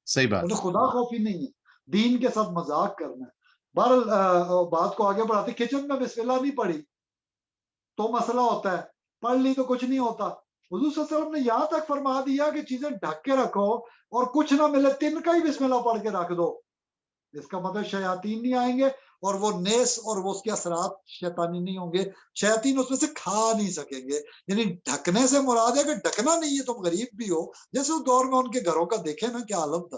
صحیح بات.
انہیں خدا خوفی نہیں ہے، دین کے ساتھ مذاق کرنا ہے. بہرحال بات کو آگے بڑھاتے، کچن میں بسم اللہ نہیں پڑھی تو مسئلہ ہوتا ہے، پڑھ لی تو کچھ نہیں ہوتا. حضور صلی اللہ علیہ وسلم نے یہاں تک فرما دیا کہ چیزیں ڈھک کے رکھو اور کچھ نہ ملے تن کا ہی بسم اللہ پڑھ کے رکھ دو. اس کا مطلب شیاطین نہیں آئیں گے اور وہ نیس اور وہ اس کے اثرات شیطانی نہیں ہوں گے، شیاطین اس میں سے کھا نہیں سکیں گے. یعنی ڈھکنے سے مراد ہے کہ ڈھکنا نہیں ہے، تم غریب بھی ہو. جیسے اس دور میں ان کے گھروں کا دیکھیں نا کیا عالم تھا،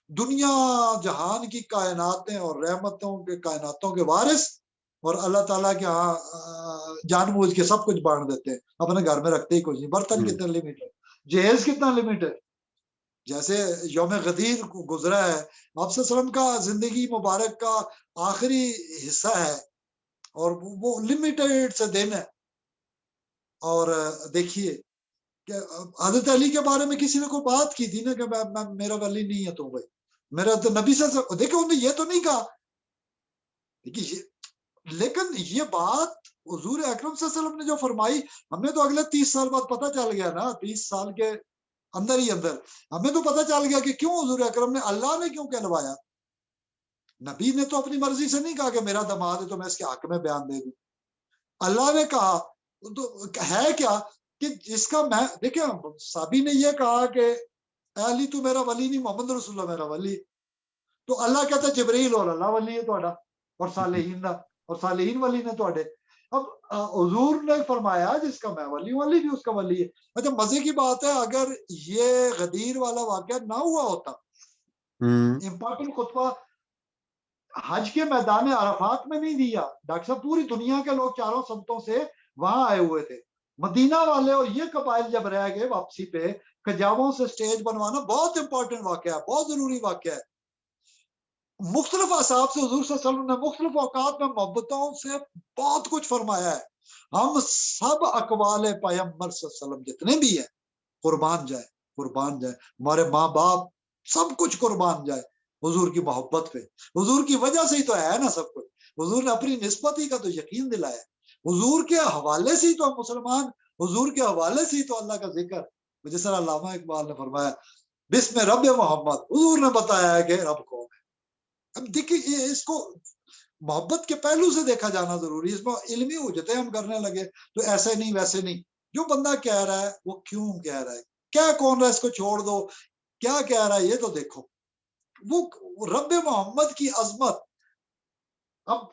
دنیا جہان کی کائناتیں اور رحمتوں کے کائناتوں کے وارث، اور اللہ تعالیٰ کے ہاں جان بوجھ کے سب کچھ بانٹ دیتے ہیں، اپنے گھر میں رکھتے ہی کچھ نہیں. برتن کتنے لمٹ ہے، جہیز کتنا لمٹ ہے. جیسے یوم غدیر گزرا ہے، آپ صلی اللہ علیہ وسلم کا زندگی مبارک کا آخری حصہ ہے، اور وہ لمیٹڈ سے دن ہے. اور دیکھیے کہ حضرت علی کے بارے میں کسی نے کوئی بات کی تھی نا کہ میرا ولی نہیں ہے تو بھائی میرا تو نبی صلی اللہ علیہ وسلم، دیکھیں انہوں نے یہ تو نہیں کہا، دیکھیے لیکن یہ بات حضور اکرم صلی اللہ علیہ وسلم نے جو فرمائی، ہمیں تو اگلے 30 سال بعد پتہ چل گیا نا، 30 سال کے اندر ہی اندر ہمیں تو پتہ چل گیا کہ کیوں حضور اکرم نے، اللہ نے کیوں کہلوایا. نبی نے تو اپنی مرضی سے نہیں کہا کہ میرا داماد ہے تو میں اس کے حق میں بیان دے دوں. اللہ نے کہا تو ہے کیا کہ جس کا میں دیکھیں صحابی نے یہ کہا کہ اے علی تو میرا ولی نہیں، محمد رسول اللہ میرا ولی. تو اللہ کہتا ہے جبریل اور اللہ ولی ہے تہاڈا، اور صالحین دا، اور صالحین ولی نے تہاڈے. اب حضور نے فرمایا جس کا میں ولی ہوں، ولی بھی اس کا ولی ہے. اچھا مزے کی بات ہے، اگر یہ غدیر والا واقعہ نہ ہوا ہوتا، امپورٹنٹ خطبہ حج کے میدان عرفات میں نہیں دیا، ڈاکٹر صاحب پوری دنیا کے لوگ چاروں سمتوں سے وہاں آئے ہوئے تھے. مدینہ والے اور یہ قبائل جب رہ گئے واپسی پہ، کجاووں سے سٹیج بنوانا بہت امپورٹنٹ واقعہ ہے، بہت ضروری واقعہ ہے. مختلف اصحاب سے حضور صلی اللہ علیہ وسلم نے مختلف اوقات میں محبتوں سے بہت کچھ فرمایا ہے. ہم سب اقوال پیغمبر صلی اللہ علیہ وسلم جتنے بھی ہیں قربان جائے، قربان جائے. ہمارے ماں باپ سب کچھ قربان جائے حضور کی محبت پہ. حضور کی وجہ سے ہی تو ہے نا سب کچھ. حضور نے اپنی نسبت ہی کا تو یقین دلایا. حضور کے حوالے سے ہی تو ہم مسلمان، حضور کے حوالے سے ہی تو اللہ کا ذکر. جس طرح علامہ اقبال نے فرمایا بسم رب محمد، حضور نے بتایا ہے کہ رب کون ہے. اب دیکھیے اس کو محبت کے پہلو سے دیکھا جانا ضروری ہے. اس میں علمی حجتیں ہم کرنے لگے تو ایسے نہیں ویسے نہیں. جو بندہ کہہ رہا ہے وہ کیوں کہہ رہا ہے، کیا کون رہا ہے، اس کو چھوڑ دو، کیا کہہ رہا ہے یہ تو دیکھو. وہ رب محمد کی عظمت، اب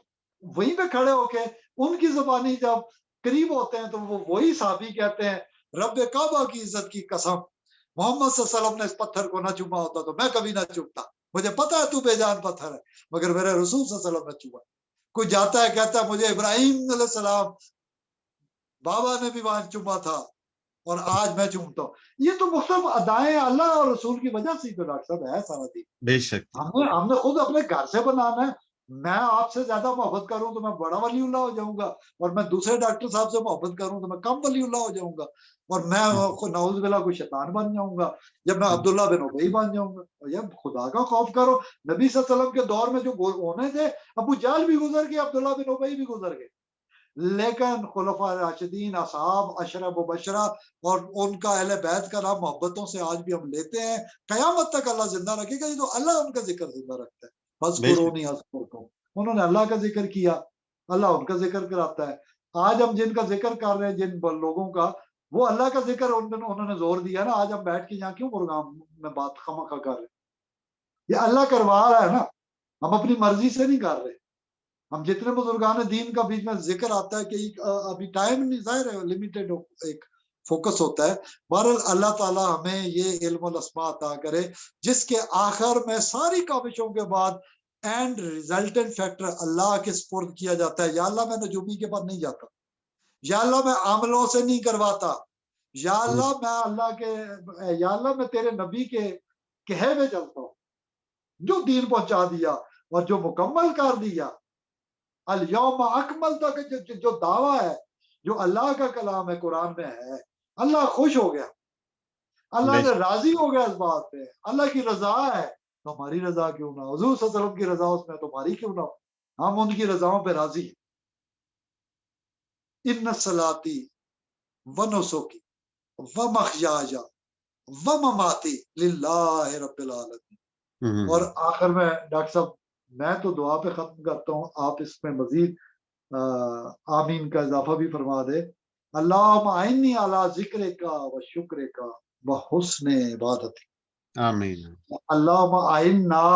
وہیں پہ کھڑے ہو کے ان کی زبانی جب قریب ہوتے ہیں تو وہ وہی صحابی کہتے ہیں رب کعبہ کی عزت کی قسم، محمد صلی اللہ علیہ وسلم نے اس پتھر کو نہ چوما ہوتا تو میں کبھی نہ چومتا. مجھے پتا ہے تو بے جان پتھر ہے مگر میرے رسول صلی اللہ علیہ وسلم نے چوما. کوئی جاتا ہے کہتا ہے مجھے ابراہیم علیہ السلام بابا نے بھی وہاں چوما تھا اور آج میں چومتا ہوں. یہ تو مختلف ادائیں اللہ اور رسول کی وجہ سے تو ڈاکٹر صاحب ہے سارا دین.
بے شک
ہم نے خود اپنے گھر سے بنانا ہے. میں آپ سے زیادہ محبت کروں تو میں بڑا ولی اللہ ہو جاؤں گا، اور میں دوسرے ڈاکٹر صاحب سے محبت کروں تو میں کم ولی اللہ ہو جاؤں گا، اور میں نعوذ باللہ کوئی شیطان بن جاؤں گا، جب میں عبداللہ بن ابی بن جاؤں گا. یہ خدا کا خوف کرو. نبی صلی اللہ علیہ وسلم کے دور میں جو ہونے تھے، ابو جہل بھی گزر گئے، عبداللہ بن ابی بھی گزر گئے، لیکن خلفاء راشدین، اصحاب، عشرہ مبشرہ اور ان کا اہل بیت کا نام محبتوں سے آج بھی ہم لیتے ہیں. قیامت تک اللہ زندہ رکھے گا. یہ تو اللہ ان کا ذکر زندہ رکھتا ہے. بس
بے شک
قرونی اذکرکم، انہوں نے اللہ کا ذکر کیا، اللہ ان کا ذکر کراتا ہے. آج ہم جن کا ذکر کر رہے ہیں جن لوگوں کا، وہ اللہ کا ذکر انہوں نے زور دیا نا. آج ہم بیٹھ کے یہاں کیوں پروگرام میں بات خامخواہ کر رہے ہیں؟ یہ اللہ کروا رہا ہے نا، ہم اپنی مرضی سے نہیں کر رہے. ہم جتنے بزرگان دین کا بیچ میں ذکر آتا ہے کہ ابھی ٹائم نہیں، ظاہر ہے لمیٹڈ ایک فوکس ہوتا ہے. بہرحال اللہ تعالیٰ ہمیں یہ علم الاسماء عطا کرے جس کے آخر میں ساری کاوشوں کے بعد اینڈ ریزلٹنٹ فیکٹر اللہ کے سپرد کیا جاتا ہے. یا اللہ میں نجومی کے پاس نہیں جاتا، یا اللہ میں عاملوں سے نہیں کرواتا، یا اللہ میں اللہ کے، یا اللہ میں تیرے نبی کے کہے میں چلتا ہوں جو دین پہنچا دیا اور جو مکمل کر دیا. الیوم اکمل تک جو دعویٰ ہے، جو اللہ کا کلام ہے، قرآن میں ہے، اللہ خوش ہو گیا، اللہ نے راضی ہو گیا اس بات پہ. اللہ کی رضا ہے تو ہماری رضا کیوں نہ، حضور صلی اللہ علیہ وسلم کی رضا اس میں تو ہماری کیوں نہ. ہم ان کی رضاؤں پہ راضی ہیں. ان صلاتی و نسکی و مخیاج و مماتی للہ رب العالمین. اور آخر میں ڈاکٹر صاحب میں تو دعا پہ ختم کرتا ہوں، آپ اس میں مزید آمین کا اضافہ بھی فرما دے. اللہم اعنی علی ذکر کا و شکر کا و حسن عبادت.
آمین.
اللہم اعنا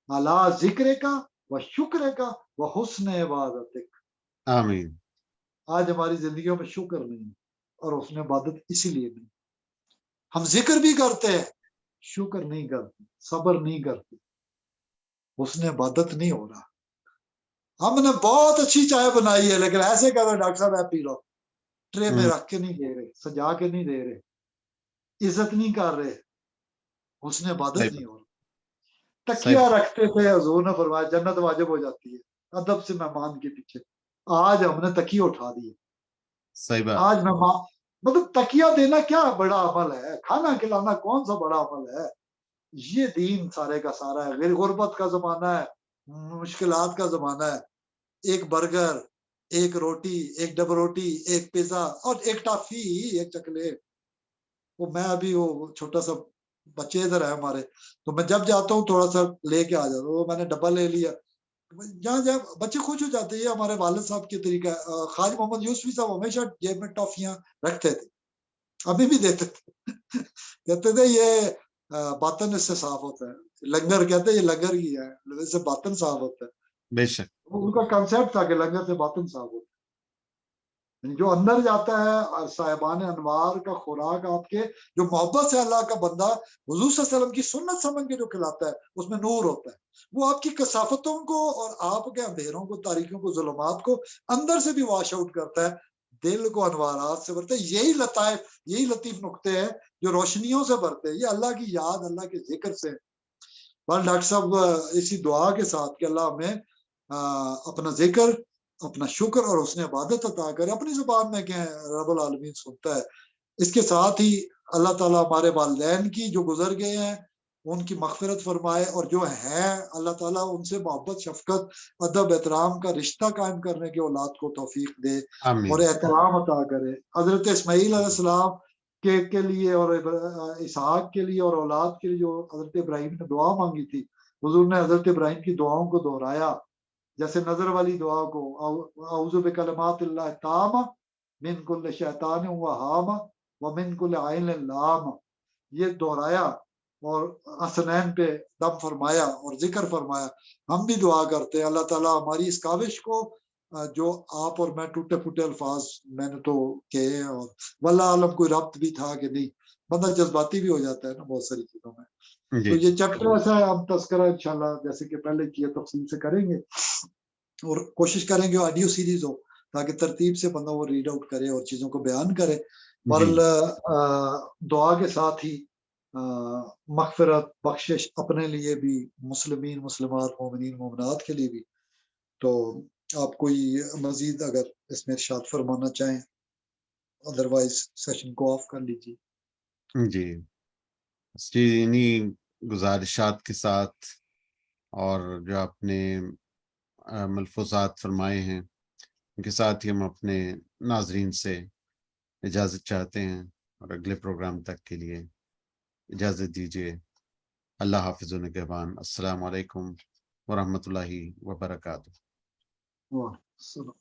علی ذکر کا و شکر کا و حسن عبادت.
آمین.
آج ہماری زندگیوں میں شکر نہیں اور حسن عبادت اسی لیے نہیں. ہم ذکر بھی کرتے ہیں شکر نہیں کرتے, صبر نہیں کرتے, حسن عبادت نہیں ہو رہا. ہم نے بہت اچھی چائے بنائی ہے لیکن ایسے کہہ رہے ڈاکٹر صاحب آپ پی لو, ٹرے میں رکھ کے نہیں دے رہے, سجا کے نہیں دے رہے, عزت نہیں کر رہے, حسن عبادت
صحیح
نہیں
بات.
ہو رہا.
صحیح
تکیہ رکھتے تھے, حضور نے فرمایا جنت واجب ہو جاتی ہے ادب سے مہمان کے پیچھے. آج ہم نے تکیہ اٹھا دیے.
صحیح بات.
آج مہمان مطلب تکیہ دینا کیا بڑا عمل ہے, کھانا کھلانا کون سا بڑا عمل ہے. یہ دین سارے کا سارا ہے. غیر غربت کا زمانہ ہے, مشکلات کا زمانہ ہے. ایک برگر, ایک روٹی, ایک ڈب روٹی, ایک پیزا اور ایک ٹافی, ایک چاکلیٹ. وہ میں ابھی وہ چھوٹا سا بچے ادھر ہے ہمارے, تو میں جب جاتا ہوں تھوڑا سا لے کے آ جاتا ہوں. وہ میں نے ڈبہ لے لیا, جہاں جہاں بچے خوش ہو جاتے ہیں. یہ ہمارے والد صاحب کے طریقہ ہے. خواجہ محمد یوسفی صاحب ہمیشہ جیب میں ٹافیاں رکھتے تھے, ابھی بھی دیتے تھے. کہتے تھے یہ باطن اس سے صاف ہوتا ہے. لنگر کہتے ہیں یہ لنگر ہی ہے, اس سے باطن صاف ہوتا ہے.
بے شک.
ان کا کنسیپٹ تھا کہ لنگر سے باطن صاف ہوتا ہے. جو اندر جاتا ہے صاحبان انوار کا خوراک آپ کے, جو محبت سے اللہ کا بندہ حضور صلی اللہ علیہ وسلم کی سنت سمجھ کے جو کھلاتا ہے, اس میں نور ہوتا ہے. وہ آپ کی کثافتوں کو اور آپ کے اندھیروں کو, تاریکیوں کو, ظلمات کو اندر سے بھی واش آؤٹ کرتا ہے, دل کو انوارات سے بھرتا ہے. یہی لطائف, یہی لطیف نقطے ہیں جو روشنیوں سے بھرتے ہیں. یہ اللہ کی یاد, اللہ کے ذکر سے. بس ڈاکٹر صاحب اسی دعا کے ساتھ کہ اللہ ہمیں اپنا ذکر, اپنا شکر اور اس نے عبادت عطا کرے. اپنی زبان میں کہیں رب العالمین سنتا ہے. اس کے ساتھ ہی اللہ تعالیٰ ہمارے والدین کی جو گزر گئے ہیں ان کی مغفرت فرمائے, اور جو ہیں اللہ تعالیٰ ان سے محبت, شفقت, ادب, احترام کا رشتہ قائم کرنے کے اولاد کو توفیق دے اور
آمین.
احترام عطا کرے. حضرت اسماعیل علیہ السلام کے لیے اور اسحاق کے لیے اور اولاد کے لیے جو حضرت ابراہیم نے دعا مانگی تھی, حضور نے حضرت ابراہیم کی دعاؤں کو دہرایا. جیسے نظر والی دعا کو اعوذ بکلمات اللہ التامہ من کل شیطان وہامہ ومن کل عین لامہ, یہ دہرایا اور حسنین پہ دم فرمایا اور ذکر فرمایا. ہم بھی دعا کرتے ہیں اللہ تعالیٰ ہماری اس کاوش کو, جو آپ اور میں ٹوٹے پھوٹے الفاظ میں نے تو کہے ہیں, اور واللہ عالم کوئی ربط بھی تھا کہ نہیں, بندہ جذباتی بھی ہو جاتا ہے نا بہت ساری چیزوں میں. تو یہ چیپٹر ایسا ہے, ہم تذکرہ انشاءاللہ جیسے کہ پہلے کیا تفصیل سے کریں گے, اور کوشش کریں گے آڈیو سیریز ہو تاکہ ترتیب سے بندہ وہ ریڈ آؤٹ کرے اور چیزوں کو بیان کرے. اور دعا کے ساتھ ہی مغفرت, بخشش اپنے لیے بھی, مسلمین, مسلمات, مومنین, مومنات کے لیے بھی. تو آپ کوئی مزید اگر اس میں ارشاد فرمانا چاہیں, ادروائز سیشن کو آف کر لیجیے.
جی, انہی گزارشات کے ساتھ اور جو آپ نے ملفوظات فرمائے ہیں ان کے ساتھ ہی ہم اپنے ناظرین سے اجازت چاہتے ہیں, اور اگلے پروگرام تک کے لیے اجازت دیجیے. اللہ حافظ و نگہبان. السلام علیکم ورحمۃ اللہ وبرکاتہ.
وعلیکم السلام.